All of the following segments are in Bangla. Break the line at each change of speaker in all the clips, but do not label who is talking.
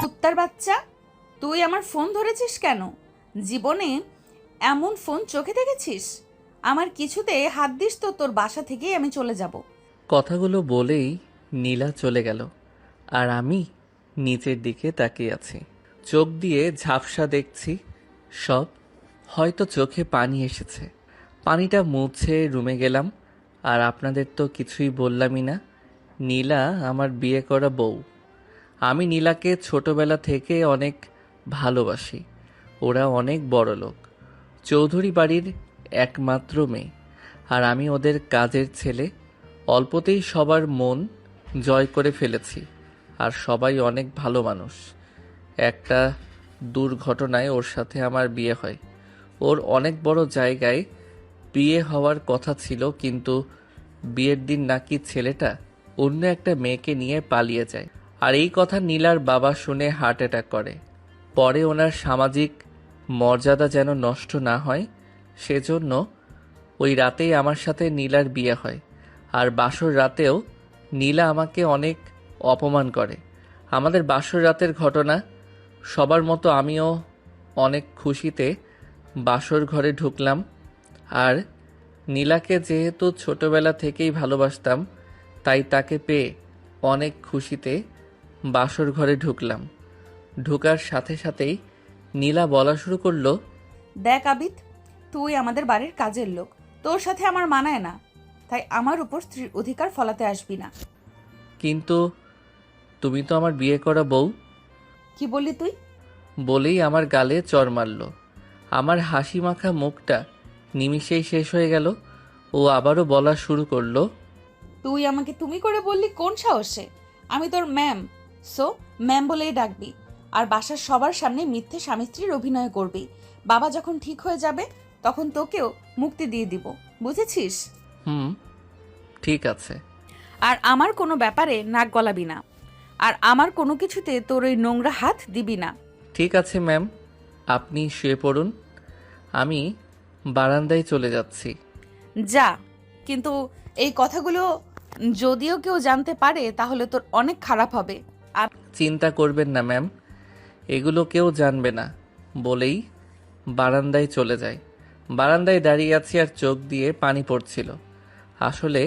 কুত্তার বাচ্চা, তুই আমার ফোন ধরেছিস কেন? জীবনে এমন ফোন চোখে দেখেছিস? আমার কিছুতে হাত দিস তো তোর বাসা থেকেই আমি চলে যাব।
কথাগুলো বলেই নীলা চলে গেল, আর আমি নিচের দিকে তাকিয়ে আছি। চোখ দিয়ে ঝাপসা দেখছি সব। হয়তো চোখে পানি এসেছে। পানিটা মুছে রুমে গেলাম। আর আপনাদের তো কিছুই বললামই না। নীলা আমার বিয়ে করা বউ। আমি নীলাকে ছোটবেলা থেকে অনেক ভালোবাসি। ওরা অনেক বড় লোক, চৌধুরী বাড়ির একমাত্র মেয়ে, আর আমি ওদের কাজের ছেলে। অল্পতেই সবার মন জয় করে ফেলেছি, আর সবাই অনেক ভালো মানুষ। একটা দুর্ঘটনায় ওর সাথে আমার বিয়ে হয়। ওর অনেক বড় জায়গায় বিয়ে হওয়ার কথা ছিল, কিন্তু বিয়ের দিন নাকি ছেলেটা অন্য একটা মেয়েকে নিয়ে পালিয়ে যায়। আর এই কথা নীলার বাবা শুনে হার্ট অ্যাটাক করে। পরে ওনার সামাজিক মর্যাদা যেন নষ্ট না হয়, সেজন্য ওই রাতেই আমার সাথে নীলার বিয়ে হয়। আর বাসর রাতেও নীলা আমাকে অনেক অপমান করে। আমাদের বাসর রাতের ঘটনা। সবার মতো আমিও অনেক খুশিতে বাসর ঘরে ঢুকলাম। আর নীলাকে যেহেতু ছোটবেলা থেকেই ভালোবাসতাম, তাই তাকে পেয়ে অনেক খুশিতে বাসর ঘরে ঢুকলাম। ঢোকার সাথে সাথেই নীলা বলা শুরু করলো,
দেখ আবিদ, তুই আমাদের বাড়ির কাজের লোক, তোর সাথে আমার মানায় না, তাই আমার উপর স্ত্রীর অধিকার ফলাতে আসবি না।
কিন্তু তুমি তো আমার বিয়ে করা বউ।
কি বললি তুই?
বলেই আমার গালে চড় মারল। আমার হাসি মাখা মুখটা নিমিষেই শেষ হয়ে গেল। ও আবারও বলা শুরু করলো,
তুই আমাকে তুমি করে বললি কোন সাহসে? আমি তোর ম্যাম, সো ম্যাম বলেই ডাকবি। আর বাসার সবার সামনে মিথ্যে স্বামী স্ত্রীর অভিনয় করবি। বাবা যখন ঠিক হয়ে যাবে তখন তোকেও মুক্তি দিয়ে দিব, বুঝেছিস?
হুম, ঠিক আছে।
আর আমার কোনো ব্যাপারে নাক গলাবি না, আর আমার কোনো কিছুতে তোর ওই নোংরা হাত দিবি না।
ঠিক আছে ম্যাম, আপনি শুয়ে পড়ুন। আমি বারান্দায় চলে যাচ্ছি।
যা, কিন্তু এই কথাগুলো যদিও কেউ জানতে পারে তাহলে তোর অনেক খারাপ হবে।
চিন্তা করবেন না ম্যাম, এগুলো কেউ জানবে না। বলেই বারান্দায় চলে যায়। বারান্দায় দাঁড়িয়ে আছি আর চোখ দিয়ে পানি পড়ছিল। আসলে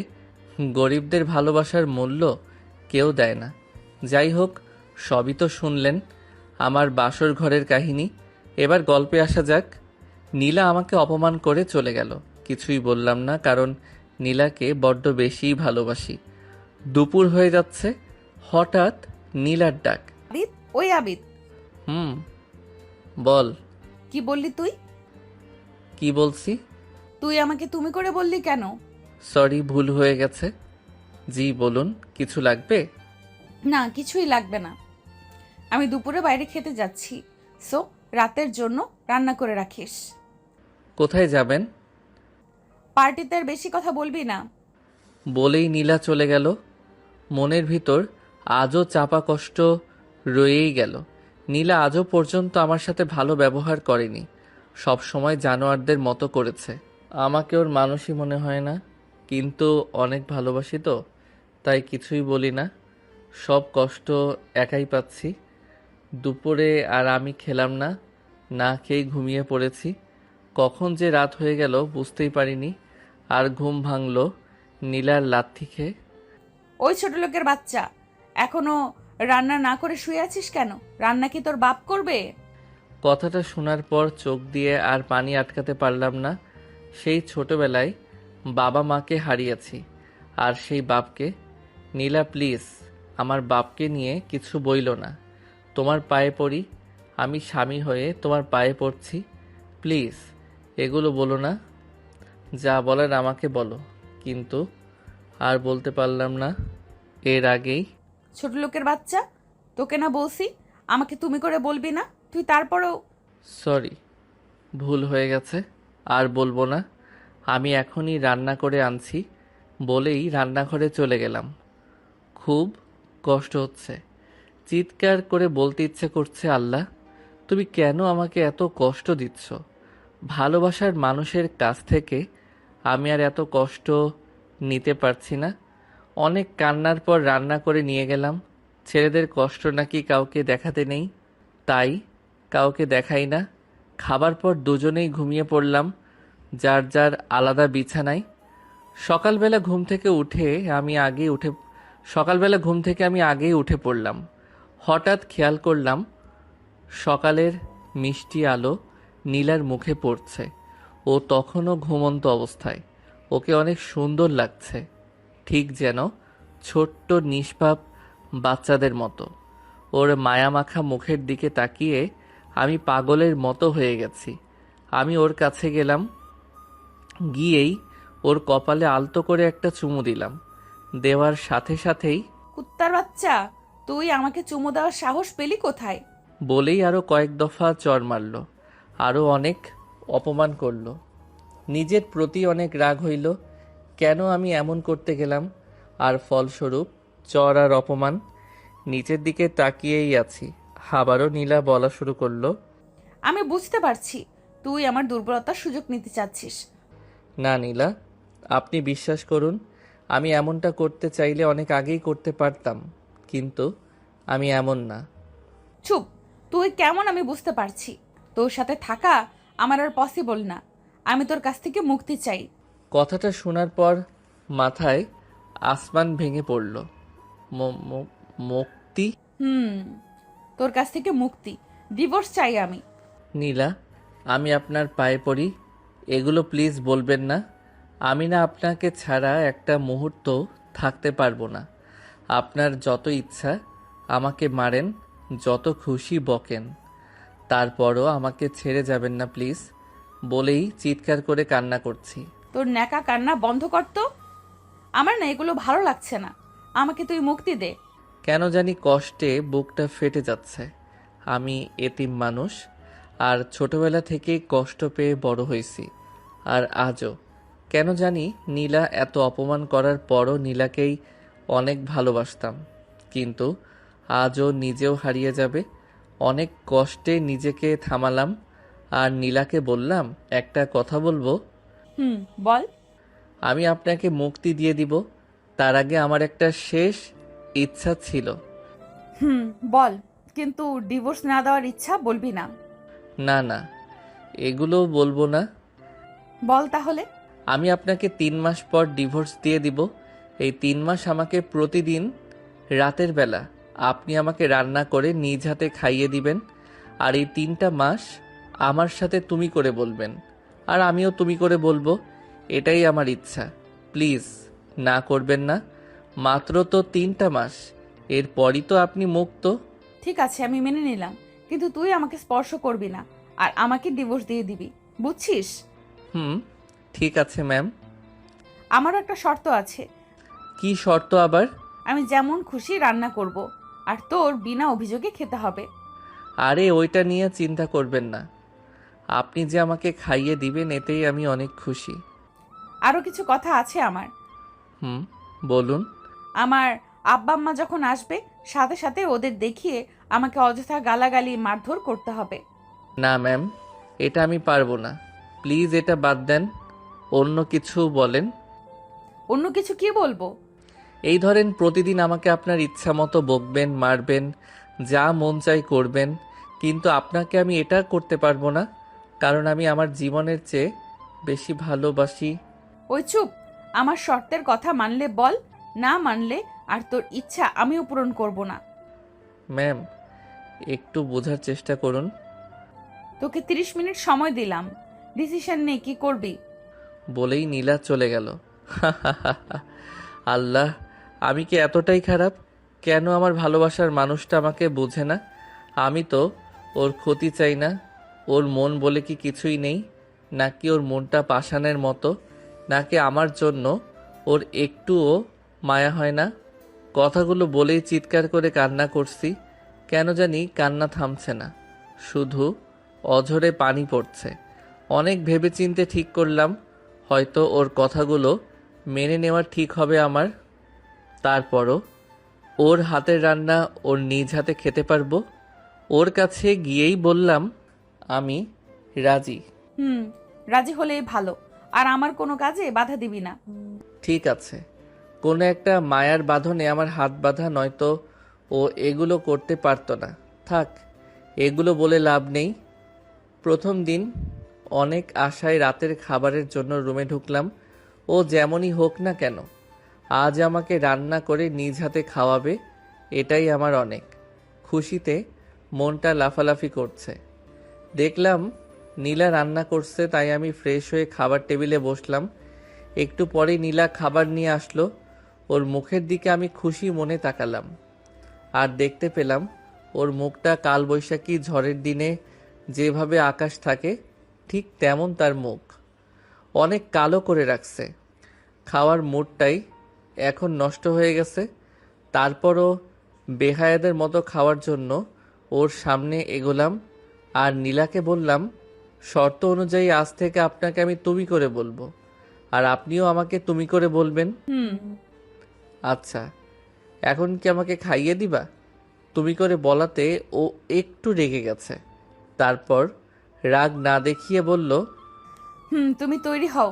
গরিবদের ভালোবাসার মূল্য কেউ দেয় না। যাই হোক, সবই তো শুনলেন আমার বাসর ঘরের কাহিনী। এবার গল্পে আসা যাক। নীলা আমাকে অপমান করে চলে গেল। কিছুই বললাম না, কারণ নীলাকে বড্ড বেশিই ভালোবাসি। দুপুর হয়ে যাচ্ছে, হঠাৎ নীলার ডাক।
আবিদ, ওই আবিদ।
হুম, বল।
কি বললি তুই?
কি বলছি?
তুই আমাকে তুমি করে বললি কেন?
সরি, ভুল হয়ে গেছে। জি বলুন, কিছু লাগবে?
না, কিছুই লাগবে না। আমি দুপুরে বাইরে খেতে যাচ্ছি, সো রাতের জন্য রান্না করে রাখিস।
কোথায় যাবেন?
পার্টিতে আর বেশি কথা বলবি না।
বলেই নীলা চলে গেল। মনের ভিতর আজও চাপা কষ্ট রয়েই গেল। নীলা আজও পর্যন্ত আমার সাথে ভালো ব্যবহার করেনি, সব সময় জানোয়ারদের মতো করেছে। আমাকে ওর মানুষই মনে হয় না, কিন্তু অনেক ভালোবাসি তো, তাই কিছুই বলি না। সব কষ্ট একাই পাচ্ছি। দুপুরে আর আমি খেলাম না, না খেয়ে ঘুমিয়ে পড়েছি। কখন যে রাত হয়ে গেল বুঝতেই পারিনি। আর ঘুম ভাঙল নীলার লাথি খেয়ে।
ওই ছোট লোকের বাচ্চা, এখনো রান্না না করে শুয়ে আছিস কেন? রান্না কি তোর বাপ করবে?
কথাটা শোনার পর চোখ দিয়ে আর পানি আটকাতে পারলাম না। সেই ছোটবেলায় বাবা মাকে হারিয়েছি, আর সেই বাপকে। নীলা প্লিজ, আমার বাপকে নিয়ে কিছু বইলো না। তোমার পায়ে পড়ি, আমি স্বামী হয়ে তোমার পায়ে পড়ছি। প্লিজ এগুলো বলো না। যা বলার আমাকে বলো। কিন্তু আর বলতে পারলাম না। এর আগেই
ছোট লোকের বাচ্চা, তোকে না বলছি আমাকে তুমি করে বলবি না? তুই তারপরেও।
সরি, ভুল হয়ে গেছে, আর বলবো না। আমি এখনই রান্না করে আনছি বলেই রান্নাঘরে চলে গেলাম। খুব কষ্ট হচ্ছে, চিৎকার করে বলতে ইচ্ছে করছে, আল্লাহ তুমি কেন আমাকে এত কষ্ট দিচ্ছ? ভালোবাসার মানুষের কাছ থেকে আমি আর এত কষ্ট নিতে পারছি না। অনেক কান্নার পর রান্না করে নিয়ে গেলাম। ছেলেদের কষ্ট নাকি কাউকে দেখাতে নেই, তাই কাউকে দেখাই না। খাবার পর দুজনেই ঘুমিয়ে পড়লাম, যার যার আলাদা বিছানায়। সকালবেলা ঘুম থেকে উঠে আমি আগেই উঠে সকালবেলা ঘুম থেকে আমি আগেই উঠে পড়লাম। হঠাৎ খেয়াল করলাম সকালের মিষ্টি আলো নীলার মুখে পড়ছে। ও তখনও ঘুমন্ত অবস্থায়। ওকে অনেক সুন্দর লাগছে, ঠিক যেন ছোট্ট নিষ্পাপ বাচ্চাদের মতো। ওর মায়ামাখা মুখের দিকে তাকিয়ে আমি পাগলের মতো হয়ে গেছি। আমি ওর কাছে গেলাম, গিয়েই ওর কপালে আলতো করে একটা চুমু দিলাম। দেওয়ার সাথে সাথেই
কুত্তার বাচ্চা, তুই আমাকে চুমু দেওয়ার সাহস পেলি কোথায়?
বলেই আরও কয়েক দফা চড় মারল, আরও অনেক অপমান করল। নিজের প্রতি অনেক রাগ হইল, কেন আমি এমন করতে গেলাম। আর ফলস্বরূপ চড় আর অপমান। নিচের দিকে তাকিয়েই আছি। আবারও নীলা বলা শুরু করলো,
আমি বুঝতে পারছি তুই আমার দুর্বলতার সুযোগ নিতে চাচ্ছিস।
না নীলা, আপনি বিশ্বাস করুন, আমি এমনটা করতে চাইলে অনেক আগেই করতে পারতাম, কিন্তু আমি এমন না।
চুপ, তুই কেমন আমি বুঝতে পারছি। তোর সাথে থাকা আমার আর পসিবল না। আমি তোর কাছ থেকে মুক্তি চাই।
কথাটা শোনার পর মাথায় আসমান ভেঙে পড়ল। মুক্তি?
হুম, তোর কাছ থেকে মুক্তি, ডিভোর্স চাই আমি।
নীলা, আমি আপনার পায়ে পড়ি, এগুলো প্লিজ বলবেন না। আমি না আপনাকে ছাড়া একটা মুহূর্ত থাকতে পারবো না। আপনার যত ইচ্ছা আমাকে মারেন, যত খুশি বকেন, তারপরও আমাকে ছেড়ে যাবেন না প্লিজ, বলেই চিৎকার করে কান্না করছি।
তোর ন্যাকা কান্না বন্ধ কর তো। আমার না এগুলো ভালো লাগছে না। আমাকে তুই মুক্তি দে।
কেন জানি কষ্টে বুকটা ফেটে যাচ্ছে। আমি এতিম মানুষ, আর ছোটবেলা থেকেই কষ্ট পেয়ে বড় হয়েছি। আর আজও কেন জানি নীলা এত অপমান করার পরও নীলাকেই অনেক ভালোবাসতাম, কিন্তু আজও নিজেও হারিয়ে যাবে। অনেক কষ্টে নিজেকে থামালাম আর নীলাকে বললাম, একটা কথা বলবো।
হুম, বল।
আমি আপনাকে মুক্তি দিয়ে দিব, তার আগে আমার একটা শেষ ইচ্ছা ছিল।
হুম, বল। কিন্তু ডিভোর্স না দেওয়ার ইচ্ছা বলবি না।
না না, এগুলো বলবো না।
বল তাহলে।
আমি আপনাকে 3 মাস পর ডিভোর্স দিয়ে দিব। এই 3 মাস আমাকে প্রতিদিন রাতের বেলা আপনি আমাকে রান্না করে নিজ হাতে খাইয়ে দিবেন। আর এই 3টা মাস আমার সাথে তুমি করে বলবেন, আর আমিও তুমি করে বলবো। এটাই আমার ইচ্ছা। প্লিজ না করবেন না। মাত্র তো 3টা মাস, এরপরই তো আপনি মুক্ত।
ঠিক আছে, আমি মেনে নিলাম, কিন্তু তুই আমাকে স্পর্শ করবি না আর আমাকে ডিভোর্স দিয়ে দিবি, বুঝছিস?
হুম, ঠিক আছে ম্যাম।
আমারও একটা শর্ত আছে।
কি শর্ত আবার?
আমি যেমন খুশি রান্না করব, আর তোর বিনা অভিযোগে খেতে হবে।
আরে ওইটা নিয়ে চিন্তা করবেন না, আপনি যে আমাকে খাইয়ে দিবেন এতেই আমি অনেক খুশি।
আরও কিছু কথা আছে আমার।
হুম, বলুন।
আমার আব্বা আম্মা যখন আসবে, সাথে সাথে ওদের দেখিয়ে আমাকে অযথা গালাগালি মারধর করতে হবে।
না ম্যাম, এটা আমি পারবো না। প্লিজ এটা বাদ দেন, অন্য কিছু বলেন।
অন্য কিছু কি বলবো?
এই ধরেন প্রতিদিন আমাকে আপনার ইচ্ছা মতো বকবেন, মারবেন, যা মন চাই করবেন, কিন্তু আপনাকে আমি এটা করতে পারবো না, কারণ আমি আমার জীবনের চেয়ে বেশি ভালোবাসি।
ওই চুপ। আমার শর্তের কথা মানলে বল, না মানলে আর তোর ইচ্ছা আমিও পূরণ করব না।
ম্যাম, একটু বোঝার চেষ্টা করুন।
তোকে 30 মিনিট সময় দিলাম, ডিসিশন নে কি করবি।
বলেই নীলা চলে গেল। আল্লাহ, আমি কি এতটাই খারাপ? কেন আমার ভালোবাসার মানুষটা আমাকে বোঝে না? আমি তো ওর ক্ষতি চাই না। ওর মন বলে কি কিছুই নেই? নাকি ওর মনটা পাষাণের মতো? নাকি আমার জন্য ওর একটুও মায়া হয় না? কথাগুলো বলেই চিৎকার করে কান্না করছি। কেন জানি কান্না থামছে না, শুধু অঝরে পানি পড়ছে। অনেক ভেবেচিন্তে ঠিক করলাম, হয়তো ওর কথাগুলো মেনে নেওয়া ঠিক হবে আমার। তারপরও ওর হাতের রান্না ওর নিজ হাতে খেতে পারবো। ওর কাছে গিয়েই বললাম, আমি রাজি।
হুম, রাজি হলেই ভালো। আর আমার কোনো কাজে বাধা দিবি না।
ঠিক আছে, কোনো একটা মায়ার বাঁধনে আমার হাত বাঁধা, নয়তো ও এগুলো করতে পারতো না। থাক, এগুলো বলে লাভ নেই। প্রথম দিন অনেক আশায় রাতের খাবারের জন্য রুমে ঢুকলাম। ও যেমনই হোক না কেন আজ আমাকে রান্না করে নিজ হাতে খাওয়াবে, এটাই আমার অনেক। খুশিতে মনটা লাফালাফি করছে। দেখলাম নীলা রান্না করছে, তাই আমি ফ্রেশ হয়ে খাবার টেবিলে বসলাম। একটু পরেই নীলা খাবার নিয়ে আসলো। ওর মুখের দিকে আমি খুশি মনে তাকালাম, আর দেখতে পেলাম ওর মুখটা কালবৈশাখী ঝড়ের দিনে যেভাবে আকাশ থাকে ঠিক তেমন তার মুখ, অনেক কালো করে রাখছে। খাওয়ার মুডটাই এখন নষ্ট হয়ে গেছে। তারপরও বেহায়াদের মতো খাওয়ার জন্য ওর সামনে এগোলাম আর নীলাকে বললাম, শর্ত অনুযায়ী আজ থেকে আপনাকে আমি তুমি করে বলবো, আর আপনিও আমাকে তুমি করে বলবেন।
হুম।
আচ্ছা, এখন কি আমাকে খাইয়ে দিবা? তুমি করে বলাতে ও একটু রেগে গেছে। তারপর রাগ না দেখিয়ে বলল,
তুমি তৈরি হও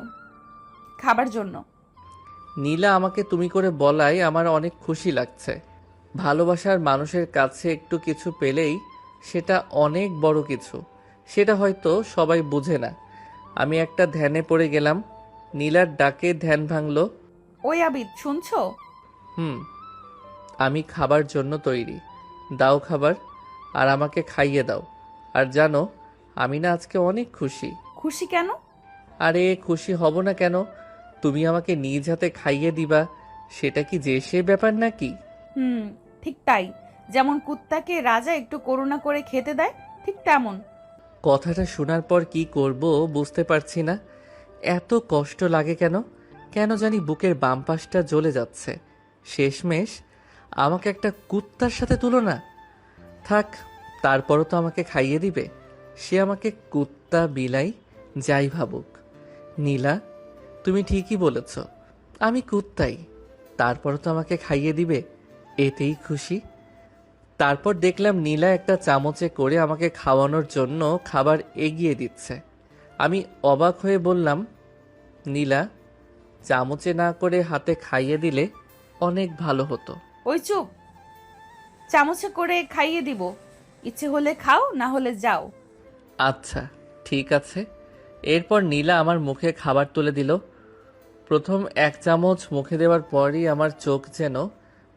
খাবার জন্য।
নীলা আমাকে তুমি করে বলায় আমার অনেক খুশি লাগছে। ভালোবাসার মানুষের কাছে একটু কিছু পেলেই সেটা অনেক বড় কিছু। সেটা হয়তো সবাই বুঝে না। আমি একটা ধ্যানে পড়ে গেলাম। নীলার ডাকে ধ্যান ভাঙলো।
ওই আবিদ, শুনছো?
হুম, আমি খাবার জন্য তৈরি। দাও খাবার, আর আমাকে খাইয়ে দাও। আর জানো, আমি না আজকে অনেক খুশি।
খুশি কেন?
আরে খুশি হব না কেন? তুমি আমাকে নিজ হাতে খাইয়ে দিবা, সেটা কি যে সে ব্যাপার নাকি?
হুম, ঠিক তাই। যেমন কুত্তাকে রাজা একটু করুণা করে খেতে দেয়, ঠিক তেমন।
কথাটা শোনার পর কি করব বুঝতে পারছি না। এত কষ্ট লাগে কেন? কেন জানি বুকের বাম পাশটা জ্বলে যাচ্ছে। শেষমেশ আমাকে একটা কুত্তার সাথে তুলনা। থাক, তারপরও তো আমাকে খাইয়ে দিবে। সে আমাকে কুত্তা বিলাই যাই ভাবুক। নীলা, তুমি ঠিকই বলেছ, আমি কুত্তাই। তারপরও তো আমাকে খাইয়ে দিবে, এতেই খুশি। তারপর দেখলাম নীলা একটা চামচে করে আমাকে খাওয়ানোর জন্য খাবার এগিয়ে দিচ্ছে। আমি অবাক হয়ে বললাম, নীলা, চামচে না করে হাতে খাইয়ে দিলে অনেক ভালো হতো।
ওই চুপ, চামচে করে খাইয়ে দিব। ইচ্ছে হলে খাও, না হলে যাও।
আচ্ছা, ঠিক আছে। এরপর নীলা আমার মুখে খাবার তুলে দিল। প্রথম এক চামচ মুখে দেওয়ার পরই আমার চোখ যেন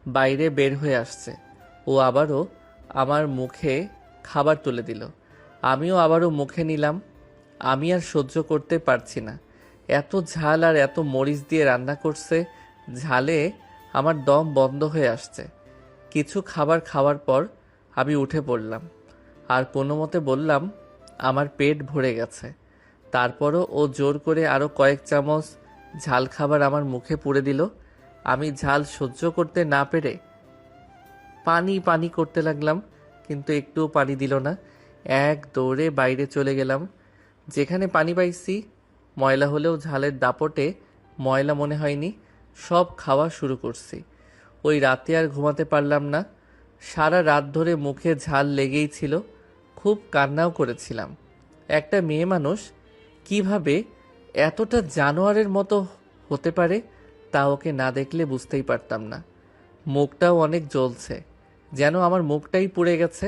বাইরে বের হয়ে আসছে। ও আবারও আমার মুখে খাবার তুলে দিল। আমিও আবারও মুখে নিলাম। আমি আর সহ্য করতে পারছি না। এত ঝাল আর এত মরিচ দিয়ে রান্না করছে, ঝালে আমার দম বন্ধ হয়ে আসছে। কিছু খাবার খাওয়ার পর আমি উঠে পড়লাম, আর কোনো মতে বললাম আমার পেট ভরে গেছে। তারপরও ও জোর করে আরও কয়েক চামচ ঝাল খাবার আমার মুখে পুরে দিল। আমি ঝাল সহ্য করতে না পেরে পানি পানি করতে লাগলাম, কিন্তু একটুও পানি দিল না। এক দৌড়ে বাইরে চলে গেলাম। যেখানে পানি পাইছি ময়লা হলেও ঝালের দাপটে ময়লা মনে হয়নি। সব খাওয়া শুরু করছি। ওই রাতে আর ঘুমাতে পারলাম না। সারা রাত ধরে মুখে ঝাল লেগেই ছিল। খুব কান্নাও করেছিলাম। একটা মেয়ে মানুষ কিভাবে এতটা জানোয়ারের মতো হতে পারে তা ওকে না দেখলে বুঝতেই পারতাম না। মুখটাও অনেক জ্বলছে, যেন আমার মুখটাই পুড়ে গেছে।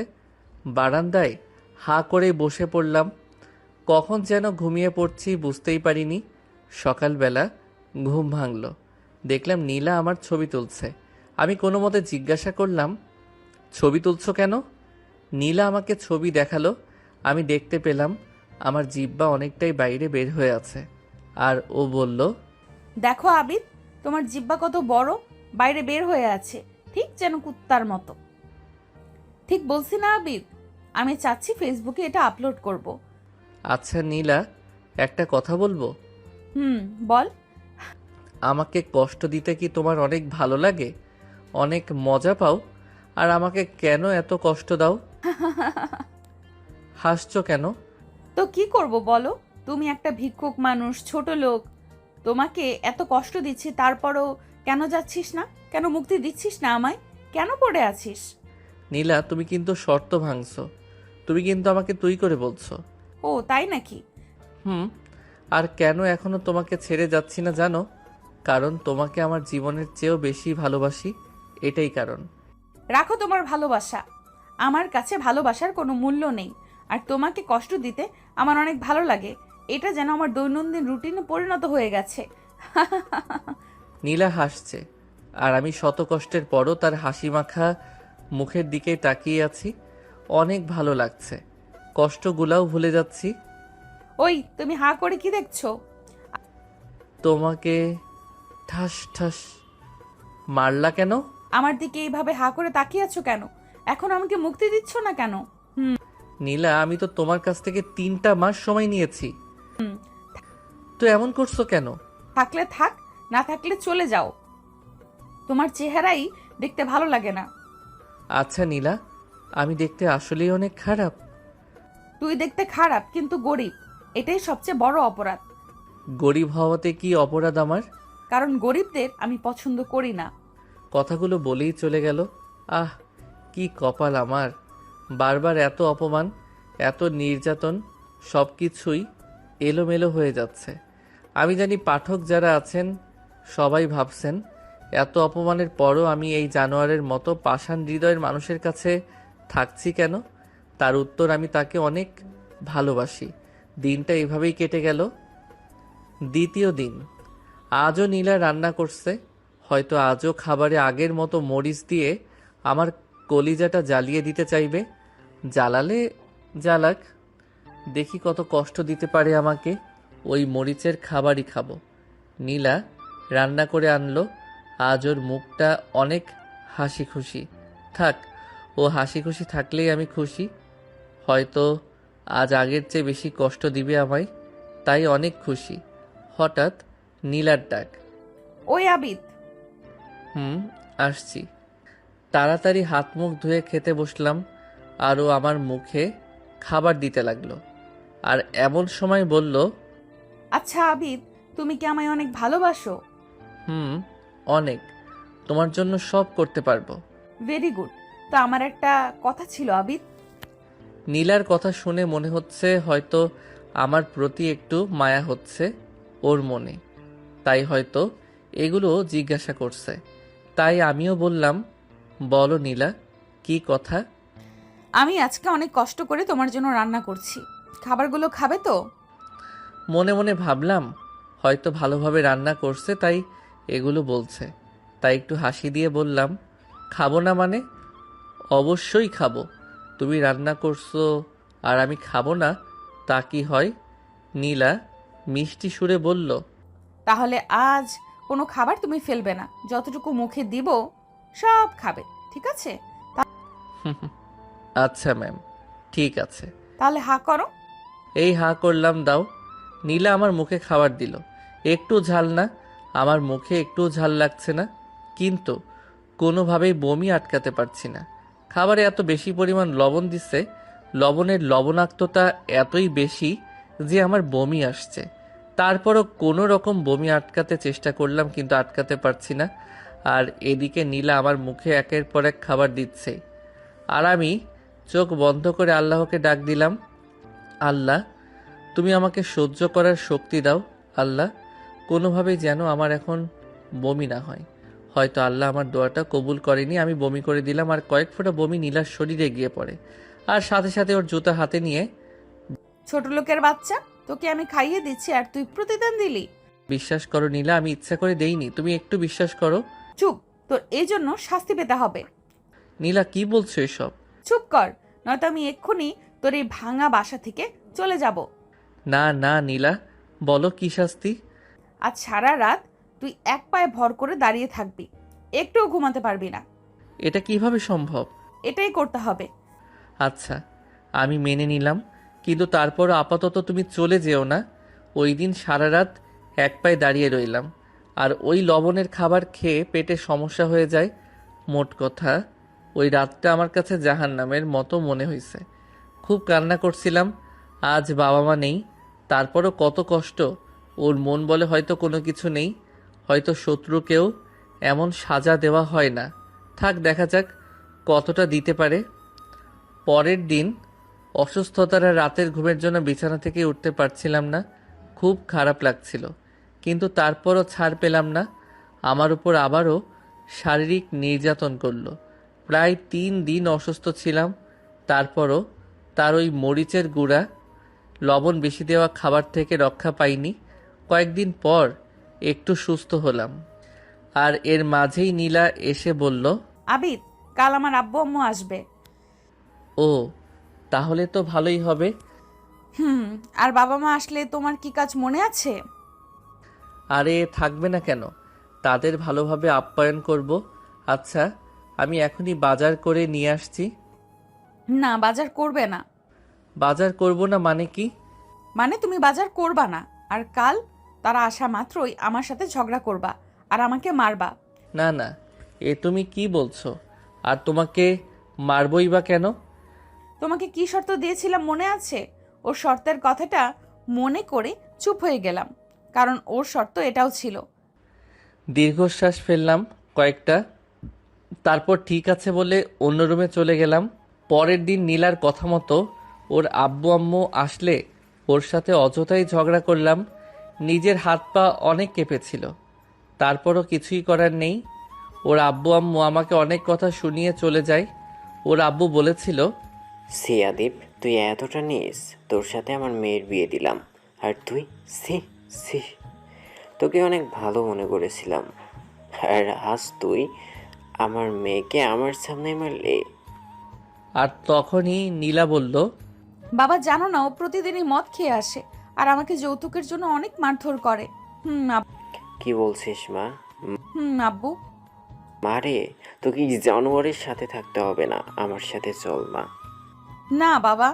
বারান্দায় হাঁ করে বসে পড়লাম। কখন যেন ঘুমিয়ে পড়ছি বুঝতেই পারিনি। সকালবেলা ঘুম ভাঙল, দেখলাম নীলা আমার ছবি তুলছে। আমি কোনো মতে জিজ্ঞাসা করলাম, ছবি তুলছো কেন? নীলা আমাকে ছবি দেখালো। আমি দেখতে পেলাম আমার জিহ্বা অনেকটাই বাইরে বের হয়ে আছে। আর ও বলল,
দেখো আবিদ, তোমার জিহ্বা কত বড়, বাইরে বের হয়ে আছে, ঠিক যেন কুত্তার মতো। ঠিক বলছি না আবিদ? আমি চাচ্ছি ফেসবুকে এটা আপলোড করব।
আচ্ছা নীলা, একটা কথা বলবো?
বল।
আমাকে কষ্ট দিতে কি তোমার অনেক ভালো লাগে? অনেক মজা পাও? আর আমাকে কেন এত কষ্ট দাও? হাসছো কেন?
তো কি করব বলো? তুমি একটা ভিক্ষুক মানুষ, ছোট লোক। তোমাকে এত কষ্ট দিচ্ছি, তারপরও কেন যাচ্ছিস না? কেন মুক্তি দিচ্ছিস না আমায়? কেন পড়ে আছিস?
নীলা, তুমি কিন্তু শর্ত ভাঙছো। তুমি কিন্তু আমাকে তুই করে বলছো।
ও তাই নাকি?
হুম, আর কেন এখনো তোমাকে ছেড়ে যাচ্ছি না জানো? কারণ তোমাকে আমার জীবনের চেয়েও বেশি ভালোবাসি, এটাই কারণ।
রাখো তোমার ভালোবাসা। আমার কাছে ভালোবাসার কোনো মূল্য নেই। আর তোমাকে কষ্ট দিতে আমার অনেক ভালো লাগে। এটা যেন আমার দৈনন্দিন রুটিনে পরিণত হয়ে গেছে।
নীলা হাসছে, আর আমি শত কষ্টের পরও তার হাসি মাখা মুখের দিকে তাকিয়ে আছি। অনেক ভালো লাগছে, কষ্টগুলাও ভুলে যাচ্ছি।
ওই তুমি হাঁ করে কি দেখছো?
তোমাকে ঠাস ঠাস মারলা কেন?
আমার দিকে এইভাবে হাঁ করে তাকিয়ে আছো কেন? এখন আমাকে মুক্তি দিচ্ছ না কেন?
নীলা, আমি তো তোমার কাছ থেকে 3টা মাস সময় নিয়েছি। তো এমন করছো কেন?
থাকলে থাক, না থাকলে চলে যাও। তোমার চেহারাই দেখতে ভালো লাগে না।
আচ্ছা নীলা, আমি দেখতে আসলেই অনেক খারাপ?
তুই দেখতে খারাপ কিন্তু গরিব, এটাই সবচেয়ে বড় অপরাধ।
গরিব হওয়াতে কি অপরাধ আমার?
কারণ গরিবদের আমি পছন্দ করি না।
কথাগুলো বলেই চলে গেল। আহ, কি কপাল আমার! বারবার এত অপমান, এত নির্যাতন, সব কিছুই এলোমেলো হয়ে যাচ্ছে। আমি জানি পাঠক যারা আছেন সবাই ভাবছেন, এত অপমানের পরও আমি এই জানোয়ারের মতো পাষাণ হৃদয়ের মানুষের কাছে থাকছি কেন। তার উত্তর, আমি তাকে অনেক ভালোবাসি। দিনটা এভাবেই কেটে গেল। দ্বিতীয় দিন। আজও নীলা রান্না করছে। হয়তো আজও খাবারে আগের মতো মরিচ দিয়ে আমার কলিজাটা জ্বালিয়ে দিতে চাইবে। জ্বালালে জ্বালাক, দেখি কত কষ্ট দিতে পারে আমাকে। ওই মরিচের খাবারই খাবো। নীলা রান্না করে আনলো। আজ ওর মুখটা অনেক হাসি খুশি। থাক, ও হাসি খুশি থাকলেই আমি খুশি। হয়তো আজ আগের চেয়ে বেশি কষ্ট দিবে আমায়, তাই অনেক খুশি। হঠাৎ নীলার ডাক।
ওই আবিদ,
আসছি। তাড়াতাড়ি হাত মুখ ধুয়ে খেতে বসলাম, আর ও আমার মুখে খাবার দিতে লাগলো। আর এমন সময় বলল,
আচ্ছা আবিদ, তুমি কি আমায় অনেক ভালোবাসো?
অনেক। তোমার জন্য সব করতে পারবো।
Very good. তো আমার একটা কথা ছিল আবিদ।
নীলার কথা শুনে মনে হচ্ছে হয়তো আমার প্রতি একটু মায়া হচ্ছে ওর মনে, তাই হয়তো এগুলো জিজ্ঞাসা করছে। তাই আমিও বললাম, বলো নীলা, কি কথা?
আমি আজকে অনেক কষ্ট করে তোমার জন্য রান্না করছি। খাবারগুলো খাবে তো?
মনে মনে ভাবলাম হয়তো ভালোভাবে রান্না করছে তাই এগুলো বলছে। তাই একটু হাসি দিয়ে বললাম, খাবো না মানে? অবশ্যই খাবো। তুমি রান্না করছো আর আমি খাবো না, তা কি হয়? নীলা মিষ্টি সুরে বলল,
তাহলে আজ কোনো খাবার তুমি ফেলবে না। যতটুকু মুখে দিব সব খাবে, ঠিক আছে?
আচ্ছা ম্যাম, ঠিক আছে।
তাহলে হা করো।
এই হা করলাম, দাও। নীলা আমার মুখে খাবার দিল। একটু ঝাল না, আমার মুখে একটু ঝাল লাগছে না, কিন্তু কোনোভাবেই বমি আটকাতে পারছি না। খাবারে এত বেশি পরিমাণ লবণ দিচ্ছে, লবণের লবণাক্ততা এতই বেশি যে আমার বমি আসছে। তারপরও কোনো রকম বমি আটকাতে চেষ্টা করলাম, কিন্তু আটকাতে পারছি না। আর এদিকে নীলা আমার মুখে একের পর এক খাবার দিচ্ছে, আর আমি চোখ বন্ধ করে আল্লাহকে ডাক দিলাম, আল্লাহ, তুমি আমাকে সহ্য করার শক্তি দাও। আল্লাহ, কোনোভাবেই যেন আমার এখন বমি না হয়। হয়তো আল্লাহ আমার দোয়াটা কবুল করেনি, আমি বমি করে দিলাম, আর কয়েক ফোঁটা বমি নীলার শরীরে গিয়ে পড়ে। আর সাথে সাথে ওর জুতা হাতে নিয়ে,
ছোট লোকের বাচ্চা, তোকে আমি খাইয়ে দিচ্ছি আর তুই প্রতিদান দিলি?
বিশ্বাস করো নীলা, আমি ইচ্ছা করে দেইনি, তুমি একটু বিশ্বাস করো।
চুপ, তোর এই জন্য শাস্তি পেতে হবে।
নীলা, কি বলছো এসব?
চুপ কর, নয়তো আমি এক্ষুনি তোর এই ভাঙা বাসা থেকে চলে যাব।
না না নীলা, বলো কি শাস্তি?
আজ সারা রাত তুই এক পায়ে ভর করে দাঁড়িয়ে থাকবি, একটুও ঘুমাতে পারবি না।
এটা কিভাবে সম্ভব?
এটাই করতে হবে।
আচ্ছা, আমি মেনে নিলাম, কিন্তু তারপরও আপাতত তুমি চলে যেও না। ওই দিন সারা রাত এক পায়ে দাঁড়িয়ে রইলাম, আর ওই লবণের খাবার খেয়ে পেটে সমস্যা হয়ে যায়। মোট কথা, ওই রাতটা আমার কাছে জাহান্নামের মতো মনে হয়েছে। খুব কান্না করছিলাম। আজ বাবা মা নেই, তারপরও কত কষ্ট। ওর মন বলে হয়তো কোনো কিছু নেই, হয়তো শত্রুকেও এমন সাজা দেওয়া হয় না। থাক, দেখা যাক কতটা দিতে পারে। পরের দিন অসুস্থতার আর রাতের ঘুমের জন্য বিছানা থেকে উঠতে পারছিলাম না। খুব খারাপ লাগছিল, কিন্তু তারপরও ছাড় পেলাম না। আমার উপর আবারও শারীরিক নির্যাতন করলো। প্রায় 3 দিন অসুস্থ ছিলাম। তারপরও তার ওই মরিচের গুঁড়া, লবণ বেশি দেওয়া খাবার থেকে রক্ষা পাইনি। কয়েকদিন পর একটু সুস্থ হলাম। আর এর মাঝেই নীলা এসে বলল,
আবিদ, কাল আমার আব্বু আম্মু আসবে।
ও তাহলে তো ভালোই হবে।
হুম। আর বাবা মা আসলে তোমার কি কাজ মনে আছে?
আরে থাকবে না কেন, তাদের ভালোভাবে আপ্যায়ন করব। আচ্ছা, আমি এখনই বাজার করে নিয়ে আসছি।
না, বাজার করবে না।
বাজার করব না মানে কি?
মানে তুমি বাজার করবা না, আর কাল তারা আসা মাত্রই আমার সাথে ঝগড়া করবা আর আমাকে মারবা।
না না, এ তুমি কি বলছো? আর তোমাকে মারবই বা কেন?
তোমাকে কি শর্ত দিয়েছিলাম মনে আছে? ওর শর্তের কথাটা মনে করে চুপ হয়ে গেলাম, কারণ ওর শর্ত এটাও ছিল।
দীর্ঘশ্বাস ফেললাম কয়েকটা, তারপর ঠিক আছে বলে অন্য রুমে চলে গেলাম। পরের দিন নীলার কথা মতো ওর আব্বু আম্মু আসলে ওর সাথে অযথাই ঝগড়া করলাম। নিজের হাত পা অনেক কেঁপেছিল, তারপরও কিছুই করার নেই। ওর আব্বু আম্মু আমাকে অনেক কথা শুনিয়ে চলে যায়। ওর আব্বু বলেছিল,
সিয়াদীপ, তুই এতটা নিস, তোর সাথে আমার মেয়ের বিয়ে দিলাম, আর তুই সি সি তোকে অনেক ভালো মনে করেছিলাম, আর আজ তুই আমার মেয়েকে আমার সামনে মারলি।
আর তখনই নীলা বলল,
বাবা জানো না, ও প্রতিদিনই মদ খেয়ে আসে আর আমাকে যৌতুকের জন্য অনেক মারধর করে।
কি বলছিস মা?
আব্বু।
মারে, তোকে এই জানোয়ারের সাথে থাকতে হবে না, আমার সাথে চল মা।
না বাবা,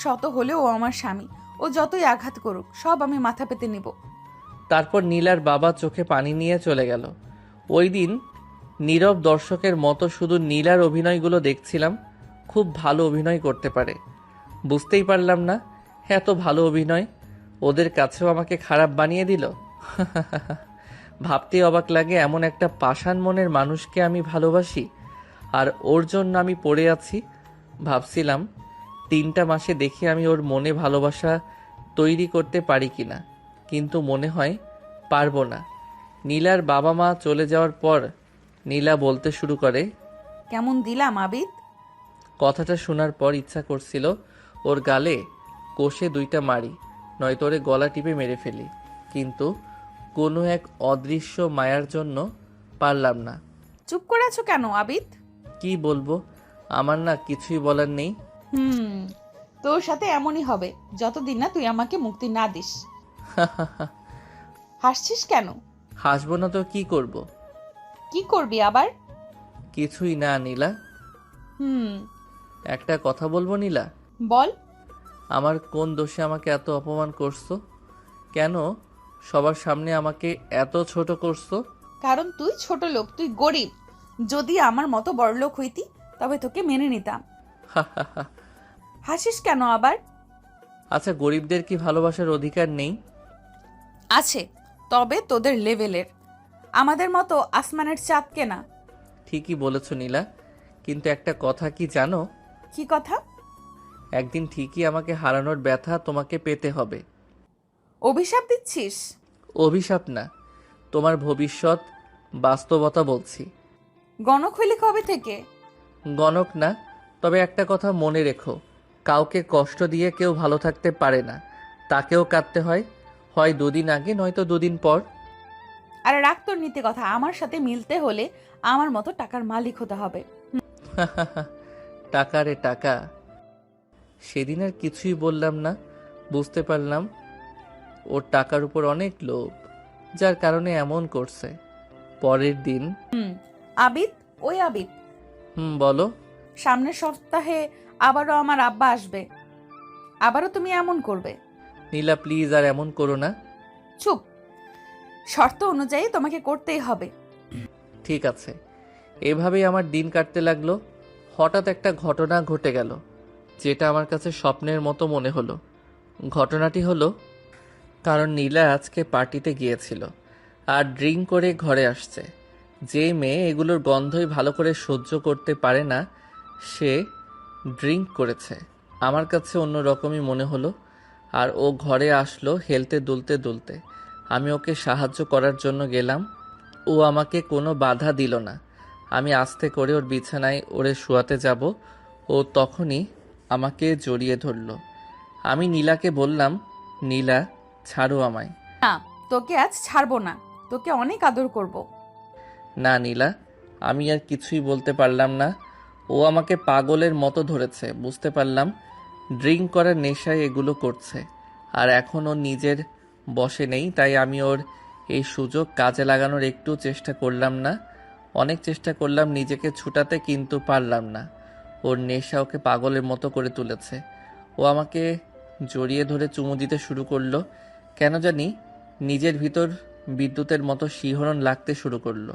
শত হলেও ও আমার স্বামী। ও যতই আঘাত করুক সব আমি মাথা পেতে নিব।
তারপর নীলার বাবা চোখে পানি নিয়ে চলে গেল। ওই দিন নীরব দর্শকের মতো শুধু নীলার অভিনয়গুলো দেখছিলাম। খুব ভালো অভিনয় করতে পারে, বুঝতেই পারলাম না এত ভালো অভিনয় ওদের কাছেও আমাকে খারাপ বানিয়ে দিল। ভাবতেই অবাক লাগে, এমন একটা পাষাণ মনের মানুষকে আমি ভালোবাসি, আর ওর জন্য আমি পড়ে আছি। ভাবছিলাম 3টা মাসে দেখি আমি ওর মনে ভালোবাসা তৈরি করতে পারি কিনা, কিন্তু মনে হয় পারবো না। নীলার বাবা মা চলে যাওয়ার পর নীলা বলতে শুরু করে,
কেমন দিলাম আবিদ?
কথাটা শোনার পর ইচ্ছা করছিল ওর গালে কষে 2টা মারি, নয়তো ওরে গলা টিপে মেরে ফেলি, কিন্তু কোনো এক অদৃশ্য মায়ার জন্য পারলাম না।
চুপ করে আছো কেন আবিদ?
কি বলবো, আমার না কিছুই বলার নেই।
তোর সাথে এমনই হবে যতদিন না তুই আমাকে মুক্তি না দিস। হাসছিস কেন?
হাসবো না তো কি করব?
কি করবি আবার?
কিছুই না নীলা। একটা কথা বলবো নীলা?
বল।
আমার কোন দোষে আমাকে এত অপমান করছো? কেন সবার সামনে আমাকে এত ছোট করছো?
কারণ তুই ছোট লোক, তুই গরিব। যদি আমার মতো বড় লোক হইতি তবে তোকে মেনে নিতাম। হাসিস কেন আবার?
আচ্ছা, গরিবদের কি ভালোবাসার অধিকার নেই?
আছে, তবে তোদের লেভেলের। আমাদের মতো আসমানের চাঁদকে না।
ঠিকই বলেছ নীলা, কিন্তু একটা কথা কি জানো?
কি কথা?
একদিন ঠিকই আমাকে হারানোর ব্যথা তোমাকে পেতে হবে।
অভিশাপ দিচ্ছিস?
অভিশাপ না, তোমার ভবিষ্যৎ বাস্তবতা বলছি।
গণক হইলে কবে থেকে?
গণক না, তবে একটা কথা মনে রেখো, কাউকে কষ্ট দিয়ে কেউ ভালো থাকতে পারে না, তাকেও কাঁদতে হয়, হয় 2 দিন আগে নয়তো 2 দিন পর।
আরে রাখ তোর নীতি কথা, আমার সাথে মিলতে হলে আমার মতো টাকার মালিক হতে হবে।
টাকা রে টাকা। সেদিন আর কিছুই বললাম না, বুঝতে পারলাম ওর টাকার উপর অনেক লোভ, যার কারণে এমন করছে। পরের দিন,
আবিদ, ওই আবিদ,
বলো।
সামনের সপ্তাহে আবারও আমার আব্বা আসবে, আবারও তুমি এমন করবে?
নীলা প্লিজ আর এমন করো না।
চুপ। শর্ত অনুযায়ী তোমাকে করতেই হবে।
ঠিক আছে। এভাবেই আমার দিন কাটতে লাগলো। হঠাৎ একটা ঘটনা ঘটে গেল, যেটা আমার কাছে স্বপ্নের মতো মনে হলো। ঘটনাটি হলো, কারণ নীলা আজকে পার্টিতে গিয়েছিল আর ড্রিঙ্ক করে ঘরে আসছে। যে মেয়ে এগুলোর গন্ধই ভালো করে সহ্য করতে পারে না, সে ড্রিঙ্ক করেছে। আমার কাছে অন্য রকমই মনে হলো। আর ও ঘরে আসলো হেলতে দুলতে দুলতে। আমি ওকে সাহায্য করার জন্য গেলাম। ও আমাকে কোনো বাধা দিল না। আমি আস্তে করে ওর বিছানায় ওরে শোয়াতে যাব, ও তখনই আমাকে জড়িয়ে ধরল। আমি নীলাকে বললাম, নীলা, ছাড়ো আমায়।
না, তোকে আজ ছাড়বো না, তোকে অনেক আদর করব।
না নীলা, আমি আর কিছুই বলতে পারলাম না। ও আমাকে পাগলের মতো ধরেছে। বুঝতে পারলাম ড্রিঙ্ক করার নেশায় এগুলো করছে। আর এখন ও নিজের বশে নেই, তাই আমি ওর এই সুযোগ কাজে লাগানোর একটু চেষ্টা করলাম না। অনেক চেষ্টা করলাম নিজেকে ছুটাতে, কিন্তু পারলাম না। ওর নেশা ওকে পাগলের মতো করে তুলেছে। ও আমাকে জড়িয়ে ধরে চুমু দিতে শুরু করলো। কেন জানি নিজের ভিতর বিদ্যুতের মতো শিহরণ লাগতে শুরু করলো।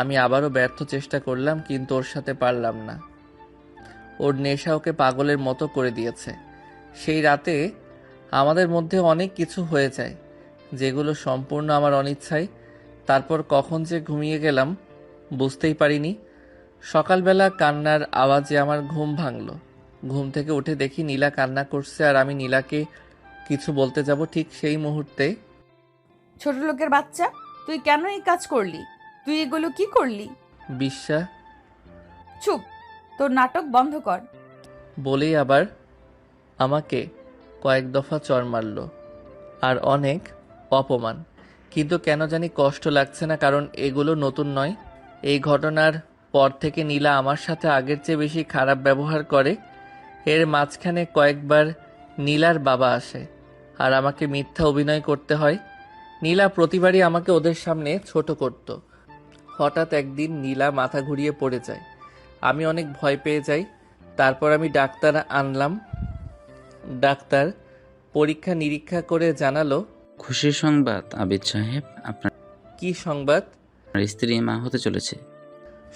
আমি আবারও ব্যর্থ চেষ্টা করলাম, কিন্তু ওর সাথে পারলাম না। ওর নেশা ওকে পাগলের মতো করে দিয়েছে। সেই রাতে আমাদের মধ্যে অনেক কিছু হয়ে যায়, যেগুলো সম্পূর্ণ আমার অনিচ্ছায়। তারপর কখন যে ঘুমিয়ে গেলাম বুঝতেই পারিনি। সকালবেলা কান্নার আওয়াজে আমার ঘুম ভাঙলো। ঘুম থেকে উঠে দেখি নীলা কান্না করছে, আর আমি নীলাকে কিছু বলতে যাব, ঠিক সেই মুহূর্তে
ছোট লোকের বাচ্চা, তুই কেন এই কাজ করলি? তুই এগুলো কি করলি?
বিশ্বাস
চুপ, তোর নাটক বন্ধ কর।
বলেই আবার আমাকে কয়েক দফা চড় মারল, আর অনেক অপমান। কিন্তু কেন জানি কষ্ট লাগছে না, কারণ এগুলো নতুন নয়। এই ঘটনার পর থেকে নীলা আমার সাথে আগের চেয়ে বেশি খারাপ ব্যবহার করে। এর মাঝখানে কয়েকবার নীলার বাবা আসে, আর আমাকে মিথ্যা অভিনয় করতে হয়। নীলা প্রতিবারই আমাকে ওদের সামনে ছোট করত। হঠাৎ একদিন নীলা মাথা ঘুরিয়ে পড়ে যায়। আমি অনেক ভয় পেয়ে যাই। তারপর আমি ডাক্তার আনলাম। ডাক্তার পরীক্ষা নিরীক্ষা করে জানালো।
খুশির সংবাদ আবিদ সাহেব, আপনার
কি সংবাদ?
স্ত্রী মা হতে চলেছে।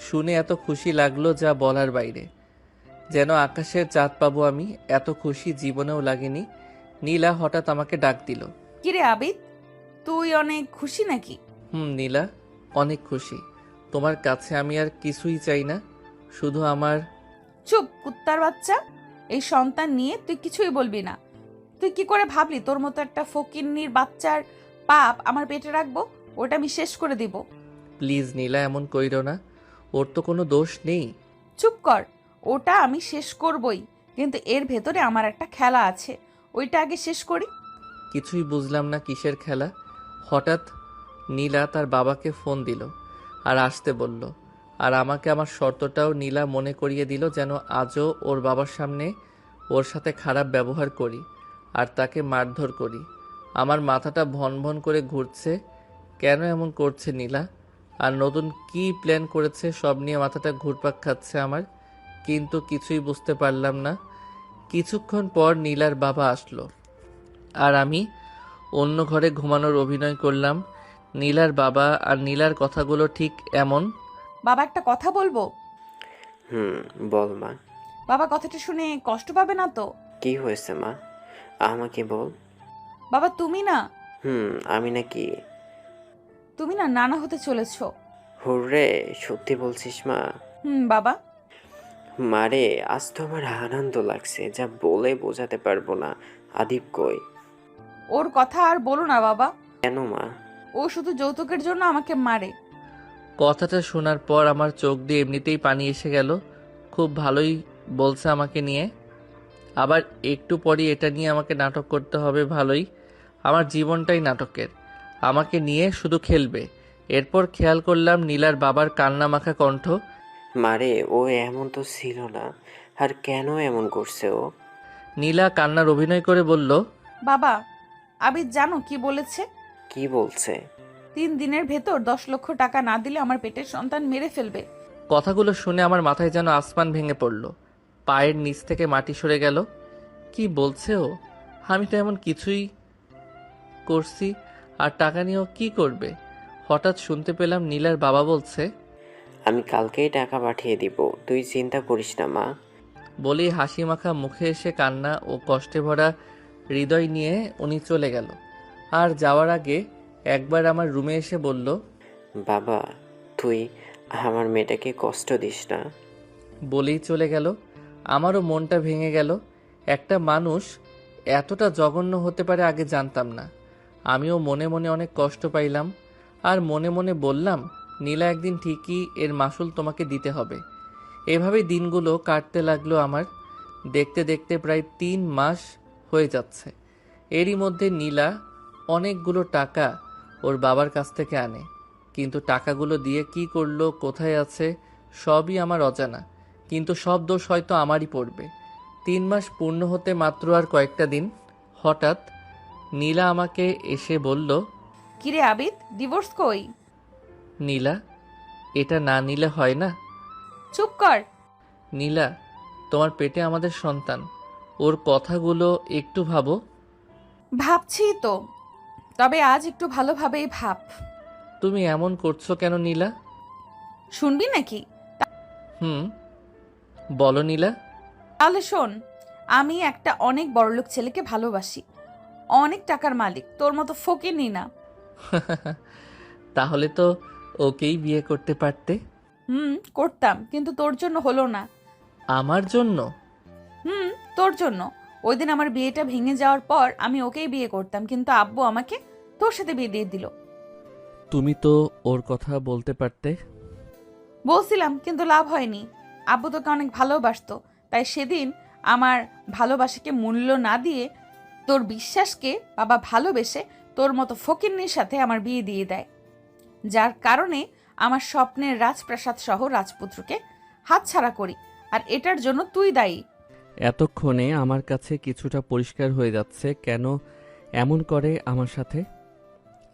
শুনে এত খুশি লাগলো যা বলার বাইরে। যেন আকাশের চাঁদ পাবো আমি, এত খুশি জীবনেও লাগেনি। নীলা হঠাৎ আমাকে ডাক দিল।
কিরে আবিদ, তুই অনেক খুশি নাকি?
নীলা, অনেক খুশি। তোমার কাছে আমি আর কিছুই চাই না, শুধু আমার।
চুপ কুত্তার বাচ্চা, এই সন্তান নিয়ে তুই কিছুই বলবি না। তুই কি করে ভাবলি তোর মতো একটা ফকিন্নির বাচ্চার পাপ আমার পেটে রাখবো? ওটা আমি শেষ করে দিব।
প্লিজ নীলা, এমন কইরো না। ওর তো কোনো দোষ নেই।
চুপ কর, ওটা আমি শেষ করবই, কিন্তু এর ভেতরে আমার একটা খেলা আছে, ওইটা আগে শেষ করি।
কিছুই বুঝলাম না কিসের খেলা। হঠাৎ নীলা তার বাবাকে ফোন দিল আর আসতে বলল। আর আমাকে আমার শর্তটাও নীলা মনে করিয়ে দিল, যেন আজও ওর বাবার সামনে ওর সাথে খারাপ ব্যবহার করি আর তাকে মারধর করি। আমার মাথাটা ভন ভন করে ঘুরছে। কেন এমন করছে নীলা, আর নতুন কি প্ল্যান করেছে, সব নিয়ে মাথাটা ঘুরপাক খাচ্ছে আমার, কিন্তু কিছুই বুঝতে পারলাম না। কিছুক্ষণ পর নীলার বাবা আসলো, আর আমি অন্য ঘরে ঘুমানোর অভিনয় করলাম। নীলার বাবা আর নীলার কথাগুলো ঠিক এমন।
বাবা, একটা কথা বলবো?
বল মা।
বাবা, কথাটা শুনে কষ্ট পাবে না তো?
কি হয়েছে মা? আমাকে বল।
বাবা, তুমি না
আমি নাকি?
তুমি না নানা হতে চলেছো।
হুররে, সত্যি বলছিস মা?
বাবা।
মারে, আজ তো আমার আনন্দ লাগছে, যা বলে বোঝাতে পারবো না। আদিব কই?
ওর কথা আর বলো না বাবা।
কেন মা?
ও শুধু যৌতুকের জন্য আমাকে মারে।
কথাটা শোনার পর আমার চোখ দিয়ে এমনিতেই পানি এসে গেল। খুব ভালোই বলছে আমাকে নিয়ে, আবার একটু পরই এটা নিয়ে আমাকে নাটক করতে হবে। ভালোই, আমার জীবনটাই নাটকের। আমাকে নিয়ে শুধু খেলবে। এরপর খেয়াল করলাম নীলার বাবার কান্না মাখা কণ্ঠ।
মারে, ও এমন তো ছিল না, আর কেন এমন করছে ও?
নীলা কান্নার অভিনয় করে বলল,
বাবা, আবিদ জানো কি বলেছে?
কি বলছে?
3 দিনের ভেতর 10 লক্ষ টাকা না দিলে আমার পেটের সন্তান মেরে ফেলবে।
কথাগুলো শুনে আমার মাথায় যেন আসমান ভেঙে পড়ল। পায়ের নিচ থেকে মাটি সরে গেল। কি বলছে ও? আমি তো এমন কিছুই করছি, আর টাকা নিয়েও কি করবে? হঠাৎ শুনতে পেলাম নীলার বাবা বলছে।
আমি কালকেই টাকা পাঠিয়ে দিব, তুই চিন্তা করিস না মা।
বলেই হাসি মাখা মুখে এসে কান্না ও কষ্টে ভরা হৃদয় নিয়ে উনি চলে গেল। আর যাওয়ার আগে একবার আমার রুমে এসে বলল,
বাবা, তুই আমার মেয়েটাকে কষ্ট দিস না।
বলেই চলে গেল। আমারও মনটা ভেঙে গেল। একটা মানুষ এতটা জঘন্য হতে পারে আগে জানতাম না। আমিও মনে মনে অনেক কষ্ট পাইলাম আর মনে মনে বললাম, নীলা একদিন ঠিকই এর মাসুল তোমাকে দিতে হবে। এভাবেই দিনগুলো কাটতে লাগলো আমার। দেখতে দেখতে প্রায় 3 মাস হয়ে যাচ্ছে। এরই মধ্যে নীলা অনেকগুলো টাকা ওর বাবার কাছ থেকে আনে, কিন্তু টাকাগুলো দিয়ে কি করলো, কোথায় আছে, সবই আমার অজানা। কিন্তু সব দোষ হয়তো আমারই পড়বে। 3 মাস পূর্ণ হতে মাত্র আর কয়েকটা দিন। হঠাৎ নীলা আমাকে এসে বলল,
কিরে আবিদ, ডিভোর্স কই?
নীলা, এটা না নিলে হয় না।
চুপ কর।
নীলা, তোমার পেটে আমাদের সন্তান, ওর কথাগুলো একটু ভাবো।
ভাবছি তো, তবে আজ একটু ভালোভাবেই ভাব।
তুমি এমন করছো কেন নীলা?
শুনবি নাকি?
হুম, বলো নীলা।
তাহলে শোন, আমি একটা অনেক বড়লোক ছেলেকে ভালোবাসি, অনেক টাকার মালিক, তোর মতো ফকিরনি না।
তাহলে তো ওকেই বিয়ে করতে পারতে।
করতাম, কিন্তু তোর জন্য হলো না।
আমার জন্য?
তোর জন্য। ওই দিন আমার বিয়েটা ভেঙে যাওয়ার পর আমি ওকেই বিয়ে করতাম, কিন্তু আব্বু আমাকে তোর সাথে বিয়ে দিয়ে দিল।
তুমি তো ওর কথা বলতে পারতে।
বলছিলাম, কিন্তু লাভ হয়নি। আব্বু তোকে অনেক ভালোবাসতো, তাই সেদিন আমার ভালোবাসাকে মূল্য না দিয়ে তোর বিশ্বাসকে বাবা ভালোবেসে তোর মতো ফকিন্নির সাথে আমার বিয়ে দিয়ে দেয়, যার কারণে আমার স্বপ্নের রাজপ্রাসাদ সহ রাজপুত্রকে হাতছাড়া করি। আর এটার জন্য তুই দায়ী।
এতক্ষণে আমার কাছে কিছুটা পরিষ্কার হয়ে যাচ্ছে কেন এমন করে আমার সাথে।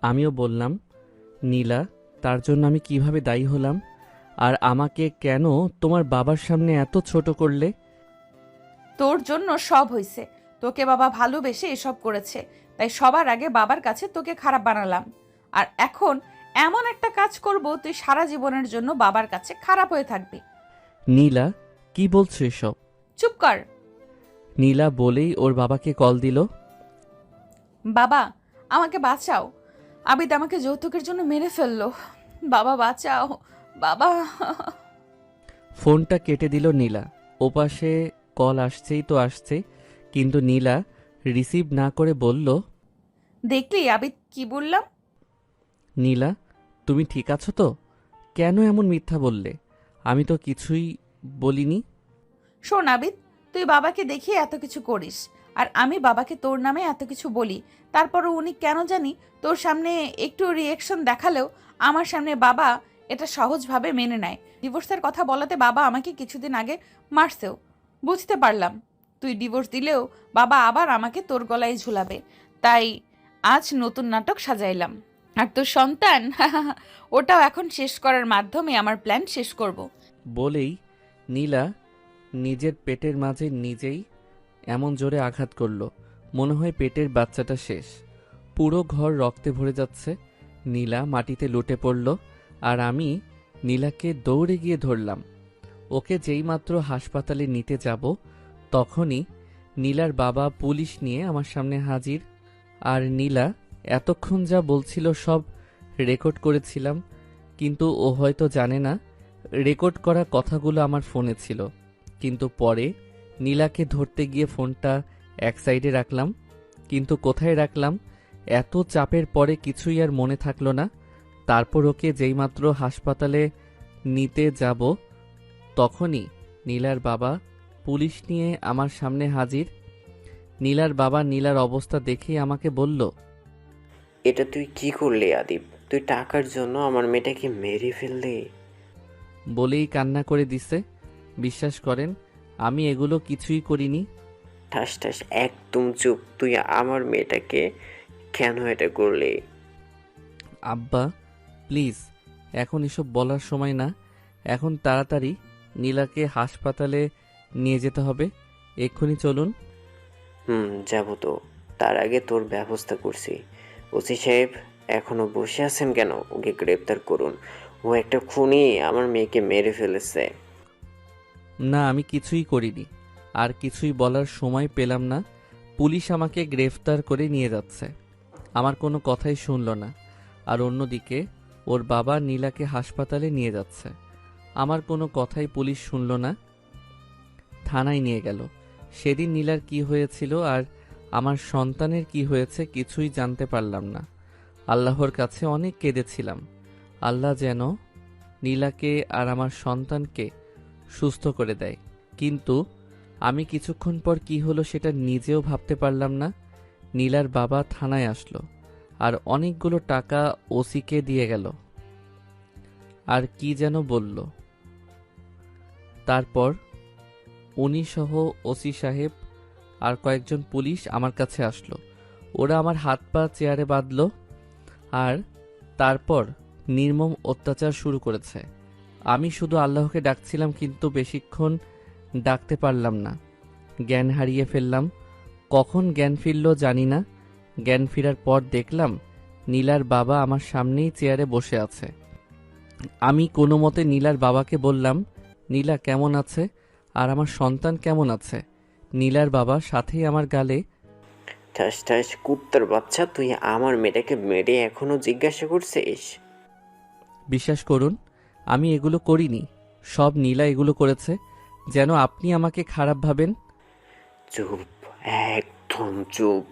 আমিও বললাম, নীলা, তার জন্য আমি কিভাবে দায়ী হলাম? আর আমাকে কেন তোমার বাবার সামনে এত ছোট করলে?
তোর জন্য সব হইছে। তোকে বাবা ভালোবেসে এসব করেছে, তাই সবার আগে বাবার কাছে তোকে খারাপ বানালাম। আর এখন এমন একটা কাজ করব, তুই সারা জীবনের জন্য বাবার কাছে খারাপ হয়ে থাকবি।
নীলা, কি বলছো এসব?
চুপ কর।
নীলা বলেই ওর বাবাকে কল দিল।
বাবা, আমাকে বাঁচাও। আবিদ আমাকে যৌতুকের জন্য মেরে ফেললো। বাবা বাঁচাও, বাবা।
ফোনটা কেটে দিল নীলা। ওপাশে কল আসছেই তো আসছে, কিন্তু নীলা রিসিভ না করে বলল,
দেখলি আবিদ কি বললাম?
নীলা, তুমি ঠিক আছো তো? কেন এমন মিথ্যা বললে? আমি তো কিছুই বলিনি।
শোন আবিদ, তুই বাবাকে দেখিয়ে এত কিছু করিস, আর আমি বাবাকে তোর নামে এত কিছু বলি, তারপরও উনি কেন জানি তোর সামনে একটু রিয়েকশন দেখালেও আমার সামনে বাবা এটা সহজভাবে মেনে নেয়। ডিভোর্সের কথা বলাতে বাবা আমাকে কিছুদিন আগে মারছেও। বুঝতে পারলাম তুই ডিভোর্স দিলেও বাবা আবার আমাকে তোর গলায় ঝুলাবে, তাই আজ নতুন নাটক সাজাইলাম। আর তোর সন্তান ওটাও এখন শেষ করার মাধ্যমে আমার প্ল্যান শেষ করব।
বলেই নীলা নিজের পেটের মাঝে নিজেই এমন জোরে আঘাত করল, মনে হয় পেটের বাচ্চাটা শেষ। পুরো ঘর রক্তে ভরে যাচ্ছে। নীলা মাটিতে লুটে পড়ল, আর আমি নীলাকে দৌড়ে গিয়ে ধরলাম। ওকে যেইমাত্র হাসপাতালে নিতে যাব, তখনই নীলার বাবা পুলিশ নিয়ে আমার সামনে হাজির। আর নীলা এতক্ষণ যা বলছিল সব রেকর্ড করেছিলাম, কিন্তু ও হয়তো জানে না রেকর্ড করা কথাগুলো আমার ফোনে ছিল। কিন্তু পরে নীলাকে ধরতে গিয়ে ফোনটা এক সাইডে রাখলাম, কিন্তু কোথায় রাখলাম এত চাপের পরে কিছুই আর মনে থাকলো না। তারপর ওকে যেইমাত্র হাসপাতালে নিতে যাব, তখনই নীলার বাবা পুলিশ নিয়ে আমার সামনে হাজির। নীলার বাবা নীলার অবস্থা দেখেই আমাকে বলল,
এটা তুই কি করলি আদিব? তুই টাকার জন্য আমার মেয়েটাকে মেরে ফেললি?
বলেই কান্না করে দিছে। বিশ্বাস করেন, আমি এগুলো কিছুই করিনি।
ঠাস ঠাস, একদম চুপ। তুই আমার মেয়েটাকে কেন এটা করলি?
আব্বা, প্লিজ, এখন এসব বলার সময় না। এখন তাড়াতাড়ি নীলাকে হাসপাতালে নিয়ে যেতে হবে। এক্ষুনি চলুন।
যাবো তো। তার আগে তোর ব্যবস্থা করছি। ওসি সাহেব, এখনো বসে আছেন কেন? ওকে গ্রেপ্তার করুন। ও একটা খুনি, আমার মেয়েকে মেরে ফেলেছে।
না, আমি কিছুই করিনি। আর কিছুই বলার সময় পেলাম না। পুলিশ আমাকে গ্রেফতার করে নিয়ে যাচ্ছে। আমার কোনো কথাই শুনল না। আর অন্যদিকে ওর বাবা নীলাকে হাসপাতালে নিয়ে যাচ্ছে। আমার কোনো কথাই পুলিশ শুনল না। থানায় নিয়ে গেল। সেদিন নীলার কি হয়েছিল আর আমার সন্তানের কি হয়েছে কিছুই জানতে পারলাম না। আল্লাহর কাছে অনেক কেঁদেছিলাম, আল্লাহ যেন নীলাকে আর আমার সন্তানকে সুস্থ করে দেয়। কিন্তু আমি কিছুক্ষণ পর কি হলো সেটা নিজেও ভাবতে পারলাম না। নীলার বাবা থানায় আসলো আর অনেকগুলো টাকা ওসিকে দিয়ে গেল, আর কি যেন বলল। তারপর উনি সহ ওসি সাহেব আর কয়েকজন পুলিশ আমার কাছে আসলো। ওরা আমার হাত পা চেয়ারে বাঁধলো আর তারপর নির্মম অত্যাচার শুরু করেছে। আমি শুধু আল্লাহকে ডাকছিলাম, কিন্তু বেশিক্ষণ ডাকতে পারলাম না। জ্ঞান হারিয়ে ফেললাম। কখন জ্ঞান ফিরল জানি না। জ্ঞান ফেরার পর দেখলাম নীলার বাবা আমার সামনেই চেয়ারে বসে আছে। আমি কোনো মতে নীলার বাবাকে বললাম, নীলা কেমন আছে আর আমার সন্তান কেমন আছে? নীলার বাবা সাথেই আমার গালে।
ঠাস ঠাস কুত্তার বাচ্চা, তুই আমার মেয়েটাকে মেরে এখনো জিজ্ঞাসা করছিস?
বিশ্বাস করুন, আমি এগুলো করিনি, সব নীলা এগুলো করেছে, যেন আপনি আমাকে খারাপ ভাবেন।
চুপ, একদম চুপ।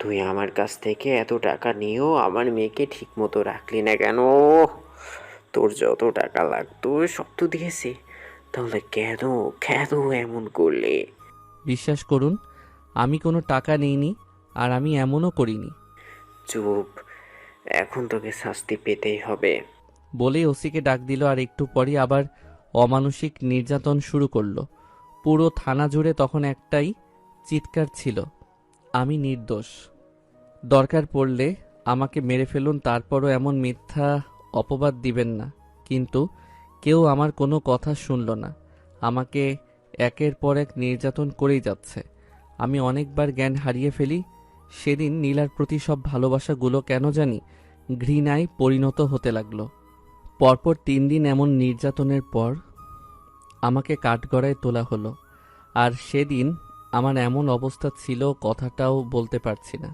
তুই আমার কাছ থেকে এত টাকা নিয়েও আমার মেয়েকে ঠিক মতো রাখলি না কেন? তোর যত টাকা লাগতো সব তো দিয়েছি, তাহলে কেন কেন এমন করলে?
বিশ্বাস করুন, আমি কোনো টাকা নেইনি আর আমি এমনও করিনি।
চুপ, এখন তোকে শাস্তি পেতেই হবে।
বলেই ওসিকে ডাক দিল আর একটু পরই আবার অমানসিক নির্যাতন শুরু করলো। পুরো থানা জুড়ে তখন একটাই চিৎকার ছিল, আমি নির্দোষ, দরকার পড়লে আমাকে মেরে ফেলুন, তারপরও এমন মিথ্যা অপবাদ দিবেন না। কিন্তু কেউ আমার কোনো কথা শুনল না। আমাকে একের পর এক নির্যাতন করেই যাচ্ছে। আমি অনেকবার জ্ঞান হারিয়ে ফেলি। সেদিন নীলার প্রতি সব ভালোবাসাগুলো কেন জানি ঘৃণায় পরিণত হতে লাগলো। পরপর 3 দিন এমন নির্যাতনের পর আমাকে কাঠগড়ায় তোলা হলো। আর সেদিন আমার এমন অবস্থা ছিল, কথাটাও বলতে পারছি না।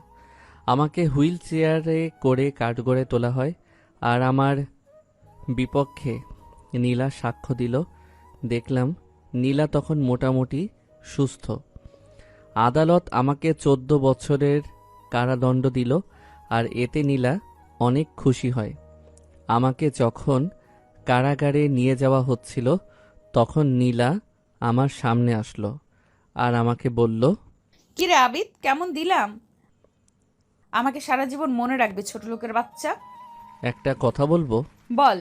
আমাকে হুইল চেয়ারে করে কাঠগড়ায় তোলা হয় আর আমার বিপক্ষে নীলা সাক্ষ্য দিল। দেখলাম নীলা তখন মোটামুটি সুস্থ। আদালত আমাকে 14 বছরের কারাদণ্ড দিল আর এতে নীলা অনেক খুশি হয়। আমাকে যখন কারাগারে নিয়ে যাওয়া হচ্ছিল তখন নীলা আমার সামনে আসলো আর আমাকে বলল,
কিরে আবিদ, কেমন দিলাম? আমাকে সারা জীবন মনে রাখবে ছোট লোকের বাচ্চা।
একটা কথা বলবো?
বল।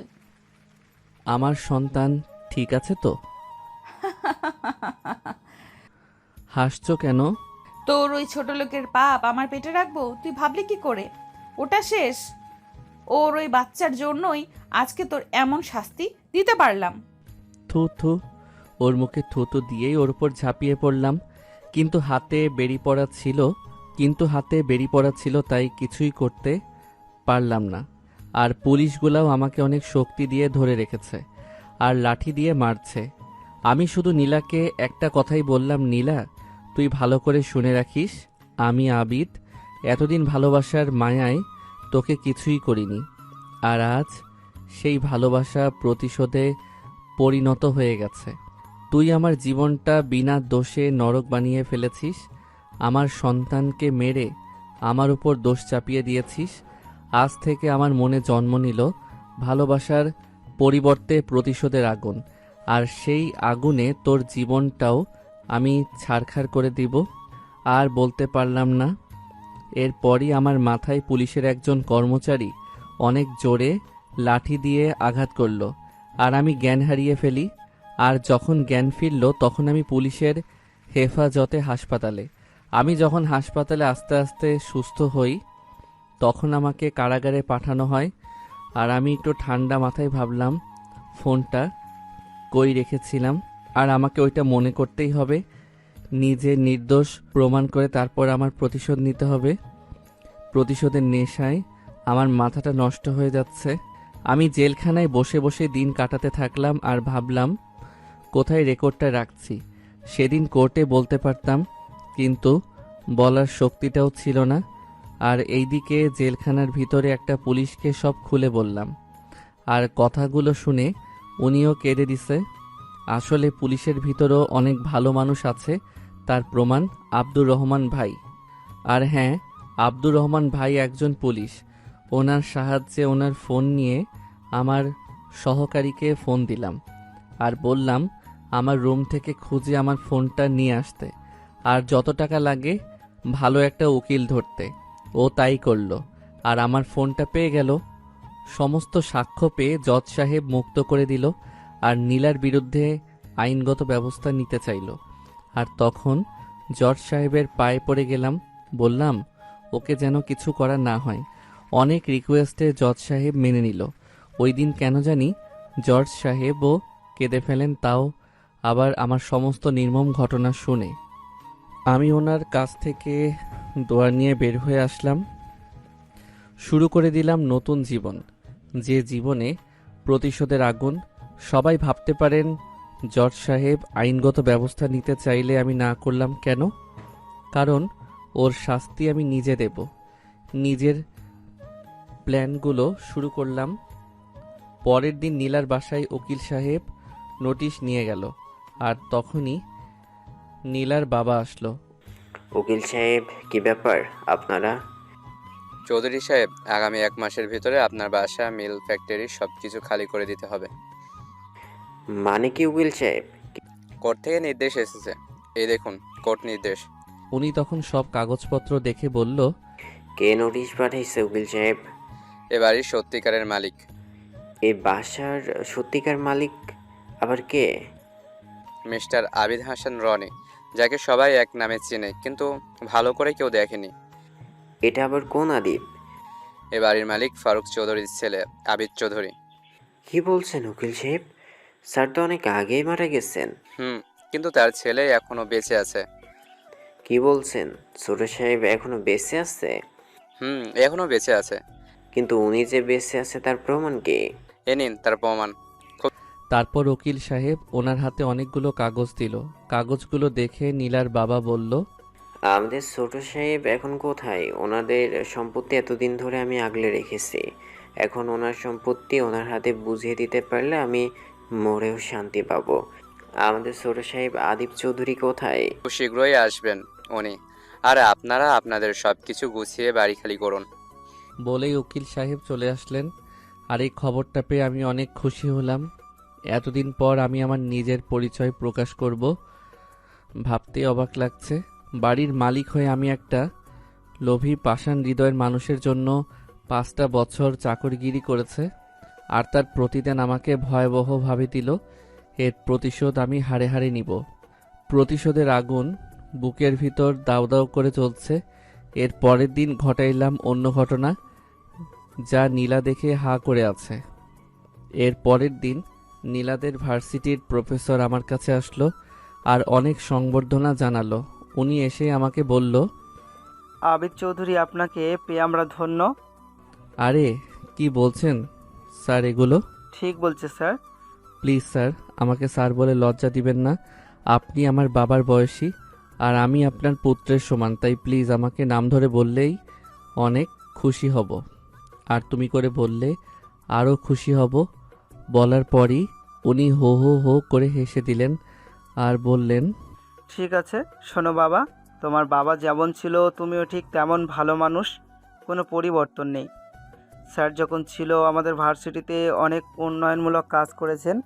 আমার সন্তান ঠিক আছে তো? হাসছো কেন?
তোর ওই ছোট লোকের পাপ আমার পেটে রাখবো তুই ভাবলি কি করে? ওটা শেষ। ওর ওই বাচ্চার জন্যই আজকে তোর এমন শাস্তি দিতে পারলাম।
থু থু। ওর মুখে থুতু দিয়েই ওর উপর ঝাঁপিয়ে পড়লাম। কিন্তু হাতে বেরি পড়া ছিল, তাই কিছুই করতে পারলাম না। আর পুলিশগুলাও আমাকে অনেক শক্তি দিয়ে ধরে রেখেছে আর লাঠি দিয়ে মারছে। আমি শুধু নীলাকে একটা কথাই বললাম, নীলা তুই ভালো করে শুনে রাখিস, আমি আবিদ এতদিন ভালোবাসার মায়ায় তোকে কিছুই করিনি। আর আজ সেই ভালোবাসা প্রতিশোধে পরিণত হয়ে গেছে। তুই আমার জীবনটা বিনা দোষে নরক বানিয়ে ফেলেছিস। আমার সন্তানকে মেরে আমার উপর দোষ চাপিয়ে দিয়েছিস। আজ থেকে আমার মনে জন্ম নিল ভালোবাসার পরিবর্তে প্রতিশোধের আগুন, আর সেই আগুনে তোর জীবনটাও আমি ছারখার করে দিব। আর বলতে পারলাম না। এরপরই আমার মাথায় পুলিশের একজন কর্মচারী অনেক জোরে লাঠি দিয়ে আঘাত করল আর আমি জ্ঞান হারিয়ে ফেলি। আর যখন জ্ঞান ফিরল তখন আমি পুলিশের হেফাজতে হাসপাতালে। আমি যখন হাসপাতালে আস্তে আস্তে সুস্থ হই তখন আমাকে কারাগারে পাঠানো হয়। আর আমি একটু ঠান্ডা মাথায় ভাবলাম ফোনটা কই রেখেছিলাম, আর আমাকে ওইটা মনে করতেই হবে। নিজে নির্দোষ প্রমাণ করে তারপর আমার প্রতিশোধ নিতে হবে। প্রতিশোধের নেশায় আমার মাথাটা নষ্ট হয়ে যাচ্ছে। আমি জেলখানায় বসে বসে দিন কাটাতে থাকলাম আর ভাবলাম কোথায় রেকর্ডটা রাখছি। সেদিন কোর্টে বলতে পারতাম, কিন্তু বলার শক্তিটাও ছিল না। আর এইদিকে জেলখানার ভিতরে একটা পুলিশকে সব খুলে বললাম, আর কথাগুলো শুনে উনিও কেঁদে দিছে। আসলে পুলিশের ভিতরেও অনেক ভালো মানুষ আছে, তার প্রমাণ আব্দুর রহমান ভাই। আর হ্যাঁ, আব্দুর রহমান ভাই একজন পুলিশ। ওনার সাহায্যে ওনার ফোন নিয়ে আমার সহকারীকে ফোন দিলাম আর বললাম আমার রুম থেকে খুঁজে আমার ফোনটা নিয়ে আসতে, আর যত টাকা লাগে ভালো একটা উকিল ধরতে। ও তাই করলো, আর আমার ফোনটা পেয়ে গেল। সমস্ত সাক্ষ্য পেয়ে জজ সাহেব মুক্ত করে দিল আর নীলার বিরুদ্ধে আইনগত ব্যবস্থা নিতে চাইল। আর তখন জজ সাহেবের পায়ে পড়ে গেলাম, বললাম ওকে যেন কিছু করা না হয়। অনেক রিকোয়েস্টে জজ সাহেব মেনে নিল। ওই দিন কেন জানি জজ সাহেবও কেঁদে ফেলেন, তাও আবার আমার সমস্ত নির্মম ঘটনা শুনে। আমি ওনার কাছ থেকে দোয়া নিয়ে বের হয়ে আসলাম। শুরু করে দিলাম নতুন জীবন, যে জীবনে প্রতিশোধের আগুন। সবাই ভাবতে পারেন জজ সাহেব আইনগত ব্যবস্থা নিতে চাইলে আমি না করলাম কেন? কারণ ওর শাস্তি আমি নিজে দেব। নিজের প্ল্যানগুলো শুরু করলাম। পরের দিন নীলার বাসায় উকিল সাহেব নোটিশ নিয়ে গেল, আর তখনই নীলার বাবা আসলো।
উকিল সাহেব, কি ব্যাপার আপনারা?
চৌধুরী সাহেব, আগামী 1 মাসের ভিতরে আপনার বাসা, মিল, ফ্যাক্টরি সব কিছু খালি করে দিতে হবে।
মানে কি উকিল সাহেব?
কোর্ট থেকে নির্দেশ এসেছে, এই দেখুন কোর্ট নির্দেশ।
উনি তখন সব কাগজপত্র দেখে বলল,
কে নোটিশ পাঠাইছে উকিল সাহেব?
এ বাড়ির সত্যিকারের মালিক।
এই বাসার সত্যিকার মালিক আবার কে?
মিস্টার আবিদ হাসান রনি, যাকে সবাই এক নামে চেনে কিন্তু ভালো করে কেউ দেখেনি।
এটা আবার কোন আদিব?
এ বাড়ির মালিক ফারুক চৌধুরীর ছেলে আবিদ চৌধুরী।
কি বলছেন উকিল সাহেব? স্যার তো অনেক আগেই মারা গেছেন।
কিন্তু তার ছেলে এখনো বেঁচে আছে।
কি বলছেন? ছোট সাহেব এখনো বেঁচে আছে?
এখনো বেঁচে আছে।
কিন্তু উনি যে বেঁচে আছে তার প্রমাণ কি?
এ নিন তার প্রমাণ।
তারপর উকিল সাহেব ওনার হাতে অনেকগুলো কাগজ দিল। কাগজগুলো দেখে নীলার বাবা বলল,
আমাদের ছোট সাহেব এখন কোথায়? ওনাদের সম্পত্তি এতদিন ধরে আমি আগলে রেখেছি। এখন ওনার সম্পত্তি ওনার হাতে বুঝিয়ে দিতে পারলে আমি মরেও শান্তি পাবো। আমাদের ছোট সাহেব আদিব চৌধুরী কোথায়?
খুব শীঘ্রই আসবেন উনি। আর আপনারা আপনাদের সব কিছু গুছিয়ে বাড়ি খালি করুন।
বলেই উকিল সাহেব চলে আসলেন। আর এই খবরটা পেয়ে আমি অনেক খুশি হলাম। এতদিন পর আমি আমার নিজের পরিচয় প্রকাশ করব, ভাবতে অবাক লাগছে। বাড়ির মালিক হয়ে আমি একটা লোভী পাষাণ হৃদয়ের মানুষের জন্য 5টা বছর চাকরগিরি করেছে, আর তার প্রতিদান আমাকে ভয়াবহভাবে দিল। এর প্রতিশোধ আমি হাড়ে হাড়ে নিব। প্রতিশোধের আগুন বুকের ভিতর দাউ দাউ করে চলছে। এর পরের দিন ঘটাইলাম অন্য ঘটনা, যা নীলা দেখে হা করে আছে। এর পরের দিন নীলাদের ভার্সিটির প্রফেসর আমার কাছে আসলো আর অনেক সংবর্ধনা জানালো। উনি এসে আমাকে বলল,
আবিদ চৌধুরী, আপনাকে পেয়ে আমরা ধন্য।
আরে কি বলছেন স্যার এগুলো?
ঠিক বলছে স্যার।
প্লিজ স্যার, আমাকে স্যার বলে লজ্জা দিবেন না। আপনি আমার বাবার বয়সী আর আমি আপনার পুত্রের সমান, তাই প্লিজ আমাকে নাম ধরে বললেই অনেক খুশি হব। আর তুমি করে বললে আরও খুশি হব। বলার পরই উনি হো হো হো করে হেসে দিলেন আর বললেন,
ঠিক আছে, শোনো বাবা, তোমার বাবা যেমন ছিল তুমিও ঠিক তেমন ভালো মানুষ, কোনো পরিবর্তন নেই। স্যার যখন ছিল আমাদের ভার্সিটিতে অনেক উন্নয়নমূলক কাজ করেছেন,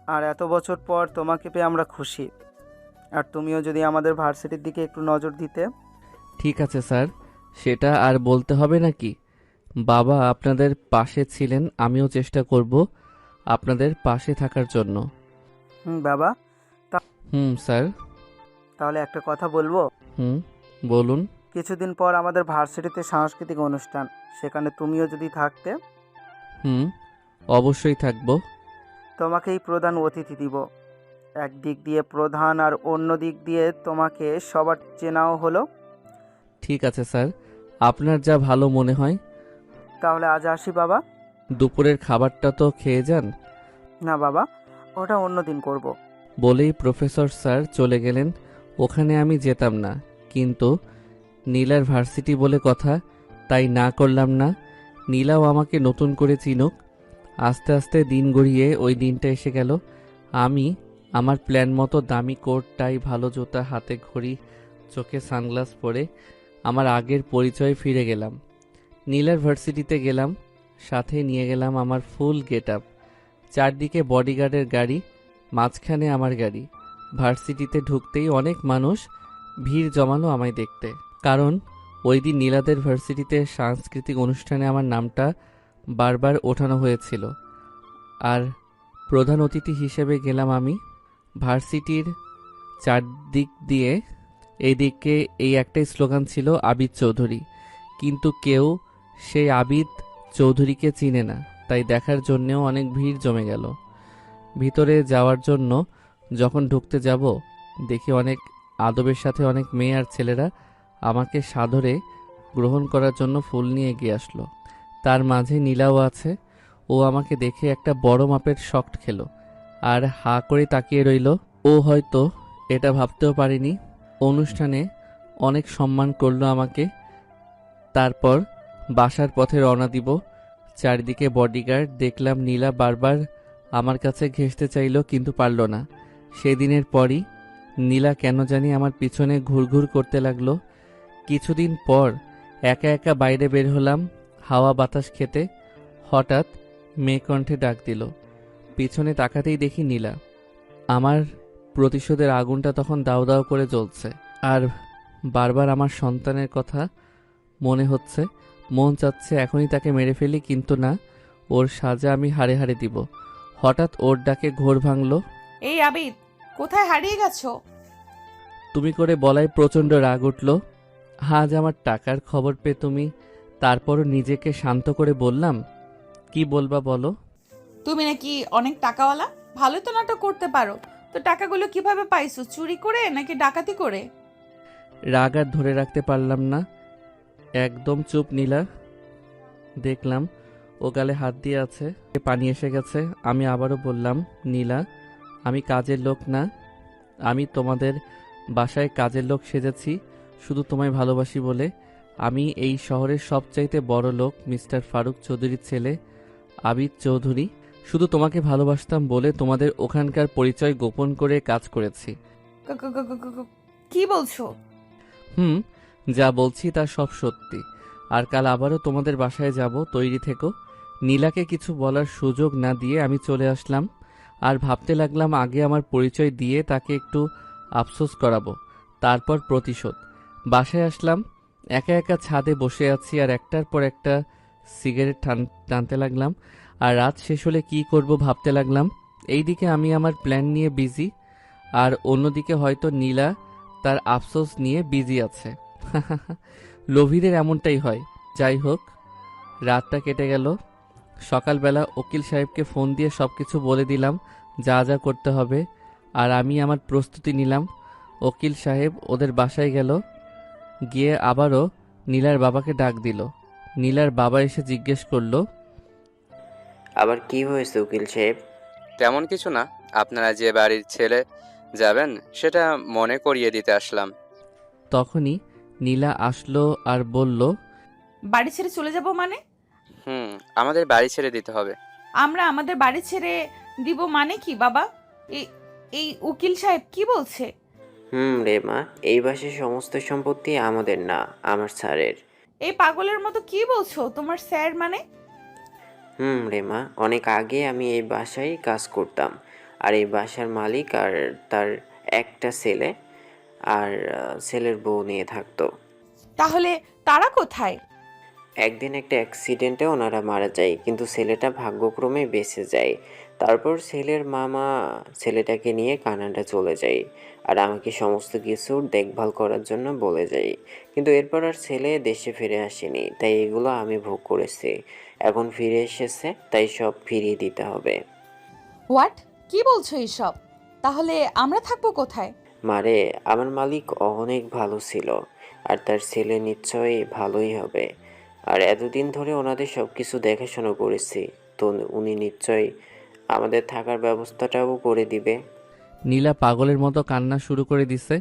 আর এত বছর পর তোমাকে পেয়ে আমরা খুশি। আর তুমিও যদি আমাদের ভার্সিটির দিকে একটু নজর দিতে।
ঠিক আছে স্যার, সেটা আর বলতে হবে নাকি? বাবা আপনাদের পাশে ছিলেন, আমিও চেষ্টা করব আপনাদের পাশে থাকার জন্য।
বাবা,
স্যার।
তাহলে একটা কথা বলবো?
বলুন।
কিছুদিন পর আমাদের ভার্সিটিতে সাংস্কৃতিক অনুষ্ঠান, সেখানে তুমিও যদি থাকতে।
অবশ্যই থাকবো।
তোমাকেই প্রধান অতিথি দিব। একদিক দিয়ে প্রধান আর অন্য দিক দিয়ে তোমাকে সবার চেনাও হলো।
ঠিক আছে স্যার, আপনার যা ভালো মনে হয়।
তাহলে আজ আসি বাবা।
দুপুরের খাবারটা তো খেয়ে যান।
না বাবা, ওটা অন্য দিন করব।
বলেই প্রফেসর স্যার চলে গেলেন। ওখানে আমি যেতাম না, কিন্তু নীলার ভার্সিটি বলে কথা, তাই না করলাম না। নীলাও আমাকে নতুন করে চিনুক। আস্তে আস্তে দিন গড়িয়ে ওই দিনটা এসে গেল। আমি আমার প্ল্যান মতো দামি কোট, টাই, ভালো জুতা, হাতে ঘড়ি, চোখে সানগ্লাস পরে আমার আগের পরিচয়ে ফিরে গেলাম। নীলার ভার্সিটিতে গেলাম, সাথে নিয়ে গেলাম আমার ফুল গেট আপ। চারদিকে বডিগার্ডের গাড়ি, মাঝখানে আমার গাড়ি। ভার্সিটিতে ঢুকতেই অনেক মানুষ ভিড় জমালো আমায় দেখতে, কারণ ওই দিন নীলাদের ভার্সিটিতে সাংস্কৃতিক অনুষ্ঠানে আমার নামটা বারবার ওঠানো হয়েছিল। আর প্রধান অতিথি হিসেবে গেলাম আমি। ভার্সিটির চারদিক দিয়ে এইদিকে এই একটাই স্লোগান ছিল, আবিদ চৌধুরী। কিন্তু কেউ সেই আবিদ চৌধুরীকে চিনে না, তাই দেখার জন্যেও অনেক ভিড় জমে গেল। ভিতরে যাওয়ার জন্য যখন ঢুকতে যাব, দেখি অনেক আদবের সাথে অনেক মেয়ে আর ছেলেরা আমাকে সাদরে গ্রহণ করার জন্য ফুল নিয়ে এগিয়ে আসলো। তার মাঝে নীলাও আছে। ও আমাকে দেখে একটা বড় মাপের শক্ট খেলো আর হা করে তাকিয়ে রইল। ও হয়তো এটা ভাবতেও পারেনি। অনুষ্ঠানে অনেক সম্মান করলো আমাকে। তারপর বাসার পথে রওনা দিব। চারিদিকে বডিগার্ড, দেখলাম নীলা বারবার আমার কাছে ঘেঁষতে চাইল কিন্তু পারল না। সেদিনের পরই নীলা কেন জানি আমার পিছনে ঘুরঘুর করতে লাগলো। কিছুদিন পর একা একা বাইরে বের হলাম হাওয়া বাতাস খেতে। হঠাৎ মেয়ে কণ্ঠে ডাক দিল। পিছনে তাকাতেই দেখি নীলা। আমার প্রতিশোধের আগুনটা তখন দাউ দাউ করে জ্বলছে, আর বারবার আমার সন্তানের কথা মনে হচ্ছে। মন চাচ্ছে এখনই তাকে মেরে ফেলি, কিন্তু না, ওর সাজা আমি হাড়ে হাড়ে দিব। হঠাৎ ওর ডাকে ঘোর ভাঙল।
এই আবিদ, কোথায় হারিয়ে গেছো?
তুমি করে বলায় প্রচণ্ড রাগ উঠল। আজ আমার টাকার খবর পেয়ে তুমি। তারপরও নিজেকে শান্ত করে বললাম, কি বলবা বলো।
তুমি নাকি অনেক টাকাওয়ালা, ভালোই তো নাটক করতে পারো। তো টাকাগুলো কিভাবে পাইছো? চুরি করে নাকি ডাকাতি করে?
রাগ আর ধরে রাখতে পারলাম না, একদম চুপ নীলা। দেখলাম ও গালে হাত দিয়ে আছে, পানি এসে গেছে। আমি আবারও বললাম, নীলা, আমি কাজের লোক না। আমি তোমাদের বাসায় কাজের লোক সেজেছি শুধু তোমায় ভালোবাসি বলে। আমি এই শহরের সবচাইতে বড় লোক মিস্টার ফারুক চৌধুরীর ছেলে আবিদ চৌধুরী। শুধু তোমাকে ভালোবাসতাম বলে তোমাদের ওখানকার পরিচয় গোপন করে কাজ করেছি।
কি বলছো?
যা বলছি তা সব সত্যি। আর কাল আবারও তোমাদের বাসায় যাব, তৈরি থেকো। নীলাকে কিছু বলার সুযোগ না দিয়ে আমি চলে আসলাম। আর ভাবতে লাগলাম আগে আমার পরিচয় দিয়ে তাকে একটু আফসোস করাবো, তারপর প্রতিশোধ। বাসায় আসলাম, একা একা ছাদে বসে আছি আর একটার পর একটা সিগারেট টানতে লাগলাম। আর রাত শেষ হলে কি করব ভাবতে লাগলাম। এইদিকে আমি আমার প্ল্যান নিয়ে বিজি, আর অন্যদিকে হয়তো নীলা তার আফসোস নিয়ে বিজি আছে। লোভীদের এমনটাই হয়। যাই হোক, রাতটা কেটে গেল। সকালবেলা উকিল সাহেবকে ফোন দিয়ে সবকিছু বলে দিলাম, যা যা করতে হবে, আর আমি আমার প্রস্তুতি নিলাম। উকিল সাহেব ওদের বাসায় গেল, গিয়ে আবারও নীলার বাবাকে ডাক দিল। নীলার বাবা এসে জিজ্ঞেস করলো,
আবার কি হয়েছে উকিল সাহেব?
তেমন কিছু না, আপনারা যে বাড়ির ছেলে যাবেন সেটা মনে করিয়ে দিতে আসলাম।
তখনই নীলা আসলো আর বলল,
বাড়ি ছেড়ে চলে যাব মানে?
আমাদের বাড়ি ছেড়ে দিতে হবে।
আমরা আমাদের বাড়ি ছেড়ে দিব মানে কি বাবা? এই এই উকিল সাহেব কি বলছে?
রে মা, এই বাসার সমস্ত সম্পত্তি আমাদের না, আমার স্যারের।
এই পাগলের মতো কি বলছো? তোমার স্যার মানে?
রে মা, অনেক আগে আমি এই বাসায় কাজ করতাম। আর এই বাসার মালিক আর তার একটা ছেলে আর ছেলের বউ নিয়ে থাকতো।
তাহলে তারা কোথায়?
একদিন একটা অ্যাক্সিডেন্টে ওনারা মারা যায়, কিন্তু ছেলেটা ভাগ্যক্রমে বেঁচে যায়। তারপর ছেলের মামা ছেলেটাকে নিয়ে কানাডা চলে যায় আর আমাকে সমস্ত কিছুর দেখভাল করার জন্য বলে যায়। কিন্তু এরপর আর ছেলে দেশে ফিরে আসেনি, তাই এগুলো আমি ভোগ করেছি। এখন ফিরে এসেছে, তাই সব ফিরিয়ে দিতে হবে।
হোয়াট? কি বলছো এইসব? তাহলে আমরা থাকবো কোথায়?
মারে, আমার মালিক অনেক ভালো ছিল, আর তার ছেলে নিশ্চয়ই ভালোই হবে। আর এতদিন ধরে ওনাদের সব কিছু দেখাশোনা করেছি, তো উনি নিশ্চয়ই আমাদের থাকার ব্যবস্থাটাও করে দিবে।
নীলা পাগলের মতো কান্না শুরু করে দিছে।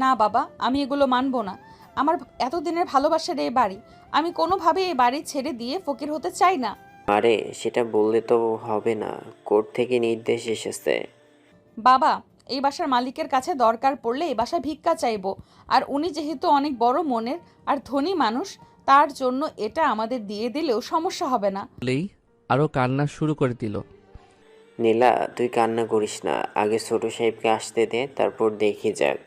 না বাবা, আমি এগুলো মানবো না। আমার এতদিনের ভালোবাসার এই বাড়ি, আমি কোনোভাবে এই বাড়ি ছেড়ে দিয়ে ফকির হতে চাই না।
আরে সেটা বললে তো হবে না, কোর্ট থেকে নির্দেশ এসেছে।
বাবা, এই বাসার মালিকের কাছে দরকার পড়লে এই বাসায় ভিক্ষা চাইবো। আর উনি যেহেতু অনেক বড় মনের আর ধনী মানুষ, তার জন্য এটা আমাদের দিয়ে দিলেও সমস্যা হবে না।
বলেই আরও কান্না শুরু করে দিল।
নীলা, তুই কান্না করিস না, আগে ছোট সাহেবকে আসতে দে, তারপর দেখি যাক।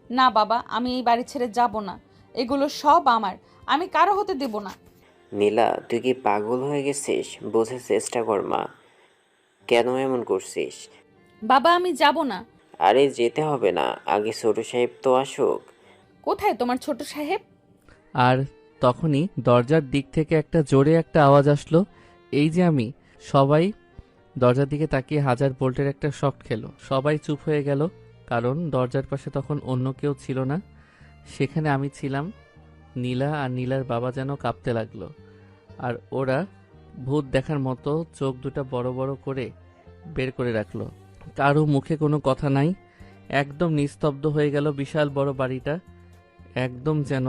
না বাবা, আমি এই বাড়ি ছেড়ে যাব না। এগুলো সব আমার, আমি কারো হতে দেব না।
নীলা, তুই কি পাগল হয়ে গেছিস? বোঝার চেষ্টা কর মা, কেন এমন করছিস?
বাবা, আমি যাব না।
আরে যেতে হবে না, আগে ছোট সাহেব তো আসুক।
কোথায় তোমার ছোট সাহেব?
আর তখনই দরজার দিক থেকে একটা জোরে একটা আওয়াজ আসলো, এই যে আমি। সবাই দরজার দিকে তাকিয়ে হাজার ভোল্টের একটা শক খেলো। সবাই চুপ হয়ে গেল, কারণ দরজার পাশে তখন অন্য কেউ ছিল না, সেখানে আমি ছিলাম। নীলা আর নীলার বাবা যেন কাঁপতে লাগলো, আর ওরা ভূত দেখার মতো চোখ দুটো বড় বড় করে বের করে রাখলো। কারো মুখে কোনো কথা নাই, একদম নিস্তব্ধ হয়ে গেল বিশাল বড় বাড়িটা। একদম যেন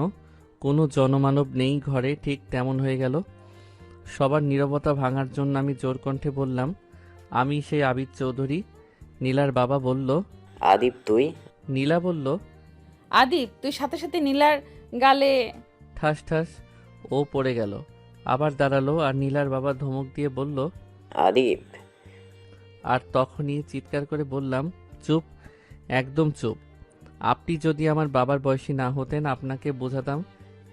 কোনো জনমানব নেই ঘরে, ঠিক তেমন হয়ে গেল। সবার নীরবতা ভাঙার জন্য আমি জোর কণ্ঠে বললাম, আমি সেই আবিদ চৌধুরী। নীলার বাবা বলল।
আদিপ তুই?
নীলা বলল।
আদিপ, তুই সাথে সাথে নীলার গালে।
ঠাস ঠাস ও পড়ে গেল, আবার দাঁড়ালো, আর নীলার বাবা ধমক দিয়ে বলল।
আদিপ।
আর তখনই চিৎকার করে বললাম, চুপ, একদম চুপ। আপনি যদি আমার বাবার বয়সী না হতেন আপনাকে বোঝাতাম,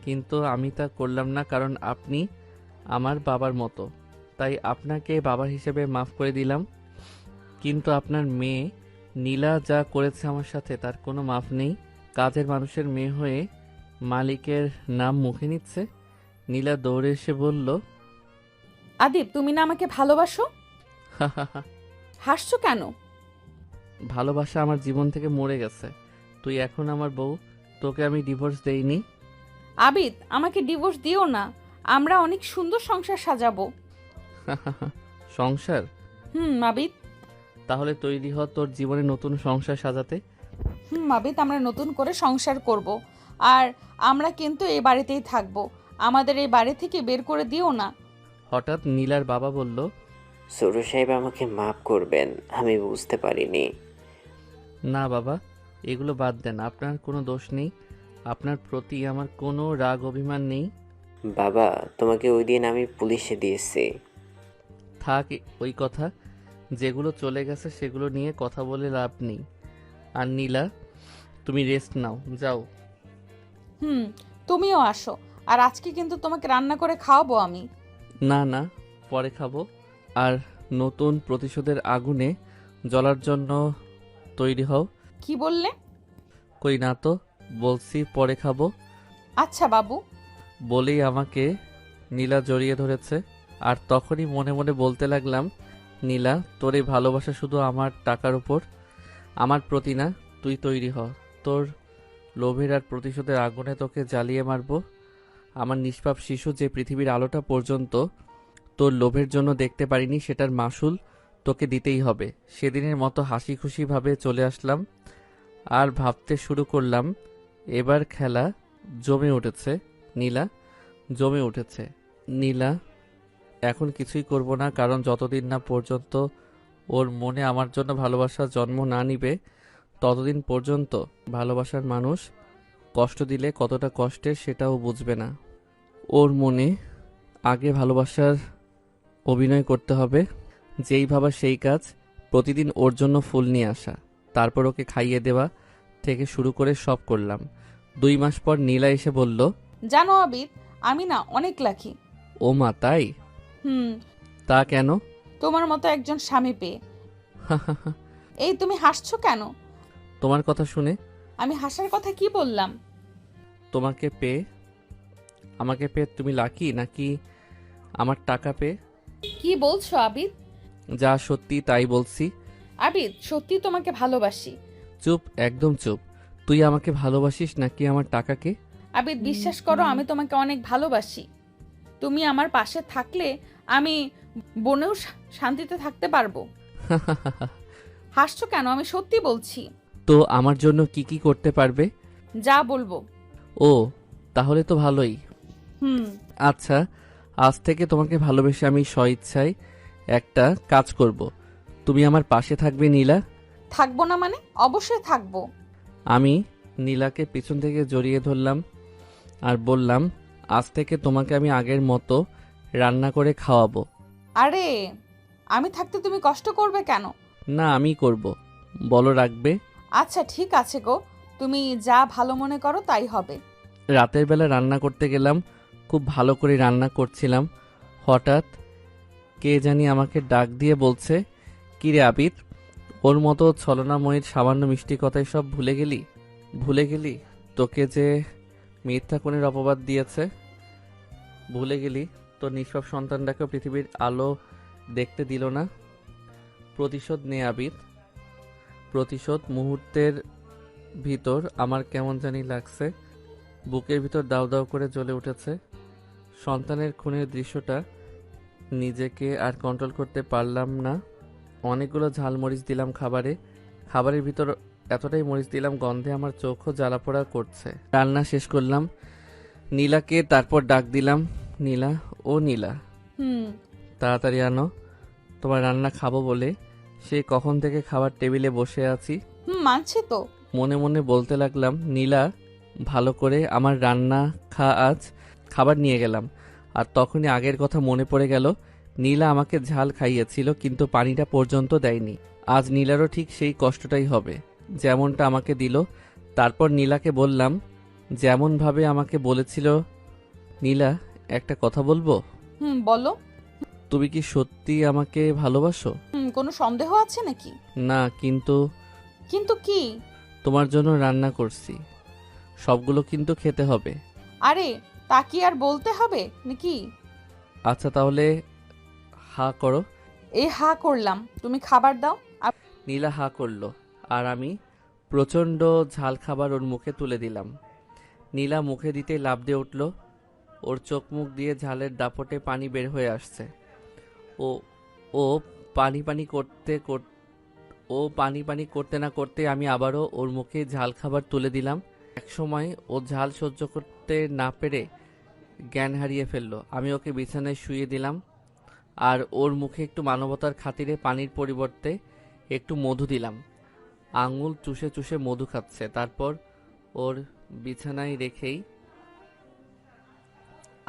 কিন্তু আমি তা করলাম না, কারণ আপনি আমার বাবার মতো, তাই আপনাকে বাবার হিসেবে মাফ করে দিলাম। কিন্তু আপনার মেয়ে নীলা যা করেছে আমার সাথে, তার কোনো মাফ নেই। কাজের মানুষের মেয়ে হয়ে মালিকের নাম মুখে নিচ্ছে। নীলা দৌড়ে এসে বলল,
আদিপ, তুমি না আমাকে ভালোবাসো? হাসছো কেন?
ভালোবাসা আমার জীবন থেকে মরে গেছে, তুই এখন আমার বউ, তোকে আমি ডিভোর্স দেইনি।
আবিদ, আমাকে ডিভোর্স দিও না, আমরা অনেক সুন্দর সংসার সাজাবো।
সংসার?
আবিদ।
তাহলে তৈরি হ তোর জীবনে নতুন সংসার সাজাতে।
আবিদ, আমরা নতুন করে সংসার করব। আর আমরা কিন্তু এই বাড়িতেই থাকবো, আমাদের এই বাড়ি থেকে বের করে দিও না।
হঠাৎ নীলার বাবা বলল,
ছোট সাহেব আমাকে মাফ করবেন, আমি বুঝতে পারিনি।
না বাবা, এগুলো বাদ দেন, আপনার কোনো দোষ নেই, আপনার প্রতি আমার কোনো রাগ অভিমান নেই।
বাবা, তোমাকে ওই দিন আমি পুলিশে দিয়েছি।
থাক ওই কথা, যেগুলো চলে গেছে সেগুলো নিয়ে কথা বলে লাভ নেই। আর নীলা, তুমি রেস্ট নাও, যাও।
তুমিও আসো, আর আজকে কিন্তু তোমাকে রান্না করে খাওয়াবো আমি।
না না, পরে খাবো। আর নতুন প্রতিশোধের আগুনে জ্বলার জন্য তৈরি হও।
কি বললে?
কই না তো, বলছি পরে খাবো।
আচ্ছা বাবু।
বলেই আমাকে নীলা জড়িয়ে ধরেছে, আর তখনই মনে মনে বলতে লাগলাম, নীলা, তোর এই ভালোবাসা শুধু আমার টাকার উপর, আমার প্রতি না। তুই তৈরি হ, তোর লোভের আর প্রতিশোধের আগুনে তোকে জ্বালিয়ে মারবো। আমার নিষ্পাপ শিশু যে পৃথিবীর আলোটা পর্যন্ত তোর লোভের জন্য দেখতে পারিনি, সেটার মাসুল তোকে দিতেই হবে। সেদিনের মতো হাসি খুশিভাবে চলে আসলাম, আর ভাবতে শুরু করলাম, এবার খেলা জমে উঠেছে। নীলা, জমে উঠেছে। নীলা, এখন কিছুই করব না, কারণ যতদিন না পর্যন্ত ওর মনে আমার জন্য ভালোবাসা জন্ম না নিবে, ততদিন পর্যন্ত ভালোবাসার মানুষ কষ্ট দিলে কতটা কষ্টের সেটাও বুঝবে না। ওর মনে আগে ভালোবাসার অভিনয় করতে হবে, যেই ভাবা সেই কাজ। প্রতিদিন ওর জন্য ফুল নিয়ে আসা, তারপর ওকে খাইয়ে দেওয়া থেকে শুরু করে সব করলাম। 2 মাস পর নীলা এসে বলল,
জানো আবিদ, আমি না অনেক লাকি।
ও মা, তাই? তা কেন?
তোমার মতো একজন স্বামী পেয়ে। এই তুমি হাসছো কেন?
তোমার কথা শুনে।
আমি হাসার কথা কি বললাম?
তোমাকে পেয়ে, আমাকে পেয়ে তুমি লাকি, নাকি আমার টাকা পেয়ে?
কি বলছো আবিদ?
যা সত্যি তাই বলছি।
আবিদ, সত্যি তোমাকে ভালোবাসি।
চুপ, একদম চুপ। তুই আমাকে ভালোবাসিস নাকি আমার টাকাকে?
আবিদ, বিশ্বাস করো, আমি তোমাকে অনেক ভালোবাসি। তুমি আমার পাশে থাকলে আমি বনেও শান্তিতে থাকতে পারবো। হাসছো কেন? আমি সত্যি বলছি।
তো আমার জন্য কি কি করতে পারবে?
যা বলবো।
ও, তাহলে তো ভালোই। আচ্ছা, আজ থেকে তোমাকে ভালোবেসে আমি স্বইচ্ছায় একটা কাজ করব। তুমি আমার পাশে থাকবে নীলা,
থাকবো না মানে? অবশ্যই থাকবো।
আমি নীলাকে পিছন থেকে জড়িয়ে ধরলাম আর বললাম, আজ থেকে তোমাকে আমি আগের মতো রান্না করে খাওয়াবো।
আরে আমি থাকতে তুমি কষ্ট করবে কেন?
না, আমি করব। বলো, রাখবে?
আচ্ছা ঠিক আছে গো, তুমি যা ভালো মনে করো তাই হবে।
রাতের বেলা রান্না করতে গেলাম, খুব ভালো করে রান্না করছিলাম। হঠাৎ কে জানি আমাকে ডাক দিয়ে বলছে, কিরে আবির, ওর মতো ছলনাময়ীর সামান্য মিষ্টি কথাই সব ভুলে গেলি? ভুলে গেলি তোকে যে মিথ্যা খুনের অপবাদ দিয়েছে? ভুলে গেলি তোর নিষ্পাপ সন্তানটাকেও পৃথিবীর আলো দেখতে দিল না? প্রতিশোধ নে আবির, প্রতিশোধ। মুহূর্তের ভিতর আমার কেমন জানি লাগছে, বুকের ভিতর দাউ দাউ করে জ্বলে উঠেছে। সন্তানের খুনের দৃশ্যটা নিজেকে আর কন্ট্রোল করতে পারলাম না। অনেকগুলো ঝাল মরিচ দিলাম খাবারে। খাবারের ভিতর এতটাই মরিচ দিলাম, গন্ধে আমার চোখও জ্বালাপোড়া করছে। রান্না শেষ করলাম, নীলাকে তারপর ডাক দিলাম, নীলা, ও নীলা,
হুম।
তাড়াতাড়ি আনো, তোমার রান্না খাবো বলে সেই কখন থেকে খাবার টেবিলে বসে আছি।
মানছি তো।
মনে মনে বলতে লাগলাম, নীলা, ভালো করে আমার রান্না খা আজ। খাবার নিয়ে গেলাম, আর তখনই আগের কথা মনে পড়ে গেল। নীলা আমাকে ঝাল খাইয়েছিল, কিন্তু পানিটা পর্যন্ত দেয়নি। আজ নীলারও ঠিক সেই কষ্টটাই হবে, যেমনটা আমাকে দিল। তারপর নীলাকে বললাম, যেমনভাবে আমাকে বলেছিল, নীলা, একটা কথা বলবো?
বলো।
তুমি কি সত্যি আমাকে ভালোবাসো?
কোনো সন্দেহ আছে নাকি?
না, কিন্তু
কিন্তু কি?
তোমার জন্য রান্না করছি, সবগুলো কিন্তু খেতে হবে।
আরে তা কি আর বলতে হবে নাকি?
আচ্ছা তাহলে হা করো।
এই হা করলাম, তুমি খাবার দাও।
নীলা হা করলো, আর আমি প্রচণ্ড ঝাল খাবার ওর মুখে তুলে দিলাম। নীলা মুখে দিতে লাফ দিয়ে উঠল, ওর চোখ মুখ দিয়ে ঝালের দাপটে পানি বের হয়ে আসছে। ও ও পানি পানি করতে করতে ও পানি পানি করতে না করতে আমি আবারও ওর মুখে ঝাল খাবার তুলে দিলাম। একসময় ও ঝাল সহ্য করতে না পেরে জ্ঞান হারিয়ে ফেললো। আমি ওকে বিছানায় শুইয়ে দিলাম, আর ওর মুখে একটু মানবতার খাতিরে পানির পরিবর্তে একটু মধু দিলাম। আঙুল চুষে চুষে মধু খাচ্ছে। তারপর ওর বিছানায় রেখেই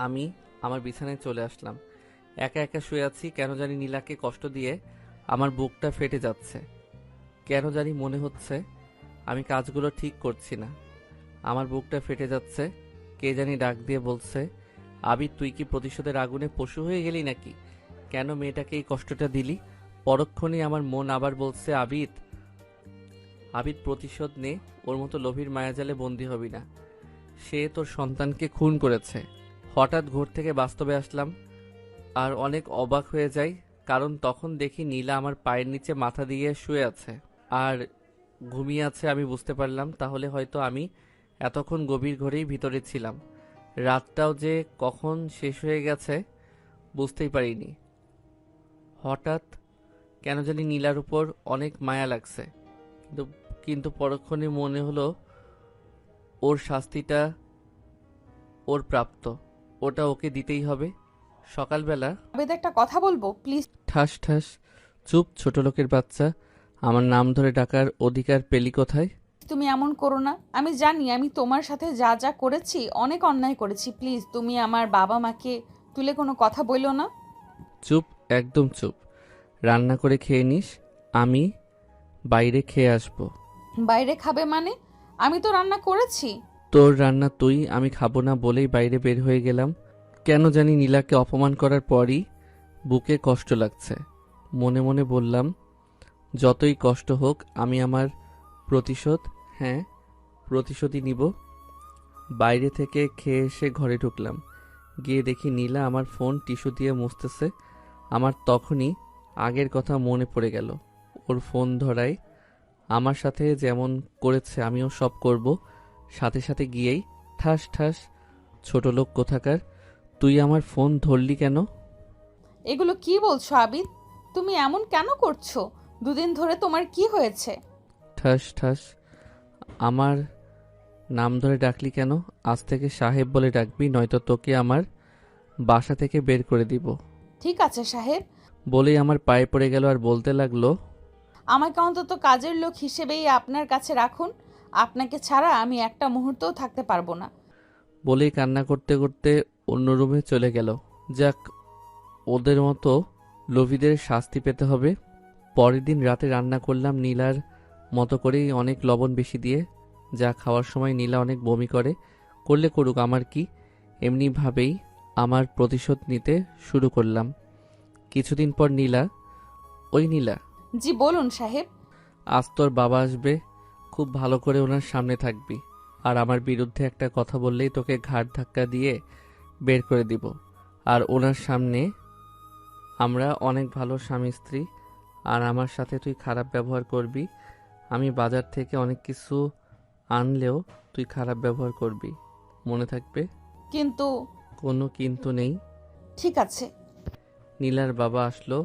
আমি আমার বিছানায় চলে আসলাম। একা একা শুয়ে আছি, কেন জানি নীলাকে কষ্ট দিয়ে আমার বুকটা ফেটে যাচ্ছে। কেন জানি মনে হচ্ছে আমি কাজগুলো ঠিক করছি না, আমার বুকটা ফেটে যাচ্ছে। কে জানি ডাক দিয়ে বলছে, আবির, তুই কি প্রতিশোধের আগুনে পশু হয়ে গেলি নাকি? কেন মেয়েটাকে এই কষ্টটা দিলি? পরক্ষণেই আমার মন আবার বলছে, আবির, আবির, প্রতিশোধ নে, ওর মতো লোভীর মায়াজালে বন্দী হবি না। সে তোর সন্তানকে খুন করেছে। হঠাৎ ঘর থেকে বাস্তবে আসলাম, আর অনেক অবাক হয়ে যাই, কারণ তখন দেখি নীলা আমার পায়ের নিচে মাথা দিয়ে শুয়ে আছে আর ঘুমিয়ে আছে। আমি বুঝতে পারলাম তাহলে হয়তো আমি এতক্ষণ গভীর ঘরেই ভিতরে ছিলাম। রাতটাও যে কখন শেষ হয়ে গেছে বুঝতেই পারিনি। হঠাৎ কেন জানি নীলার উপর অনেক মায়া লাগছে, কিন্তু কিন্তু পরক্ষণে মনে হলো ওর শাস্তিটা ওর প্রাপ্ত, ওটা ওকে দিতেই হবে। সকালবেলা
আবেদ একটা কথা বলবো প্লিজ?
ঠাস ঠাস। চুপ, ছোট লোকের বাচ্চা, আমার নাম ধরে ডাকার অধিকার পেলি কোথায়?
তুমি এমন করো না। আমি জানি আমি তোমার সাথে যা যা করেছি অনেক অন্যায় করেছি। প্লিজ তুমি আমার বাবা মাকে তুলে কোনো কথা বইলো না।
চুপ, একদম চুপ। রান্না করে খেয়ে নিস, আমি বাইরে খেয়ে আসবো।
বাইরে খাবে মানে? আমি তো রান্না করেছি।
তোর রান্না তুই, আমি খাবো না বলেই বাইরে বের হয়ে গেলাম। কেন জানি নীলাকে অপমান করার পরই বুকে কষ্ট লাগছে। মনে মনে বললাম, যতই কষ্ট হোক আমি আমার প্রতিশোধ, হ্যাঁ, প্রতিশোধই নিব। বাইরে থেকে খেয়ে এসে ঘরে ঢুকলাম, গিয়ে দেখি নীলা আমার ফোন টিস্যু দিয়ে মুছতেছে। আমার তখনই আগের কথা মনে পড়ে গেল। ওর ফোন ধরায় আমার সাথে যেমন করেছে আমিও সব করব। সাথে সাথে গিয়েই ঠাস ঠাস, ছোট লোক কোথাকার, তুই আমার ফোন ধরলি কেন?
এগুলো কি বলছো আবিদ? তুমি এমন কেন করছো? দুদিন ধরে তোমার কি হয়েছে?
ঠাস ঠাস, আমার নাম ধরে ডাকলি কেন? আজ থেকে সাহেব বলে ডাকবি, নয়তো তোকে আমার বাসা থেকে বের করে দিব।
ঠিক আছে সাহেব।
বলেই আমার পায়ে পড়ে গেল আর বলতে লাগলো,
আমাকে অন্তত কাজের লোক হিসেবেই আপনার কাছে রাখুন। আপনাকে ছাড়া আমি একটা মুহূর্তও থাকতে পারবো না।
বলেই কান্না করতে করতে অন্য রুমে চলে গেল। যাক, ওদের মতো লোভীদের শাস্তি পেতে হবে। পরের দিন রাতে রান্না করলাম নীলার মতো করেই, অনেক লবণ বেশি দিয়ে। যা খাওয়ার সময় নীলা অনেক বমি করলে করুক, আমার কি। এমনিভাবেই আমার প্রতিশোধ নিতে শুরু করলাম। কিছুদিন পর নীলা, ওই নীলা,
জি বলুন সাহেব।
আজ তোর বাবা আসবে, খুব ভালো করে ওনার সামনে থাকবি। আর আমার বিরুদ্ধে একটা কথা বললেই তোকে ঘাড় ধাক্কা দিয়ে বের করে দিব। আর ওনার সামনে আমরা অনেক ভালো স্বামী স্ত্রী, আর আমার সাথে তুই খারাপ ব্যবহার করবি। আমি বাজার থেকে অনেক কিছু আনলেও তুই খারাপ ব্যবহার করবি, মনে থাকবে?
কিন্তু
কোনো কিন্তু নেই।
ঠিক আছে।
নীলার বাবা আসলো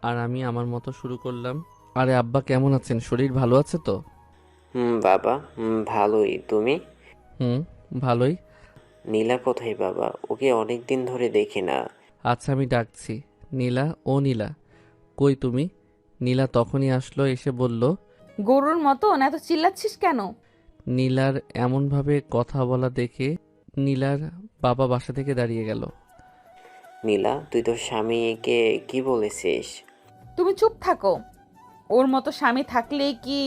আর আমি আমার মতো শুরু করলাম। আরে আব্বা কেমন আছেন? শরীর ভালো আছে তো?
বাবা, ভালোই। তুমি?
হুম, ভালোই।
নীলা কোথায় বাবা? ওকে অনেক দিন ধরে দেখি না।
আচ্ছা, আমি ডাকছি। নীলা, ও নীলা, কই তুমি? নীলা তখনই আসলো, এসে বলল।
গরুর মতো এত চিল্লাচ্ছিস কেন?
নীলার এমনভাবে কথা বলা দেখে নীলার বাবা বাসা থেকে দাঁড়িয়ে গেল।
নীলা, তুই তোর স্বামীকে কি বলেছিস?
তুমি চুপ থাকো। ওর মতো স্বামী থাকলেই কি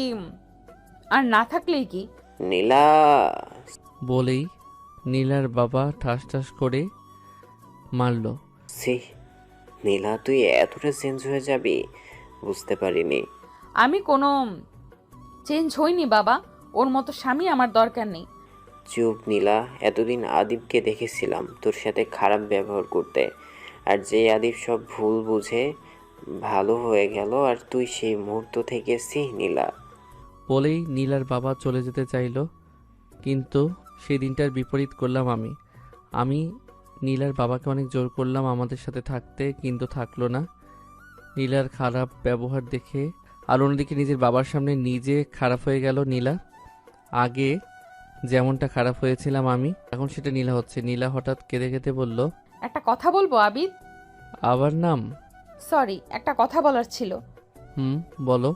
আর না থাকলেই কি?
নীলা।
বলেই নীলার বাবা ঠাস ঠাস করে মারল।
সি, নীলা তুই এতটা চেঞ্জ হয়ে যাবি বুঝতে পারিনি।
আমি কোনো চেঞ্জ হইনি বাবা। ওর মতো স্বামী আমার দরকার নেই।
চুপ নীলা, এতদিন আদিবকে দেখেছিলাম তোর সাথে খারাপ ব্যবহার করতে, আর যে আদিব সব ভুল বুঝে ভালো হয়ে গেল, আর তুই সেই মুহূর্ত থেকে সি নীলা।
বলেই নীলার বাবা চলে যেতে চাইল, কিন্তু সেই দিনটার বিপরীত করলাম আমি নীলার বাবাকে অনেক জোর করলাম আমাদের সাথে থাকতে, কিন্তু থাকলো না। নীলার খারাপ ব্যবহার দেখে আর অন্যদিকে নিজের বাবার সামনে নিজে খারাপ হয়ে গেল নীলা। আগে যেমনটা খারাপ হয়েছিলাম আমি, এখন সেটা নীলা হচ্ছে। নীলা হঠাৎ কেঁদে কেঁদে বলল,
একটা কথা বলবো আবিদ?
আবার নাম?
সরি, একটা কথা বলার ছিল।
বলো।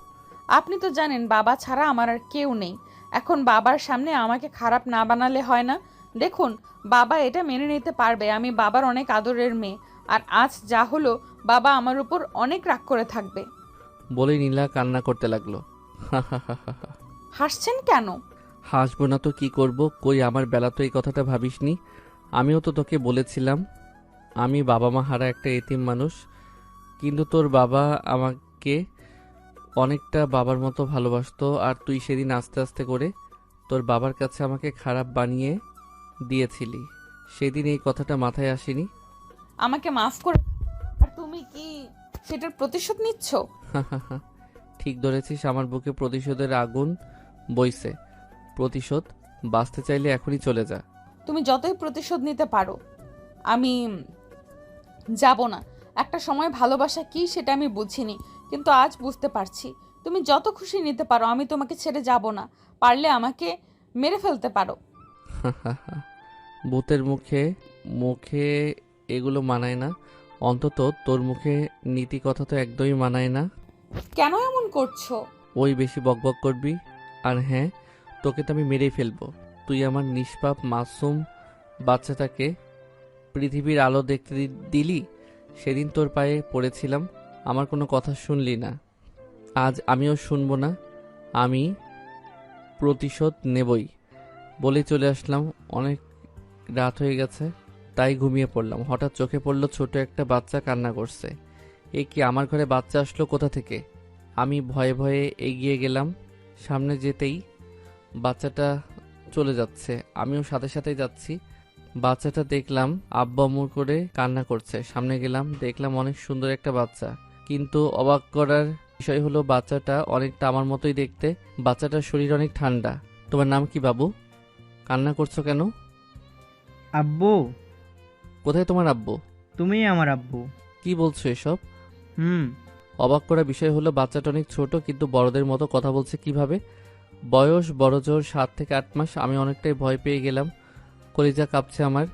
আপনি তো জানেন বাবা ছাড়া আমার আর কেউ নেই। এখন বাবার সামনে আমাকে খারাপ না বানালে হয় না। দেখুন, বাবা এটা মেনে নিতে পারবে আমি বাবার অনেক আদরের মেয়ে। আর আজ যা হলো, বাবা আমার উপর অনেক রাগ করে থাকবে।
বলেই নীলা কান্না করতে লাগলো।
হাসছেন কেন?
হাসবো না তো কি করব? কই, আমার বেলা তো এই কথাটা ভাবিসনি। আমিও তো তোকে বলেছিলাম আমি বাবা মা হারা একটা এতিম মানুষ, কিন্তু তোর বাবা আমাকে অনেকটা বাবার মতো ভালোবাসতো, আর তুই সেদিন আস্তে আস্তে করে তোর বাবার কাছে আমাকে খারাপ বানিয়ে দিয়েছিলি। সেদিন এই কথাটা মাথায় আসেনি।
আমাকে মাফ করে। আর তুমি কি সেটার প্রতিশোধ নিচ্ছ?
ঠিক ধরেছিস, আমার বুকে প্রতিশোধের আগুন বইছে। প্রতিশোধ বাঁচতে চাইলে এখনই চলে যা।
তুমি যতই প্রতিশোধ নিতে পারো, আমি যাব না। একটা সময় ভালোবাসা কি সেটা আমি বুঝিনি, কিন্তু আজ বুঝতে পারছি। তুমি যত খুশি নিতে পারো, আমি তোমাকে ছেড়ে যাব না। পারলে আমাকে মেরে ফেলতে পারো।
ভূতের মুখে মুখে এগুলো মানায় না, অন্তত তোর মুখে নীতি কথা তো একদমই মানায় না।
কেন এমন করছো?
ওই বেশি বকবক করবি। আর হ্যাঁ, তোকে তো আমি মেরেই ফেলবো। তুই আমার নিষ্পাপ মাসুম বাচ্চাটাকে পৃথিবীর আলো দেখতে দিলি। সেদিন তোর পায়ে পড়েছিলাম, আমার কোনো কথা শুনলি না। আজ আমিও শুনবো না, আমি প্রতিশোধ নেবই। বলে চলে আসলাম। অনেক রাত হয়ে গেছে, তাই ঘুমিয়ে পড়লাম। হঠাৎ চোখে পড়লো ছোট একটা বাচ্চা কান্না করছে। এ কি, আমার ঘরে বাচ্চা আসলো কোথা থেকে? আমি ভয়ে ভয়ে এগিয়ে গেলাম। সামনে যেতেই বাচ্চাটা চলে যাচ্ছে, আমিও সাথে সাথেই যাচ্ছি। বাচ্চাটা দেখলাম আব্বা আম্মু করে কান্না করছে। সামনে গেলাম, দেখলাম অনেক সুন্দর একটা বাচ্চা, কিন্তু অবাক করার বিষয় হলো বাচ্চাটা অনেকটা আমার মতোই দেখতে। বাচ্চাটার শরীর অনেক ঠান্ডা। তোমার নাম কি বাবু? কান্না করছো কেন?
আব্বু।
কোথায় তোমার আব্বু?
তুমিই আমার আব্বু।
কি বলছো এসব?
হুম।
অবাক করা বিষয় হলো বাচ্চাটা অনেক ছোট, কিন্তু বড়দের মতো কথা বলছে কিভাবে? বয়স বড় জোর 7 থেকে 8 মাস। আমি অনেকটাই ভয় পেয়ে গেলাম, কলিজা কাঁপছে আমার।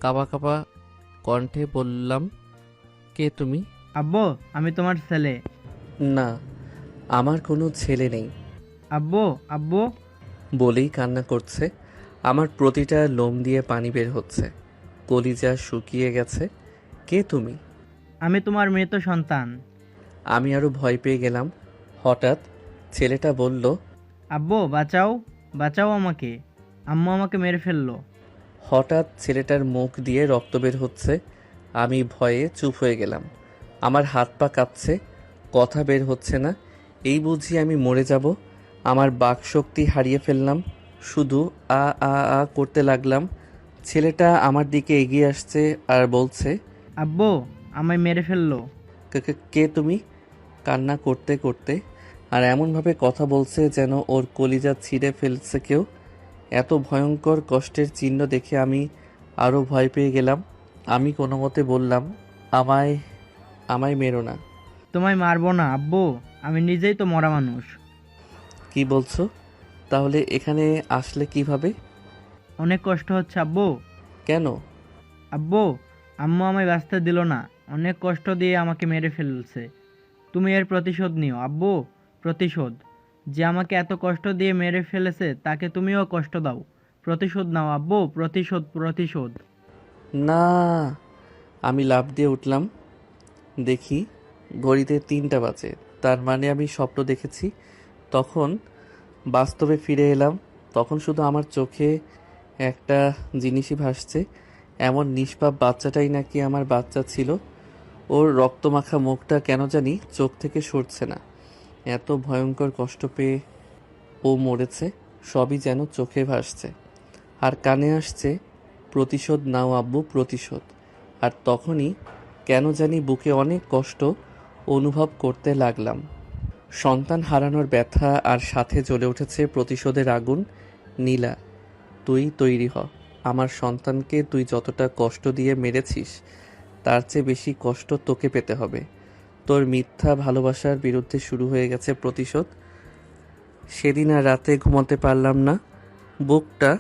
কাঁপা কাঁপা কণ্ঠে বললাম, কে তুমি?
আব্বু, আমি তোমার ছেলে।
না, আমার কোনো ছেলে নেই
আব্বু আব্বু
বলেই কান্না করছে। আমার প্রতিটা লোম দিয়ে পানি বের হচ্ছে, কলিজা শুকিয়ে গেছে। কে তুমি?
আমি তোমার মৃত সন্তান।
আমি আরো ভয় পেয়ে গেলাম। হঠাৎ ছেলেটা বলল,
আব্বু বাঁচাও, বাঁচাও আমাকে, আম্মু আমাকে মেরে ফেললো।
হঠাৎ ছেলেটার মুখ দিয়ে রক্ত বের হচ্ছে। আমি ভয়ে চুপ হয়ে গেলাম। আমার হাত পা কাঁপছে, কথা বের হচ্ছে না। এই বুঝি আমি মরে যাব। আমার বাকশক্তি হারিয়ে ফেললাম, শুধু আ আ আ করতে লাগলাম। ছেলেটা আমার দিকে এগিয়ে আসছে আর বলছে,
আব্বু আমায় মেরে ফেললো।
কে তুমি? কান্না করতে করতে আর এমনভাবে কথা বলছে যেন ওর কলিজা ছিঁড়ে ফেলছে কেউ। এত ভয়ঙ্কর কষ্টের চিহ্ন দেখে আমি আরও ভয় পেয়ে গেলাম। আমি কোনো মতে বললাম, আমায় আমায় মেরো না।
তোমায় মারবো না আব্বু, আমি নিজেই তো মরা মানুষ।
কি বলছো? তাহলে এখানে আসলে কিভাবে?
অনেক কষ্ট হচ্ছে আব্বু।
কেন?
আব্বু আম্মু আমায় বাঁচতে দিল না, অনেক কষ্ট দিয়ে আমাকে মেরে ফেলছে। তুমি এর প্রতিশোধ নিও আব্বু, প্রতিশোধ। যে আমাকে এত কষ্ট দিয়ে মেরে ফেলেছে তাকে তুমিও কষ্ট দাও। প্রতিশোধ নাও আব্বু, প্রতিশোধ প্রতিশোধ।
না। আমি লাফ দিয়ে উঠলাম। দেখি ঘড়িতে 3টা বাজে, তার মানে আমি স্বপ্ন দেখেছি। তখন বাস্তবে ফিরে এলাম। তখন শুধু আমার চোখে একটা জিনিসই ভাসছে, এমন নিষ্পাপ বাচ্চাটাই নাকি আমার বাচ্চা ছিল। ওর রক্তমাখা মুখটা কেন জানি চোখ থেকে সরছে না। এত ভয়ঙ্কর কষ্ট পেয়ে ও মরেছে, সবই যেন চোখে ভাসছে। আর কানে আসছে, প্রতিশোধ নাও আব্বু, প্রতিশোধ। আর তখনই কেন জানি বুকে অনেক কষ্ট অনুভব করতে লাগলাম। সন্তান হারানোর ব্যথা আর সাথে জ্বলে উঠেছে প্রতিশোধের আগুন। নীলা, তুই তৈরি হ। আমার সন্তানকে তুই যতটা কষ্ট দিয়ে মেরেছিস তার চেয়ে বেশি কষ্ট তোকে পেতে হবে। তোর মিথ্যা ভালোবাসার বিরুদ্ধে শুরু হয়ে গেছে প্রতিশোধ। সেদিন আর রাতে ঘুমোতে পারলাম না, বুকটা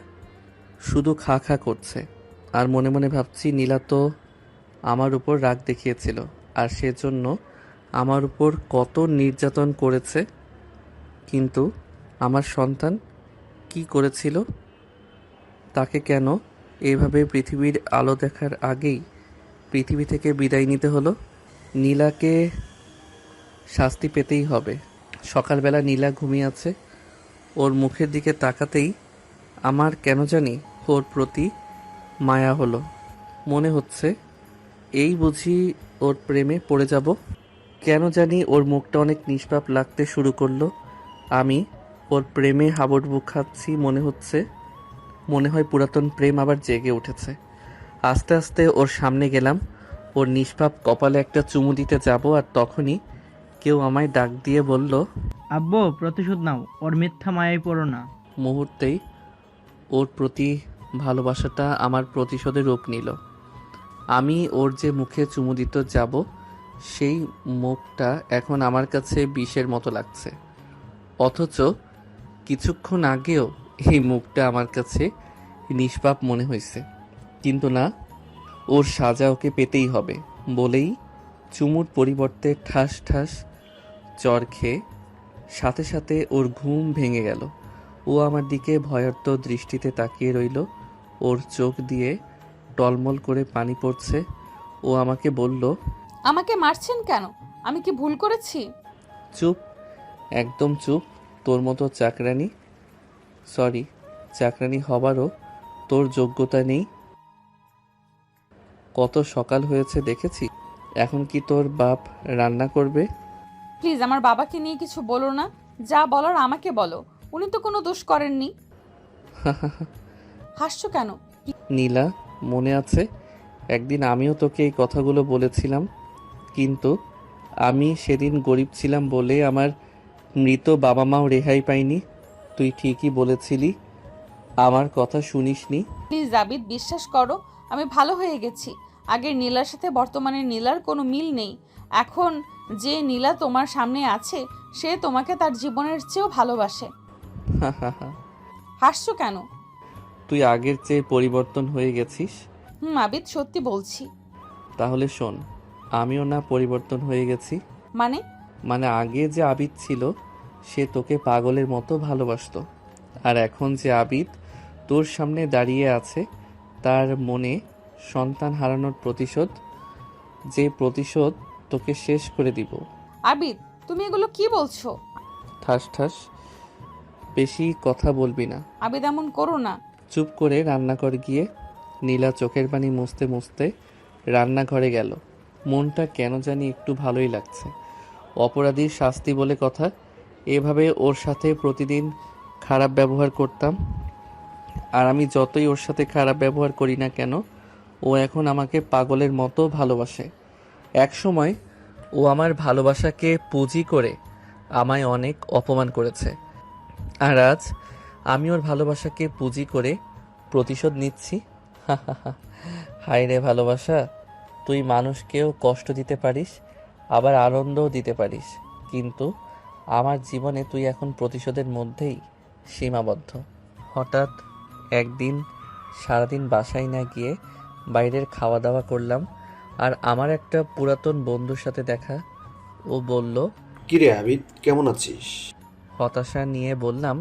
শুধু খা খা করছে। আর মনে মনে ভাবছি, নীলা তো আমার উপর রাগ দেখিয়েছিল, আর সেজন্য আমার উপর কত নির্যাতন করেছে। কিন্তু আমার সন্তান কি করেছিল? তাকে কেন এভাবে পৃথিবীর আলো দেখার আগেই পৃথিবী থেকে বিদায় নিতে হলো? নীলাকে শাস্তি পেতেই হবে। সকালবেলা নীলা ঘুমিয়ে আছে, ওর মুখের দিকে তাকাতেই আমার কেন জানি ওর প্রতি মায়া হলো। মনে হচ্ছে এই বুঝি ওর প্রেমে পড়ে যাব। কেন জানি ওর মুখটা অনেক নিষ্পাপ লাগতে শুরু করলো। আমি ওর প্রেমে হাবুডুবু খাচ্ছি। মনে হয় পুরাতন প্রেম আবার জেগে উঠেছে। আস্তে আস্তে ওর সামনে গেলাম, ওর নিষ্পাপ কপালে একটা চুমু দিতে যাব, আর তখনই কেউ আমায় ডাক দিয়ে বলল,
আব্বু প্রতিশোধ নাও, ওর মিথ্যা মায়ায় পড়ো না।
মুহূর্তেই ওর প্রতি ভালোবাসাটা আমার প্রতিশোধে রূপ নিল। আমি ওর যে মুখে চুমু দিতে যাব, সেই মুখটা এখন আমার কাছে বিষের মতো লাগছে। অথচ কিছুক্ষণ আগেও এই মুখটা আমার কাছে নিষ্পাপ মনে হয়েছে। কিন্তু না, ওর সাজা ওকে পেতেই হবে বলেই চুমুর পরিবর্তে ঠাস ঠাস চর খেয়ে সাথে সাথে ওর ঘুম ভেঙে গেল। ও আমার দিকে ভয়ার্ত দৃষ্টিতে তাকিয়ে রইল। ওর চোখ দিয়ে টলমল করে পানি পড়ছে। ও আমাকে বলল,
আমাকে মারছেন কেন? আমি কি ভুল করেছি?
চুপ, একদম চুপ। তোর মতো চাকরানি হবারও তোর যোগ্যতা নেই। কত সকাল হয়েছে দেখেছি। এখন কি তোর বাপ রান্না করবে?
প্লিজ আমার বাবাকে নিয়ে কিছু বলো না। যা বলার আমাকে বলো, উনি তো কোনো দোষ করেননি। হাসছো কেন?
নীলা, মনে আছে একদিন আমিও তোকে এই কথাগুলো বলেছিলাম, কিন্তু আমি সেদিন গরিব ছিলাম বলে আমার মৃত বাবা মাও রেহাই পায়নি। তুই ঠিকই বলেছিলি, আমার কথা শুনিসনি।
প্লিজ আবিদ, বিশ্বাস করো, আমি ভালো হয়ে গেছি। আগের নীলার সাথে বর্তমানের নীলার কোনো মিল নেই। এখন যে নীলা তোমার সামনে আছে, সে তোমাকে তার জীবনের চেয়েও ভালোবাসে। হাসছো কেন?
তুই আগের চেয়ে পরিবর্তন হয়ে গেছিস।
আবিদ, সত্যি বলছি।
তাহলে শোন, আমিও না পরিবর্তন হয়ে গেছি।
মানে?
মানে আগে যে আবিদ ছিল সে তোকে পাগলের মতো ভালোবাসতো, আর এখন যে আবিদ তোর সামনে দাঁড়িয়ে আছে তার মনে সন্তান হারানোর প্রতিশোধ, যে প্রতিশোধ তোকে শেষ করে দিব।
আবিদ, তুমি এগুলো কি বলছো?
ঠাস ঠাস, বেশি কথা বলবি না।
আবিদ, এমন করো না।
চুপ করে রান্নাঘর গিয়ে নীলা চোখের পানি মুছতে মুছতে রান্নাঘরে গেল। মনটা কেন জানি একটু ভালোই লাগছে। অপরাধীর শাস্তি বলে কথা, এভাবে ওর সাথে প্রতিদিন খারাপ ব্যবহার করতাম, আর আমি যতই ওর সাথে খারাপ ব্যবহার করি না কেন ও এখন আমাকে পাগলের মতো ভালোবাসে। এক সময় ও আমার ভালোবাসাকে পুঁজি করে আমায় অনেক অপমান করেছে, আর আজ আমি ওর ভালোবাসাকে পুঁজি করে প্রতিশোধ নিচ্ছি। হায় রে ভালোবাসা, তুই মানুষকেও কষ্ট দিতে পারিস, আবার আনন্দও দিতে পারিস, কিন্তু আমার জীবনে তুই এখন প্রতিশোধের মধ্যেই সীমাবদ্ধ। হঠাৎ একদিন সারাদিন বাসায় না গিয়ে বাইরের খাওয়া দাওয়া করলাম, আর আমার একটা পুরাতন বন্ধুর সাথে দেখা। ও বলল,
কিরে আবিদ, কেমন আছিস?
হতাশা নিয়ে বললাম,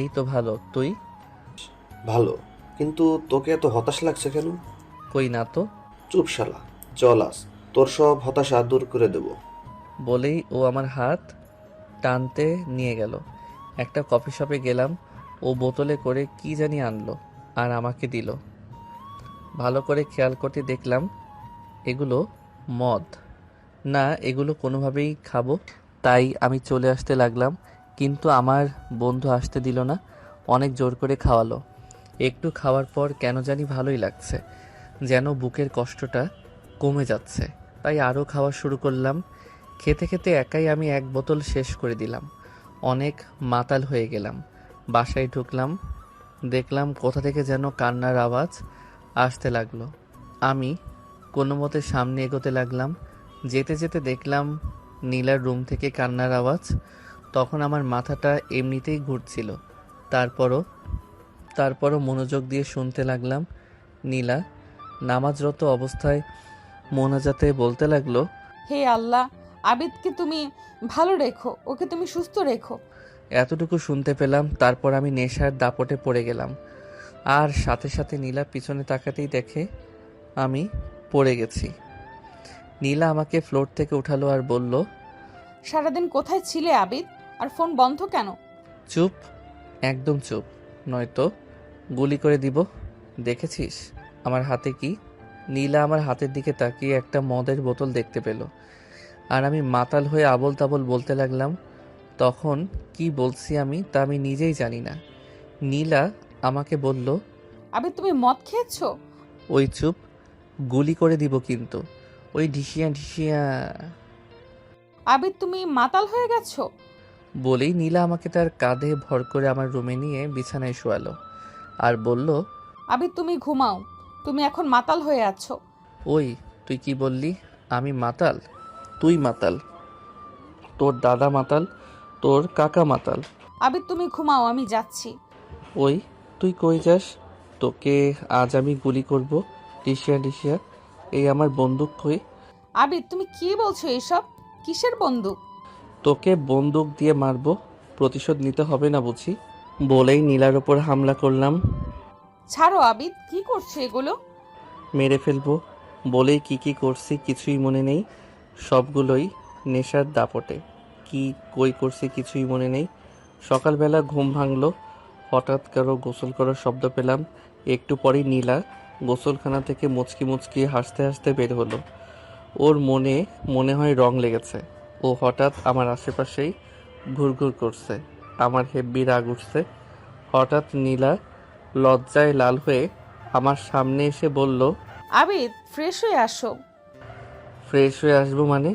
এই তো ভালো, তুই?
ভালো, কিন্তু তোকে এত হতাশ লাগছে কেন?
কই না তো।
চুপ শালা, চল আস, তোর সব হতাশা দূর করে দেব।
বলেই ও আমার হাত টানতে নিয়ে গেল। একটা কফি শপে গেলাম, ও বোতলে করে কি জানি আনলো আর আমাকে দিল। ভালো করে খেয়াল করতে দেখলাম এগুলো মদ না, এগুলো কোনোভাবেই খাবো। তাই আমি চলে আসতে লাগলাম, কিন্তু আমার বন্ধু আসতে দিল না, অনেক জোর করে খাওয়ালো। একটু খাওয়ার পর কেন জানি ভালোই লাগছে, যেন বুকের কষ্টটা কমে যাচ্ছে, তাই আরও খাওয়া শুরু করলাম। খেতে খেতে একাই আমি এক বোতল শেষ করে দিলাম। অনেক মাতাল হয়ে গেলাম। বাসায় ঢুকলাম, দেখলাম কোথা থেকে যেন কান্নার আওয়াজ আসতে লাগলো। আমি কোনো মতে সামনে এগোতে লাগলাম। যেতে যেতে দেখলাম নীলার রুম থেকে কান্নার আওয়াজ। তখন আমার মাথাটা এমনিতেই ঘুরছিল। তারপরও মনোযোগ দিয়ে শুনতে লাগলাম। নীলা নামাজরত অবস্থায় মোনাজাতে বলতে লাগলো,
হে আল্লাহ, আবিদকে তুমি ভালো রেখো, ওকে তুমি সুস্থ রেখো।
এতটুকু শুনতে পেলাম। তারপর আমি নেশার দাপটে পড়ে গেলাম, আর সাথে সাথে নীলা পিছনে তাকাতেই দেখে আমি পড়ে গেছি। নীলা আমাকে ফ্লোর থেকে উঠালো আর বলল,
সারাদিন কোথায় ছিলে আবিদ, আর ফোন বন্ধ কেন?
চুপ, একদম চুপ, নয়তো গুলি করে দিব। দেখেছিস আমার হাতে কি? নীলা আমার হাতের দিকে তাকিয়ে একটা মদের বোতল দেখতে পেল, আর আমি মাতাল হয়ে আবল তাবল বলতে লাগলাম। তখন কি বলছি আমি তা আমি নিজেই জানি না। নীলা আমাকে বলল,
আবিদ, তুমি মদ খেয়েছো?
ওই চুপ, গুলি করে দিব কিন্তু, ওই ঢিসিয়া ঢিসিয়া।
আবিদ, তুমি মাতাল হয়ে গেছো?
বলেই নীলা আমাকে তার কাঁধে ভর করে আমার রুমে নিয়ে বিছানায় শোয়ালো আর বলল,
আবিদ, তুমি ঘুমাও, তুমি এখন মাতাল হয়ে আছো।
ওই তুই কি বললি? আমি মাতাল? তুই মাতাল, তোর দাদা মাতাল, তোর কাকা মাতাল।
আবিদ, তুমি ঘুমাও, আমি যাচ্ছি।
ওই তুই কই যাস? তোকে আজ আমি গুলি করব। ডিসিয়া ডিসিয়া, এই আমার বন্দুক কই?
আবিদ, তুমি কি বলছো এসব? কিসের বন্দুক?
তোকে বন্দুক দিয়ে মারবো, প্রতিশোধ নিতে হবে না বুঝি? বলেই নীলার ওপর হামলা করলাম।
ছাড়ো আবিদ, কি করছো এগুলো?
মেরে ফেলবো বলেই কি করছি কিছুই মনে নেই, সবগুলোই নেশার দাপটে। কি কই করছি কিছুই মনে নেই। সকালবেলা ঘুম ভাঙলো, হঠাৎ কারো গোসল করার শব্দ পেলাম। একটু পরেই নীলা গোসলখানা থেকে মুচকি মুচকি হাসতে হাসতে বের হলো। ওর মনে হয় রং লেগেছে। ও হঠাৎ আমার আশেপাশেই ঘুরঘুর করছে। আমার হেব্বি রাগ উঠছে। হঠাৎ নীলা লজ্জায় লাল হয়ে আমার সামনে এসে বলল,
আবিদ, ফ্রেশ হয়ে আসো।
ফ্রেশ হয়ে আসবো মানে?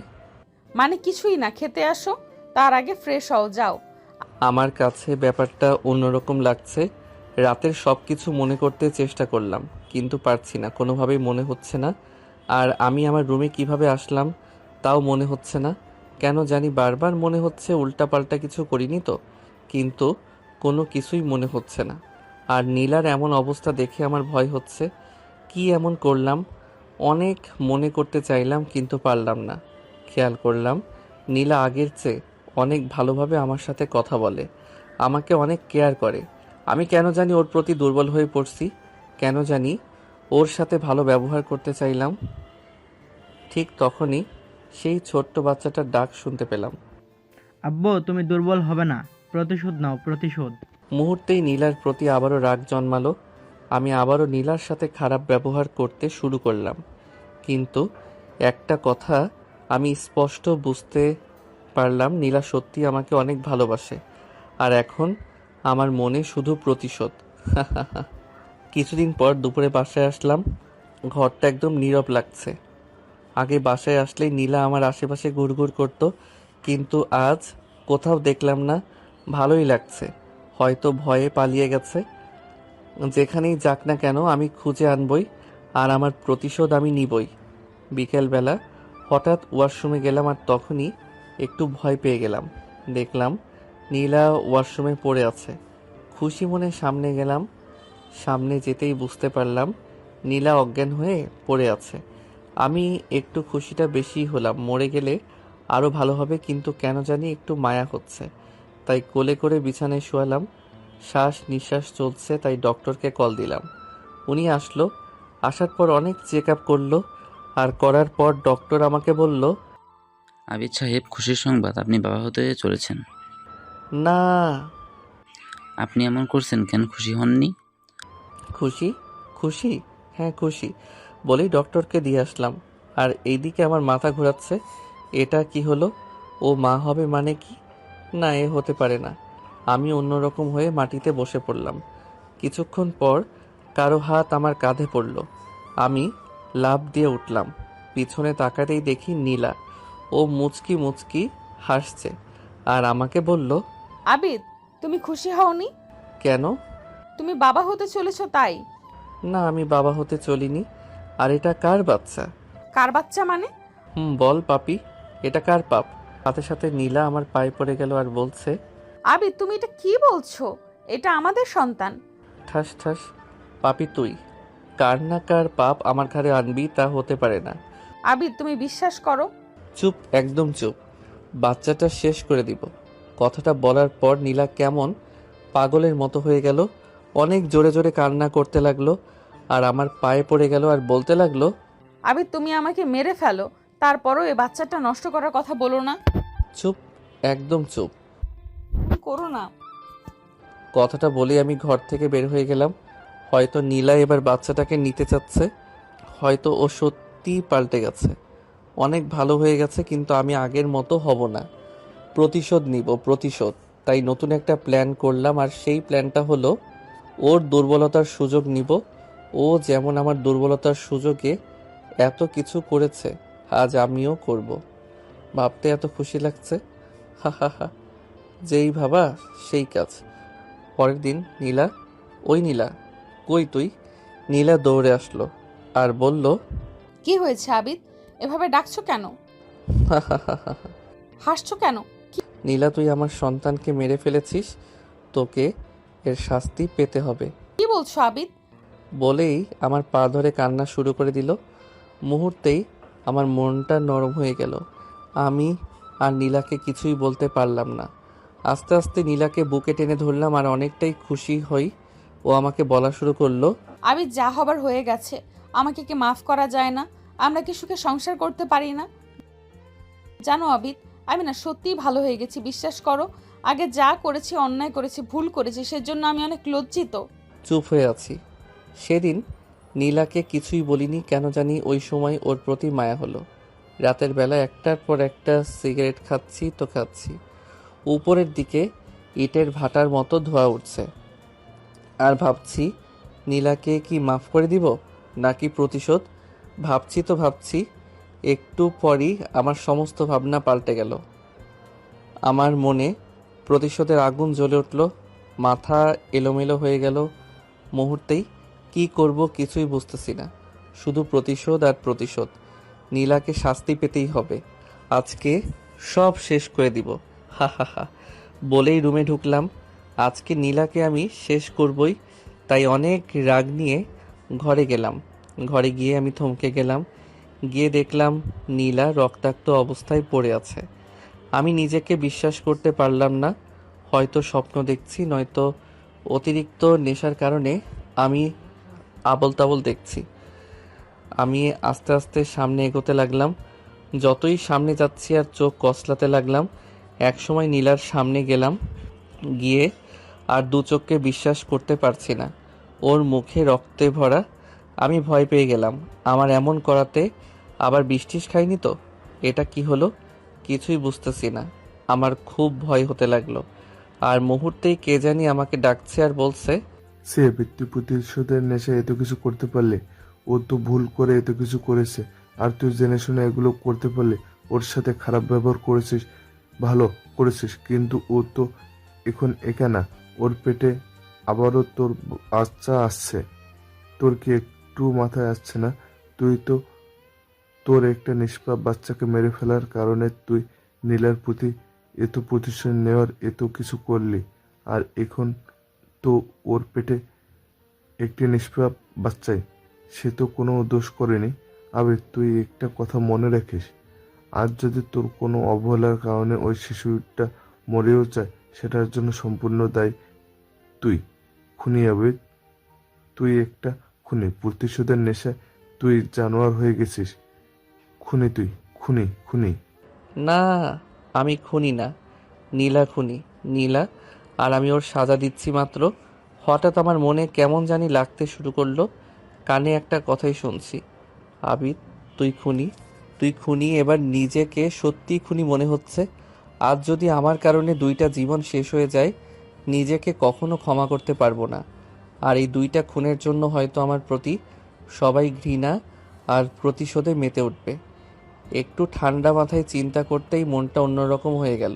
মানে কিছুই না, খেতে আসো, তার আগে ফ্রেশ হও, যাও।
আমার কাছে ব্যাপারটা অন্যরকম লাগছে। রাতের সব কিছু মনে করতে চেষ্টা করলাম, কিন্তু পারছি না, কোনোভাবেই মনে হচ্ছে না। আর আমি আমার রুমে কিভাবে আসলাম তাও মনে হচ্ছে না। কেন জানি বারবার মনে হচ্ছে উল্টাপাল্টা কিছু করিনি তো, কিন্তু কোনো কিছুই মনে হচ্ছে না। আর নীলার এমন অবস্থা দেখে আমার ভয় হচ্ছে। কি এমন করলাম? অনেক মনে করতে চাইলাম কিন্তু পারলাম না। খেয়াল করলাম নীলা আগের চেয়ে অনেক ভালোভাবে আমার সাথে কথা বলে, আমাকে অনেক কেয়ার করে। আমি কেন জানি ওর প্রতি দুর্বল হয়ে পড়ছি, কেন জানি ওর সাথে ভালো ব্যবহার করতে চাইলাম। ঠিক তখনই সেই ছোট্ট বাচ্চাটার ডাক শুনতে পেলাম।
আব্বু, তুমি দুর্বল হবে না, প্রতিশোধ নাও, প্রতিশোধ।
মুহূর্তেই নীলার প্রতি আবারও রাগ জন্মালো। আমি আবারও নীলার সাথে খারাপ ব্যবহার করতে শুরু করলাম। কিন্তু একটা কথা আমি স্পষ্ট বুঝতে পারলাম, নীলা সত্যি আমাকে অনেক ভালোবাসে। আর এখন আমার মনে শুধু প্রতিশোধ। কিছুদিন পর দুপুরে বাসায় আসলাম। ঘরটা একদম নীরব লাগছে। আগে বাসায় আসলেই নীলা আমার আশেপাশে ঘুরঘুর করতো, কিন্তু আজ কোথাও দেখলাম না। ভালোই লাগছে। হয়তো ভয়ে পালিয়ে গেছে। যেখানেই যাক না কেন আমি খুঁজে আনবই, আর আমার প্রতিশোধ আমি নিবই। বিকেলবেলা হঠাৎ ওয়াশরুমে গেলাম, আর তখনই একটু ভয় পেয়ে গেলাম। দেখলাম নীলা ওয়াশরুমে পড়ে আছে। খুশি মনে সামনে গেলাম। সামনে যেতেই বুঝতে পারলাম নীলা অজ্ঞান হয়ে পড়ে আছে। আমি একটু খুশিটা বেশি হলাম, মরে গেলে আরও ভালো হবে, কিন্তু কেন জানি একটু মায়া হচ্ছে। তাই কোলে করে বিছানায় শোয়ালাম। শ্বাস নিঃশ্বাস চলছে, তাই ডক্টরকে কল দিলাম। উনি আসলো। আসার পর অনেক চেক আপ করলো, আর করার পর ডক্টর আমাকে বলল,
আবিদ সাহেব, খুশির সংবাদ, আপনি বাবা হতে চলেছেন।
না।
আপনি এমন করছেন কেন? খুশি হননি?
খুশি? খুশি? হ্যাঁ খুশি বলেই ডক্টরকে দিয়ে আসলাম। আর এইদিকে আমার মাথা ঘোরাচ্ছে। এটা কি হলো? ও মা হবে মানে কি? না, এ হতে পারে না। আমি অন্যরকম হয়ে মাটিতে বসে পড়লাম। কিছুক্ষণ পর কারো হাত আমার কাঁধে পড়ল। আমি লাফ দিয়ে উঠলাম। পিছনে তাকাতেই দেখি নীলা। ও মুচকি মুচকি হাসছে আর আমাকে বলল,
আবিদ, তুমি খুশি হওনি?
কেন?
তুমি বাবা হতে চলেছো তাই।
না, আমি বাবা হতে চলিনি। আর এটা কার বাচ্চা?
কার বাচ্চা মানে?
বল পাপি, এটা কার পাপ? সাথে সাথে নীলা আমার পায়ে পড়ে গেল আর বলছে,
আবিদ, তুমি এটা কি বলছো? এটা আমাদের সন্তান।
ঠাস ঠাস। পাপি তুই কার না কার পাপ আমার ঘাড়ে আনবি, তা হতে পারে না।
আবিদ, তুমি বিশ্বাস করো।
চুপ, একদম চুপ। বাচ্চাটা শেষ করে দিব। কথাটা বলার পর নীলা কেমন পাগলের মতো হয়ে গেল। অনেক জোরে জোরে কান্না করতে লাগলো আর আমার পায়ে পড়ে গেল আর বলতে লাগলো,
আবিদ, তুমি আমাকে মেরে ফেলো, তারপরও এই বাচ্চাটা নষ্ট করার কথা বলো না।
চুপ, একদম চুপ।
করো না।
কথাটা বলে আমি ঘর থেকে বের হয়ে গেলাম। হয়তো নীলা এবার বাচ্চাটাকে নিতে চাচ্ছে, হয়তো ও সত্যিই পাল্টে গেছে, অনেক ভালো হয়ে গেছে। কিন্তু আমি আগের মতো হব না। প্রতিশোধ নিব, প্রতিশোধ। তাই নতুন একটা প্ল্যান করলাম, আর সেই প্ল্যানটা হলো ওর দুর্বলতার সুযোগ নিব। ও যেমন আমার দুর্বলতার সুযোগে এত কিছু করেছে, আজ আমিও করব। ভাবতে এত খুশি লাগছে। হা হা হা। যেই ভাবা সেই কাজ। পরের দিন নীলা, ওই নীলা, কই তুই? নীলা দৌড়ে আসলো আর বলল,
কি হয়েছে আবিদ? এভাবে ডাকছো কেন?
হা হা হা হা।
হাসছো কেন?
নীলা, তুই আমার সন্তানকে মেরে ফেলেছিস, তোকে এর শাস্তি পেতে হবে।
কি বলছো আবিদ?
বলেই আমার পা ধরে কান্না শুরু করে দিল। মুহূর্তেই আমার মনটা নরম হয়ে গেল। আমি আর নীলাকে কিছুই বলতে পারলাম না। আস্তে আস্তে নীলাকে বুকে টেনে ধরলাম আর অনেকটাই খুশি হই। ও আমাকে বলা শুরু করলো,
আবিদ, যা হবার হয়ে গেছে, আমাকে কি মাফ করা যায় না? আমরা কি সুখে সংসার করতে পারি না? জানো আবিদ, আমি না সত্যিই ভালো হয়ে গেছি, বিশ্বাস করো। আগে যা করেছি, অন্যায় করেছি, ভুল করেছি, সেজন্য আমি অনেক লজ্জিত।
চুপ হয়ে আছি। সেদিন নীলাকে কিছুই বলিনি, কেন জানি ওই সময় ওর প্রতি মায়া হলো। রাতের বেলা একটার পর একটা সিগারেট খাচ্ছি তো খাচ্ছি। উপরের দিকে ইটের ভাটার মতো ধোঁয়া উঠছে। আর ভাবছি, নীলাকে কি মাফ করে দিব নাকি প্রতিশোধ? ভাবছি তো ভাবছি, একটু পরই আমার সমস্ত ভাবনা পাল্টে গেল। আমার মনে প্রতিশোধের আগুন জ্বলে উঠল। মাথা এলোমেলো হয়ে গেল। মুহূর্তেই কি করব কিছুই বুঝতেছি না। শুধু প্রতিশোধ আর প্রতিশোধ। নীলাকে শাস্তি পেতেই হবে। আজকে সব শেষ করে দিব। হা হা হা বলেই রুমে ঢুকলাম। আজকে নীলাকে আমি শেষ করবই। তাই অনেক রাগ নিয়ে ঘরে গেলাম। ঘরে গিয়ে আমি থমকে গেলাম। গিয়ে দেখলাম নীলা রক্তাক্ত অবস্থায় পড়ে আছে। আমি নিজেকে বিশ্বাস করতে পারলাম না। হয়তো স্বপ্ন দেখছি, নয়তো অতিরিক্ত নেশার কারণে আমি আবল তাবল দেখছি। আমি আস্তে আস্তে সামনে এগোতে লাগলাম। যতই সামনে যাচ্ছি আর চোখ কসলাতে লাগলাম। একসময় নীলার সামনে গেলাম, গিয়ে আর দু চোখকে বিশ্বাস করতে পারছি না। ওর মুখে রক্তে ভরা। আমি ভয় পেয়ে গেলাম। আমার এমন করাতে আবার বৃষ্টিস খাইনি তো? এটা কি হলো? কিছুই বুঝতেছি না। আমার খুব ভয় হতে লাগলো। আর মুহূর্তেই কে জানি আমাকে ডাকছে আর বলছে,
সে ব্যক্তি প্রতিশোধের নেশায় এত কিছু করতে পারলে? ও তো ভুল করে এত কিছু করেছে, আর তুই জেনে শুনে এগুলো করতে পারলে? ওর সাথে খারাপ ব্যবহার করেছিস, ভালো করেছিস, কিন্তু ও তো এখন একা না, ওর পেটে আবারও তোর বাচ্চা আসছে। তোর কি একটু মাথায় আসছে না? তুই তো তোর একটা নিষ্পাপ বাচ্চাকে মেরে ফেলার কারণে তুই নীলার প্রতি এত প্রতিশোধ নেওয়ার এত কিছু করলি, আর এখন তো ওর পেটে একটি নিষ্পাপ বাচ্চাই, সে তো কোনো দোষ করেনি। আবে তুই একটা কথা মনে রাখিস, আজ যদি তোর কোনো অবহেলার কারণে ওই শিশুটা মরেও যায়, সেটার জন্য সম্পূর্ণ দায়ী তুই। খুনি আবিদ, তুই একটা খুনি। প্রতিশোধের নেশায় তুই জানোয়ার হয়ে গেছিস। খুনি তুই, খুনি খুনি।
না, আমি খুনি না, নীলা খুনি। নীলা। আর আমি ওর সাজা দিচ্ছি মাত্র। হঠাৎ আমার মনে কেমন জানি লাগতে শুরু করলো। কানে একটা কথাই শুনছি, আবিদ তুই খুনি, তুই খুনি। এবার নিজেকে সত্যি খুনি মনে হচ্ছে। আজ যদি আমার কারণে 2টা জীবন শেষ হয়ে যায়, নিজেকে কখনো ক্ষমা করতে পারবো না। আর এই 2টা খুনের জন্য হয়তো আমার প্রতি সবাই ঘৃণা আর প্রতিশোধে মেতে উঠবে। একটু ঠান্ডা মাথায় চিন্তা করতেই মনটা অন্যরকম হয়ে গেল,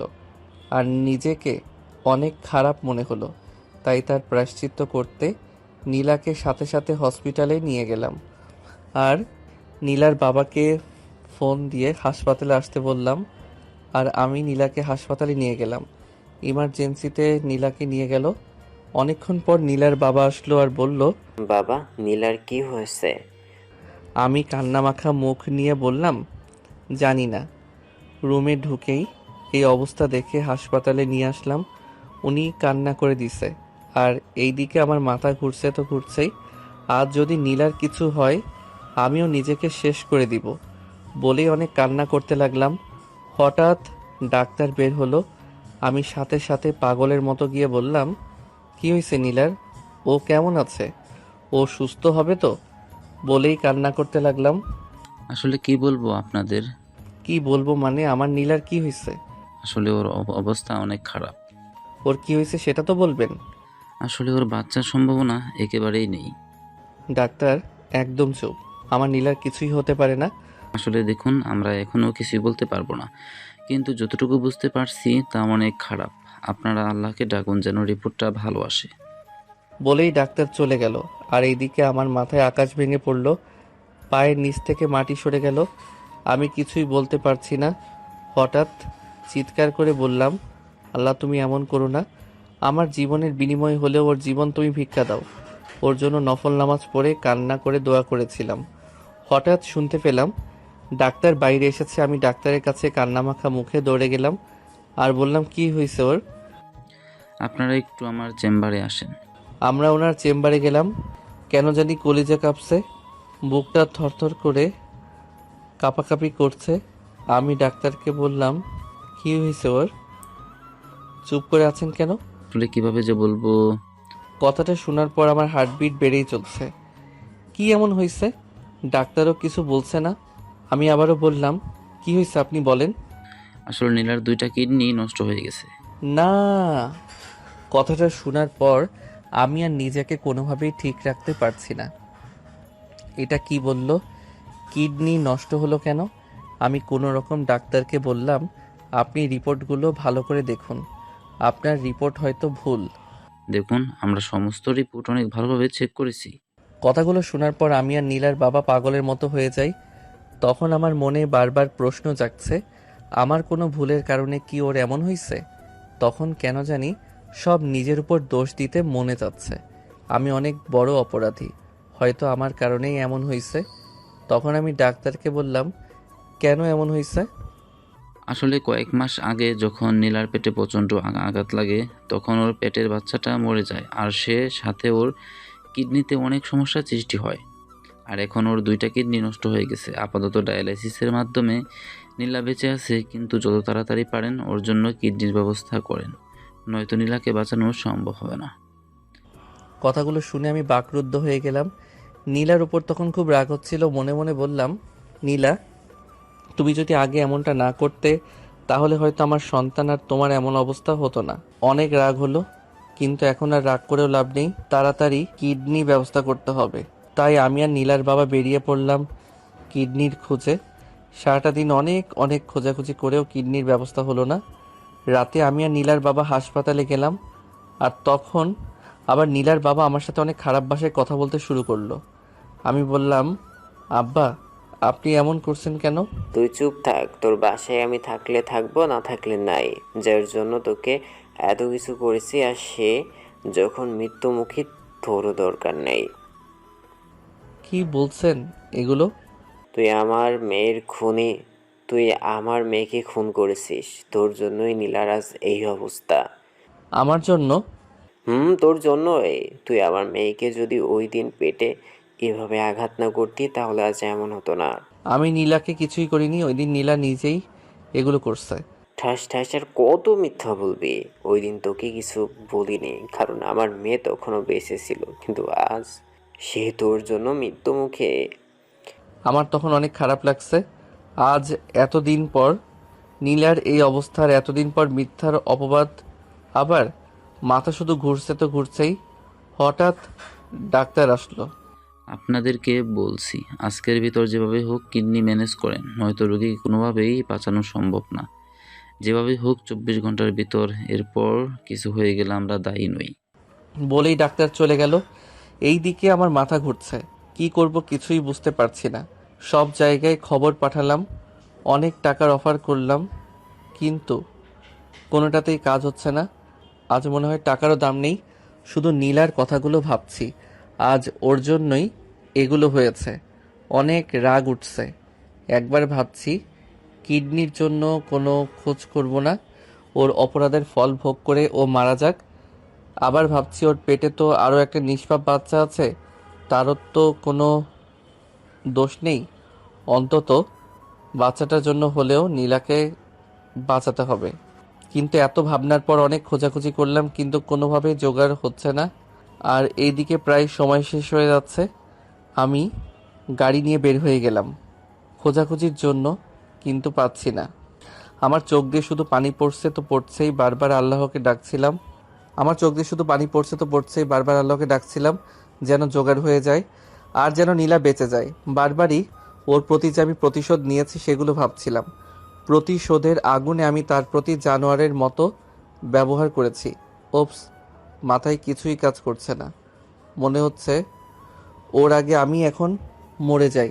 আর নিজেকে অনেক খারাপ মনে হলো। তাই তার প্রায়শ্চিত্ত করতে নীলাকে সাথে সাথে হসপিটালে নিয়ে গেলাম। আর নীলার বাবাকে ফোন দিয়ে হাসপাতালে আসতে বললাম। আর আমি নীলাকে হাসপাতালে নিয়ে গেলাম। ইমার্জেন্সিতে নীলাকে নিয়ে গেল। অনেকক্ষণ পর নীলার বাবা আসলো আর বলল,
বাবা, নীলার কি হয়েছে?
আমি কান্নামাখা মুখ নিয়ে বললাম, জানি না। রুমে ঢুকেই এই অবস্থা দেখে হাসপাতালে নিয়ে আসলাম। উনি কান্না করে দিছে। আর এইদিকে আমার মাথা ঘুরছে তো ঘুরছেই। আজ যদি নীলার কিছু হয়, আমিও নিজেকে শেষ করে দিব বলেই অনেক কান্না করতে লাগলাম। হঠাৎ ডাক্তার বের হলো। আমি সাথে সাথে পাগলের মতো গিয়ে বললাম, কি হয়েছে নীলার? ও কেমন আছে? ও সুস্থ হবে তো? বলেই কান্না করতে লাগলাম।
আসলে কি বলবো আপনাদের,
কি বলবো মানে? আমার নীলার কি হয়েছে?
আসলে ওর অবস্থা অনেক খারাপ।
ওর কি হয়েছে সেটা তো বলবেন।
আসলে ওর বাচ্চার সম্ভাবনা একেবারেই নেই।
ডাক্তার একদম চুপ। আমার নীলার কিছুই হতে পারে না।
আসলে দেখুন, আমরা এখনও কিছুই বলতে পারবো না, কিন্তু যতটুকু বুঝতে পারছি তা অনেক খারাপ। আপনারা আল্লাহকে ডাকুন যেন রিপোর্টটা ভালো আসে।
বলেই ডাক্তার চলে গেল। আর এইদিকে আমার মাথায় আকাশ ভেঙে পড়ল, পায়ের নিচ থেকে মাটি সরে গেল। আমি কিছুই বলতে পারছি না। হঠাৎ চিৎকার করে বললাম, আল্লাহ তুমি এমন করো না। আমার জীবনের বিনিময় হলেও ওর জীবন তুমি ভিক্ষা দাও। ওর জন্য নফল নামাজ পড়ে কান্না করে দোয়া করেছিলাম। হঠাৎ শুনতে পেলাম ডাক্তার বাইরে এসেছে। আমি ডাক্তারের কাছে কান্নামাখা মুখে দৌড়ে গেলাম আর বললাম, কি হয়েছে ওর?
আপনারা একটু আমার চেম্বারে আসেন।
আমরা ওনার চেম্বারে গেলাম। কেন জানি কলিজা কাঁপছে, বুকটা থরথর করে কাঁপাকাঁপি করছে। আমি ডাক্তারকে বললাম, কি হয়েছে ওর? চুপ করে আছেন কেন?
আসলে কিভাবে যে বলবো।
কথাটা শোনার পর আমার হার্টবিট বেড়েই চলছে। কি এমন হয়েছে? ডাক্তারও কিছু বলছে না। আমি আবারও বললাম, কি হয়েছে আপনি বলেন।
আসলে নীলার 2টা কিডনি নষ্ট হয়ে গেছে।
না। কথাটা শোনার পর আমি আর নিজেকে কোনোভাবেই ঠিক রাখতে পারছি না। এটা কি বলল? কিডনি নষ্ট হলো কেন? আমি কোনো রকম ডাক্তারকে বললাম, আপনি রিপোর্টগুলো ভালো করে দেখুন। আপনার রিপোর্ট হয়তো ভুল।
দেখুন, আমরা সমস্ত রিপোর্ট অনেক ভালোভাবে চেক করেছি।
কথাগুলো শোনার পর আমি আর নীলার বাবা পাগলের মতো হয়ে যাই। তখন আমার মনে বারবার প্রশ্ন জাগছে, আমার কোনো ভুলের কারণে কি ওর এমন হয়েছে? তখন কেন জানি সব নিজের উপর দোষ দিতে মনে যাচ্ছে। আমি অনেক বড় অপরাধী, হয়তো আমার কারণেই এমন হয়েছে। তখন আমি ডাক্তারকে বললাম, কেন এমন হয়েছে?
আসলে কয়েক মাস আগে যখন নীলার পেটে প্রচণ্ড আঘাত লাগে তখন ওর পেটের বাচ্চাটা মরে যায় আর সে সাথে ওর কিডনিতে অনেক সমস্যার সৃষ্টি হয়। আর এখন ওর 2টা কিডনি নষ্ট হয়ে গেছে। আপাতত ডায়ালাইসিসের মাধ্যমে নীলা বেঁচে আছে, কিন্তু যত তাড়াতাড়ি পারেন ওর জন্য কিডনির ব্যবস্থা করেন, নয়তো নীলাকে বাঁচানো সম্ভব হবে না।
কথাগুলো শুনে আমি বাকরুদ্ধ হয়ে গেলাম। নীলার উপর তখন খুব রাগ হচ্ছিল। মনে মনে বললাম, নীলা, তুমি যদি আগে এমনটা না করতে তাহলে হয়তো আমার সন্তান আর তোমার এমন অবস্থা হতো না। অনেক রাগ হলো, কিন্তু এখন আর রাগ করেও লাভ নেই। তাড়াতাড়ি কিডনি ব্যবস্থা করতে হবে। তাই আমি আর নীলার বাবা বেরিয়ে পড়লাম কিডনির খোঁজে। সারাটা দিন অনেক অনেক খোঁজাখুঁজি করেও কিডনির ব্যবস্থা হলো না। রাতে আমি আর নীলার বাবা হাসপাতালে গেলাম। আর তখন আবার নীলার বাবা আমার সাথে অনেক খারাপ ভাষায় কথা বলতে শুরু করলো। আমি বললাম, আব্বা, আপনি এমন করছেন কেন?
তুই চুপ থাক। তোর বাসায় আমি থাকলে থাকবো, না থাকলে নাই। যার জন্য তোকে এত কিছু করেছি, আর সে যখন মৃত্যুমুখী, তোরও দরকার নেই।
কি বলছেন এগুলো?
তুই আমার মেয়ের খুনি। তুই আমার মেয়েকে খুন করেছিস। তোর জন্যই নীলার আজ এই অবস্থা।
আমার জন্য?
তোর জন্যই। তুই আমার মেয়েকে যদি ওই দিন পেটে এভাবে আঘাত না করতি তাহলে আজ এমন হতো না।
আমি নীলাকে কিছুই করিনি। ওই দিন নীলা নিজেই এগুলো করছে।
ঠাস ঠাস আর কত মিথ্যা বলবি? ওই দিন তোকে কিছু বলিনি, কারণ আমার মেয়ে তখনও বেঁচে ছিল, কিন্তু আজ সে তোর জন্য মৃত্যুমুখে।
আমার তখন অনেক খারাপ লাগছে। আজ এতদিন পর নীলার এই অবস্থার, এতদিন পর মিথ্যার অপবাদ। আবার মাথা শুধু ঘুরছে তো ঘুরছেই। হঠাৎ ডাক্তার আসলো।
আপনাদেরকে বলছি, আজকের ভিতর যেভাবে হোক কিডনি ম্যানেজ করেন, নয়তো রোগীকে কোনোভাবেই বাঁচানো সম্ভব না। যেভাবে হোক 24 ঘন্টার ভিতর। এরপর কিছু হয়ে গেলে আমরা দায়ী নই।
বলেই ডাক্তার চলে গেল। এই দিকে আমার মাথা ঘুরছে, কি করব কিছুই বুঝতে পারছি না। সব জায়গায় খবর পাঠালাম, অনেক টাকার অফার করলাম, কিন্তু কোনোটাতেই কাজ হচ্ছে না। আজ মনে হয় টাকারও দাম নেই। শুধু নীলার কথাগুলো ভাবছি। আজ ওর জন্যই এগুলো হয়েছে। অনেক রাগ উঠছে। একবার ভাবছি কিডনির জন্য কোনো খোঁজ করব না, ওর অপরাধের ফল ভোগ করে ও মারা যাক। আবার ভাবছি ওর পেটে তো আরও একটা নিষ্পাপ বাচ্চা আছে, তারও তো কোনো দোষ নেই। অন্তত বাচ্চাটার জন্য হলেও নীলাকে বাঁচাতে হবে। কিন্তু এত ভাবনার পর অনেক খোঁজাখুঁজি করলাম, কিন্তু কোনোভাবেই জোগাড় হচ্ছে না। আর এইদিকে প্রায় সময় শেষ হয়ে যাচ্ছে। আমি গাড়ি নিয়ে বের হয়ে গেলাম খোঁজাখুঁজির জন্য, কিন্তু পাচ্ছি না। আমার চোখ দিয়ে শুধু পানি পড়ছে তো পড়ছেই, বারবার আল্লাহকে ডাকছিলাম। বারবার আল্লাহকে ডাকছিলাম যেন জোগাড় হয়ে যায়, আর যেন নীলা বেঁচে যায়। বারবারই ওর প্রতি যে আমি প্রতিশোধ নিয়েছি সেগুলো ভাবছিলাম। প্রতিশোধের আগুনে আমি তার প্রতি জানোয়ারের মতো ব্যবহার করেছি। ওপস, মাথায় কিছুই কাজ করছে না। মনে হচ্ছে ওর আগে আমি এখন মরে যাই,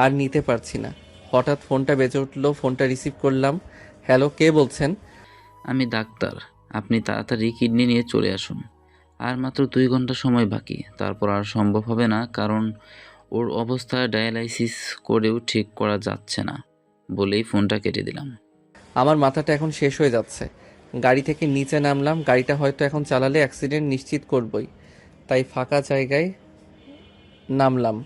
আর নিতে পারছি না। হঠাৎ ফোনটা বেজে উঠলো। ফোনটা রিসিভ করলাম। হ্যালো, কে বলছেন?
আমি ডাক্তার। আপনি তাড়াতাড়ি কিডনি নিয়ে চলে আসুন। আর মাত্র 2 ঘন্টা সময় বাকি, তারপর আর সম্ভব হবে না, কারণ ওর অবস্থা ডায়ালাইসিস করেও ঠিক করা যাচ্ছে না। বলেই ফোনটা কেটে দিলাম।
আমার মাথাটা এখন শেষ হয়ে যাচ্ছে। গাড়ি থেকে নিচে নামলাম। গাড়িটা হয়তো এখন চালালে অ্যাক্সিডেন্ট নিশ্চিত করবই, তাই ফাঁকা জায়গায় নামলাম।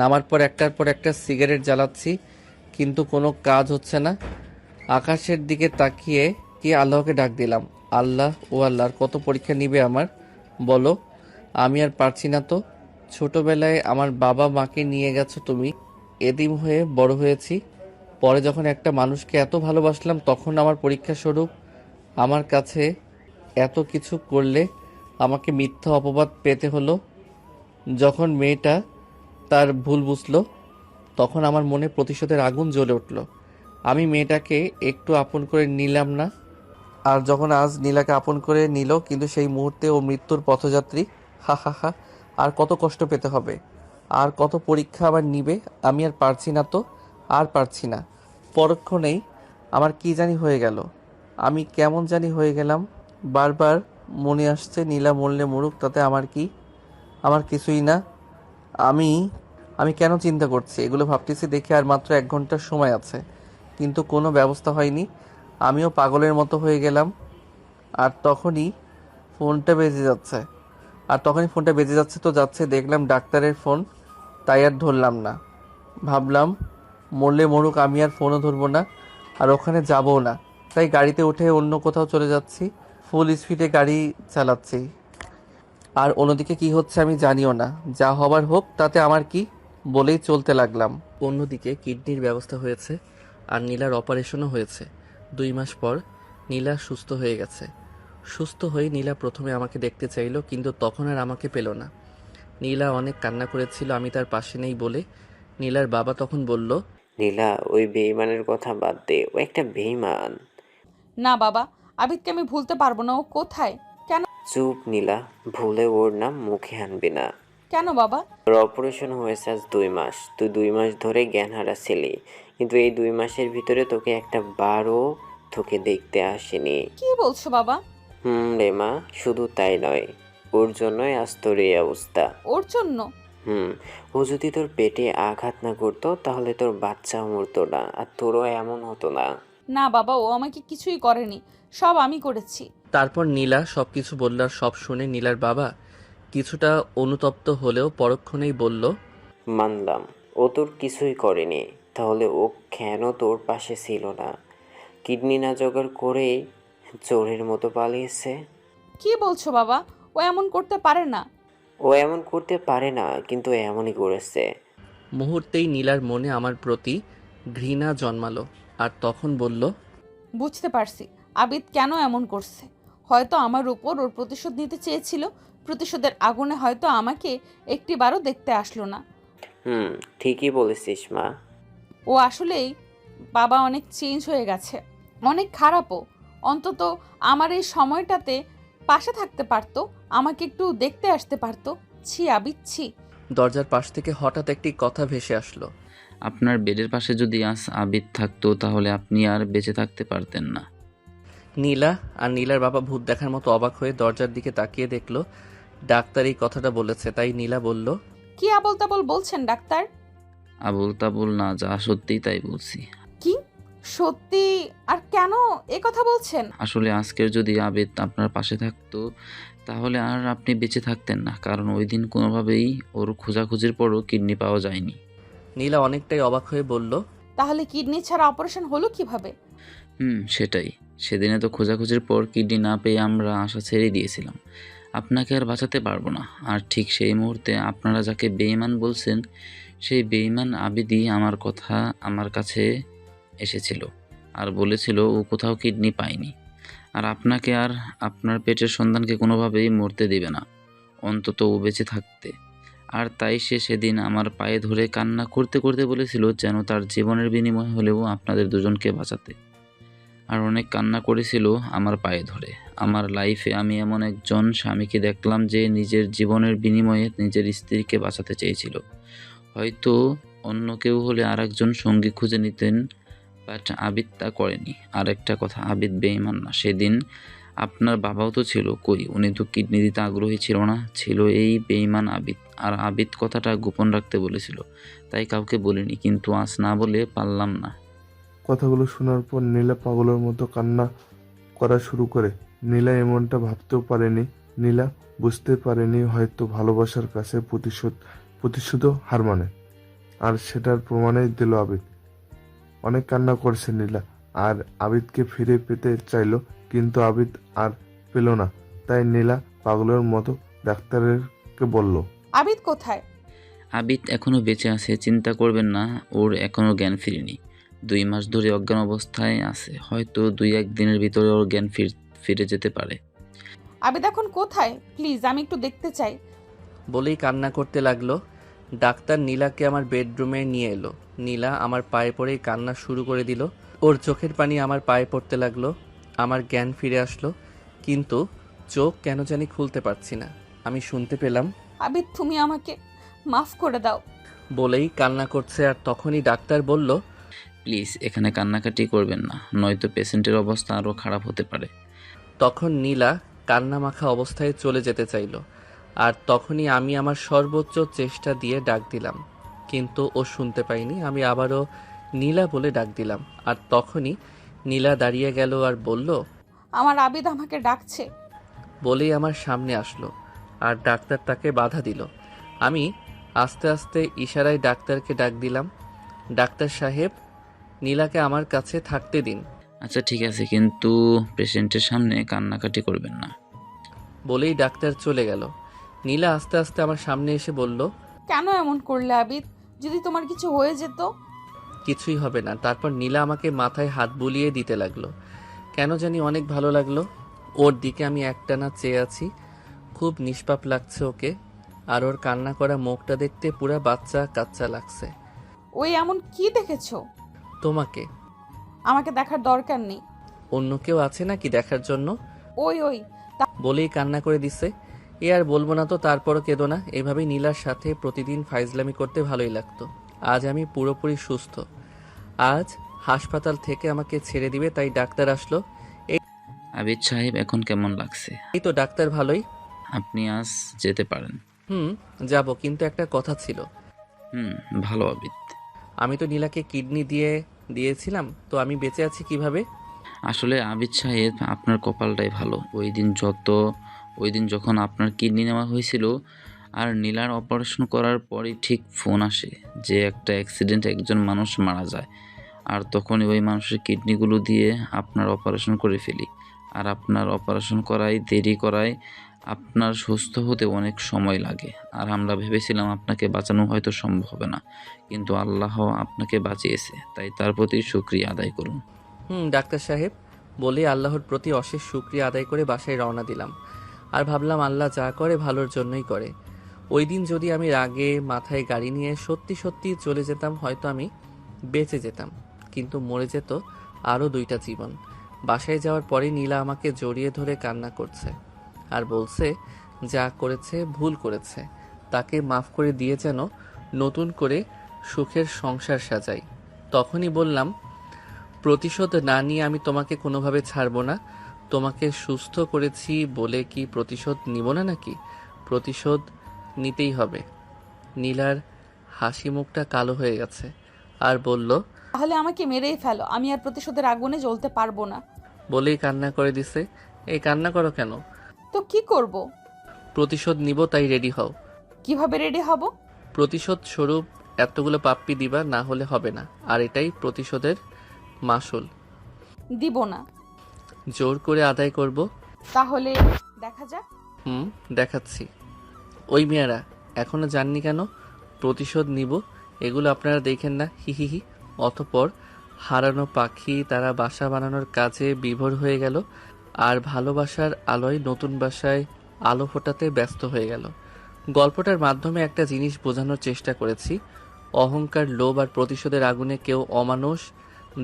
নামার পর একটার পর একটা সিগারেট জ্বালাচ্ছি, কিন্তু কোনো কাজ হচ্ছে না। আকাশের দিকে তাকিয়ে কি আল্লাহকে ডাক দিলাম, আল্লাহ ও আল্লাহর কত পরীক্ষা নিবে আমার, বলো। আমি আর পারছি না তো। ছোটবেলায় আমার বাবা মাকে নিয়ে গেছো তুমি, এতিম হয়ে বড় হয়েছি। পরে যখন একটা মানুষকে এত ভালোবাসলাম, তখন আমার পরীক্ষা স্বরূপ আমার কাছে এত কিছু করলে আমাকে মিথ্যা অপবাদ পেতে হলো। যখন মেয়েটা তার ভুল বুঝলো, তখন আমার মনে প্রতিশোধের আগুন জ্বলে উঠল। আমি মেয়েটাকে একটু আপন করে নিলাম না, আর যখন আজ নীলাকে আপন করে নিল, কিন্তু সেই মুহূর্তে ও মৃত্যুর পথযাত্রী। হা হা হা, আর কত কষ্ট পেতে হবে, আর কত পরীক্ষা আবার নিবে। আমি আর পারছি না তো, আর পারছি না। পরক্ষণেই আমার কি জানি হয়ে গেল, আমি কেমন জানি হয়ে গেলাম। বারবার মনে আসছে নীলা মরলে মরুক, তাতে আমার কি, আমার কিছুই না। আমি আমি কেন চিন্তা করছি এগুলো ভাবতেছি দেখে। আর মাত্র 1 ঘন্টার সময় আছে। কিন্তু কোনো ব্যবস্থা হয়নি। আমিও পাগলের মতো হয়ে গেলাম। আর তখনই ফোনটা বেজে যাচ্ছে তো যাচ্ছে, দেখলাম ডাক্তারের ফোন। তাই আর ধরলাম না। ভাবলাম মরলে মরুক, আমি আর ফোনও ধরবো না, আর ওখানে যাবও না। তাই গাড়িতে উঠে অন্য কোথাও চলে যাচ্ছি। ফুল স্পিডে গাড়ি চালাচ্ছি, আর অন্যদিকে কি হচ্ছে আমি জানিও না। যা হবার হোক, তাতে আমার কি, বলেই চলতে লাগলাম। অন্যদিকে কিডনির ব্যবস্থা হয়েছে, আর নীলার অপারেশনও হয়েছে। 2 মাস পর নীলা সুস্থ হয়ে গেছে। সুস্থ হয়ে নীলা প্রথমে আমাকে দেখতে চাইলো, কিন্তু তখন আর আমাকে পেল না। নীলা অনেক কান্না করেছিল আমি তার পাশে নেই বলে। নীলার বাবা তখন বলল,
নীলা, ওই বেইমানের কথা বাদ দে, ও একটা বেইমান।
না বাবা, আবিদকে আমি ভুলতে পারবো না। ও কোথায়? কেন?
চুপ নীলা, ভুলে ওর নাম মুখে আনবি না।
কেন বাবা?
তোর অপারেশন হয়েছে আজ 2 মাস। তুই 2 মাস ধরে জ্ঞান হারাচ্ছিলি, কিন্তু এই 2 মাসের ভিতরে তোকে একটা বারও তোকে দেখতে আসেনি।
কি বলছো বাবা?
রে মা, শুধু তাই নয়, ওর জন্যই আজ তোর এই অবস্থা।
ওর জন্য?
ও যদি তোর পেটে আঘাত না করতো তাহলে তোর বাচ্চাও মরতো না, আর তোরও এমন হতো না।
না বাবা, ও আমাকে কিছুই করেনি, সব আমি করেছি।
তারপর নীলা সবকিছু বলল। আর সব শুনে নীলার বাবা কিছুটা অনুতপ্ত হলেও পরক্ষণেই বলল,
মানলাম ও তোর কিছুই করেনি, তাহলে ও কেন তোর পাশে ছিল না? কিডনি না জোগাড় করেই চোরের মতো পালিয়েছে।
কি বলছো বাবা? ও এমন করতে পারে না।
ও এমন করতে পারে না, কিন্তু এমনই করেছে।
মুহূর্তেই নীলার মনে আমার প্রতি ঘৃণা জন্মালো, আর তখন বলল,
বুঝতে পারছি আবিদ কেন এমন করছে। হয়তো আমার উপর ওর প্রতিশোধ নিতে চেয়েছিল। প্রতিশোধের আগুনে হয়তো আমাকে একটিবারও দেখতে আসলো না।
ঠিকই বলেছিস মা।
ও আসলেই বাবা অনেক চেঞ্জ হয়ে গেছে, অনেক খারাপও। অন্তত আমার এই সময়টাতে পাশে থাকতে পারতো, আমাকে একটু দেখতে আসতে পারতো। ছি আবিদ, ছি।
দরজার পাশ থেকে হঠাৎ একটি কথা ভেসে আসলো।
আপনার বেডের পাশে যদি আজ আবিদ থাকতো তাহলে আপনি আর বেঁচে থাকতে পারতেন না।
নীলা আর নীলার বাবা ভূত দেখার মতো অবাক হয়ে দরজার দিকে তাকিয়ে দেখলো ডাক্তার এই কথাটা বলেছে। তাই নীলা বলল,
কি আবল তাবল বলছেন ডাক্তার?
আবুল তাবুল না, যা সত্যি তাই বলছি।
কি সত্যি? আর কেন এ কথা বলছেন?
আসলে আজকের যদি আবিদ আপনার পাশে থাকতো তাহলে আর আপনি বেঁচে থাকতেন না, কারণ ওই দিন কোনোভাবেই ওর খোঁজাখুঁজির পরও কিডনি পাওয়া যায়নি।
নীলা অনেকটাই অবাক হয়ে বলল,
তাহলে কিডনি ছাড়া অপারেশন হলো কিভাবে?
সেটাই। সেদিনে তো খোঁজাখুঁজির পর কিডনি না পেয়ে আমরা আশা ছেড়ে দিয়েছিলাম। আপনাকে আর বাঁচাতে পারবো না। আর ঠিক সেই মুহূর্তে আপনারা যাকে বেঈমান বলছেন, সেই বেঈমান আবিদই আমার কাছে এসেছিল আর বলেছিল ও কোথাও কিডনি পায়নি, আর আপনাকে আর আপনার পেটের সন্তানকে কোনোভাবেই মরতে দেবে না, অন্তত ও বেঁচে থাকতে। আর তাই সে সেদিন আমার পায়ে ধরে কান্না করতে করতে বলেছিল যেন তার জীবনের বিনিময় হলেও আপনাদের দুজনকে বাঁচাতে। আর অনেক কান্না করেছিল আমার পায়ে ধরে। আমার লাইফে আমি এমন একজন স্বামীকে দেখলাম যে নিজের জীবনের বিনিময়ে নিজের স্ত্রীকে বাঁচাতে চেয়েছিল। হয়তো অন্য কেউ হলে আর একজন সঙ্গী খুঁজে নিতেন, বাট আবিদ তা করেনি। আর একটা কথা, আবিদ বেঈমান না। সেদিন আপনার বাবাও তো ছিল, কই উনি তো কিডনি দিতে আগ্রহী ছিল না, ছিল এই বেঈমান আবিদ। আর আবিদ কথাটা গোপন রাখতে বলেছিল, তাই কাউকে বলিনি, কিন্তু আজ না বলে পারলাম না।
কথাগুলো শোনার পর নীলা পাগলের মতো কান্না করা শুরু করে। নীলা এমনটা ভাবতেও পারেনি, নীলা বুঝতে পারেনি হয়তো ভালোবাসার কাছে প্রতিশোধও হার মানে। আর সেটার প্রমাণই দিল আবিদ। অনেক কান্না করছে নীলা, আর আবিদকে ফিরে পেতে চাইলো, কিন্তু আবিদ আর পেল না। তাই নীলা পাগলের মতো ডাক্তারকে বলল,
আবিদ কোথায়?
আবিদ এখনো বেঁচে আছে, চিন্তা করবেন না, ওর এখনো জ্ঞান ফিরেনি। 2 মাস ধরে অজ্ঞান অবস্থায় আছে, হয়তো 2-1 দিনের ভিতরে ওর জ্ঞান ফিরে যেতে পারে।
আবিদ এখন কোথায়? প্লিজ আমি একটু দেখতে চাই।
বলেই কান্না করতে লাগলো। ডাক্তার নীলাকে আমার বেডরুমে নিয়ে এলো। নীলা আমার পায়ে পড়েই কান্না শুরু করে দিল। ওর চোখের পানি আমার পায়ে পড়তে লাগলো। আমার জ্ঞান ফিরে আসলো, কিন্তু চোখ কেন জানি খুলতে পারছি না। আমি শুনতে পেলাম,
আবিদ তুমি আমাকে মাফ করে দাও।
বলেই কান্না করছে। আর তখনই ডাক্তার বলল,
প্লিজ এখানে কান্নাকাটি করবেন না, নয়তো পেশেন্টের অবস্থা আরও খারাপ হতে পারে।
তখন নীলা কান্না মাখা অবস্থায় চলে যেতে চাইল। আর তখনই আমি আমার সর্বোচ্চ চেষ্টা দিয়ে ডাক দিলাম, কিন্তু ও শুনতে পাইনি। আমি আবারও নীলা বলে ডাক দিলাম। আর তখনই নীলা দাঁড়িয়ে গেল আর বলল,
আমার আবিদ আমাকে ডাকছে।
বলেই আমার সামনে আসলো আর ডাক্তার তাকে বাধা দিল। আমি আস্তে আস্তে ইশারায় ডাক্তারকে ডাক দিলাম, ডাক্তার সাহেব, নীলাকে আমার কাছে থাকতে দিন।
আচ্ছা ঠিক আছে, কিন্তু পেশেন্টের সামনে কান্নাকাটি করবেন না।
বলেই ডাক্তার চলে গেল। নীলা আস্তে আস্তে আমার সামনে এসে বলল,
কেন এমন করলে আবিদ? যদি তোমার কিছু হয়ে যেত?
কিছুই হবে না। তারপর নীলা আমাকে মাথায় হাত বুলিয়ে দিতে লাগলো। কেন জানি অনেক ভালো লাগলো। ওর দিকে আমি একটানা চেয়ে আছি। খুব নিষ্পাপ লাগছে ওকে। আর ওর কান্না করা মুখটা দেখতে পুরা বাচ্চা কাচ্চা লাগছে।
ওই এমন কি দেখেছো?
তোমাকে।
আমাকে দেখার দরকার নেই।
অন্য কেউ আছে নাকি দেখার জন্য?
ওই ওই
বলেই কান্না করে দিছে। এ আর বলবো না তো, তারপরও কেঁদো না। এভাবেই নীলার সাথে প্রতিদিন ফাইজলামি করতে ভালোই লাগতো। আজ আমি পুরোপুরি সুস্থ। আজ হাসপাতাল থেকে আমাকে ছেড়ে দিবে, তাই ডাক্তার আসলো।
আবিদ সাহেব এখন কেমন লাগছে?
এই তো ডাক্তার, ভালোই।
আপনি আজ যেতে পারেন।
যাব, কিন্তু একটা কথা ছিল।
ভালো আবিদ।
আমি তো নীলাকে কিডনি দিয়েছিলাম, তো আমি বেঁচে আছি কিভাবে?
আসলে আবিদ সাহেব, আপনার কপালটাই ভালো। ওই দিন যখন আপনার কিডনি নেওয়া হয়েছিল আর নীলার অপারেশন করার পরই ঠিক ফোন আসে যে একটা অ্যাক্সিডেন্টে একজন মানুষ মারা যায়, আর তখনই ওই মানুষের কিডনিগুলো দিয়ে আপনার অপারেশন করে ফেলি। আর আপনার অপারেশন দেরি করায় আপনার সুস্থ হতে অনেক সময় লাগে। আর আমরা ভেবেছিলাম আপনাকে বাঁচানো হয়তো সম্ভব হবে না, কিন্তু আল্লাহ আপনাকে বাঁচিয়েছে, তাই তার প্রতি শুকরিয়া আদায় করুন।
ডাক্তার সাহেব, বলে আল্লাহর প্রতি অশেষ শুকরিয়া আদায় করে বাসায় রওনা দিলাম। আর ভাবলাম আল্লাহ যা করে ভালোর জন্যই করে। ওই দিন যদি আমি রাগে মাথায় গাড়ি নিয়ে সত্যি সত্যি চলে যেতাম, হয়তো আমি বেঁচে যেতাম, কিন্তু মরে যেত আরও 2টা জীবন। বাসায় যাওয়ার পরে নীলা আমাকে জড়িয়ে ধরে কান্না করছে আর বলছে যা করেছে ভুল করেছে, তাকে মাফ করে দিয়ে যেন নতুন করে সুখের সংসার সাজাই। তখনই বললাম, প্রতিশোধ না নিয়ে আমি তোমাকে কোনোভাবে ছাড়বো না। তোমাকে সুস্থ করেছি বলে কি প্রতিশোধ নিব না নাকি? প্রতিশোধ নিতেই হবে। নীলার হাসি মুখটা কালো হয়ে গেছে আর বলল,
তাহলে আমাকে মেরেই ফেলো, আমি আর প্রতিশোধের আগুনে জ্বলতে পারবো না।
বলেই কান্না করে দিছে। এই কান্না করো কেন?
তো কি করব?
প্রতিশোধ নিব, তাই রেডি হও।
কিভাবে রেডি হব?
প্রতিশোধ স্বরূপ এতগুলো পাপ্পি দিবা, না হলে হবে না। আর এটাই প্রতিশোধের মাসুল।
দিব না।
জোর করে আদায় করব।
তাহলে দেখা যাক।
দেখাচ্ছি। ওই মেয়েরা এখনো জাননি কেন? প্রতিশোধ নিব, এগুলো আপনারা দেখেন না, হি। অতঃপর হারানো পাখি তারা বাসা বানানোর কাজে বিভোর হয়ে গেল আর ভালোবাসার আলোয় নতুন বাসায় আলো ফোটাতে ব্যস্ত হয়ে গেল। গল্পটার মাধ্যমে একটা জিনিস বোঝানোর চেষ্টা করেছি, অহংকার, লোভ আর প্রতিশোধের আগুনে কেউ অমানুষ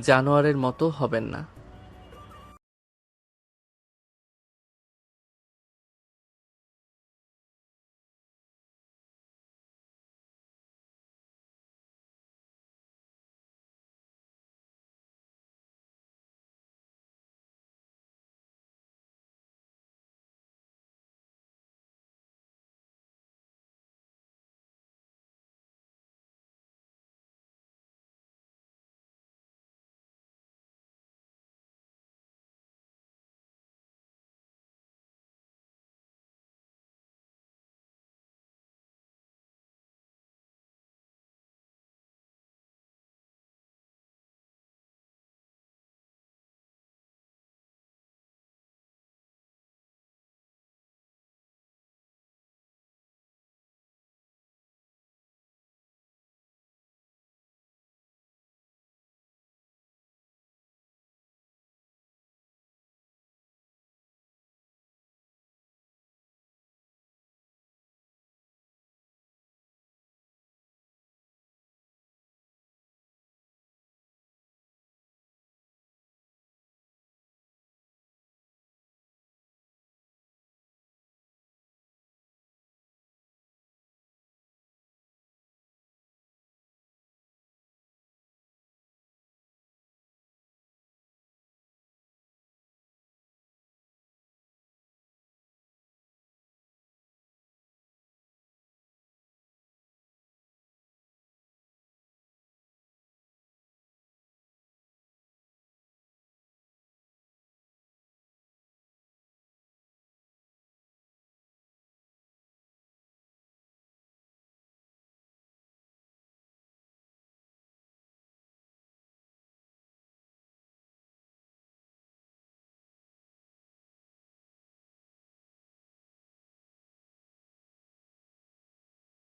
জানোয়ারের মতো হবেন না।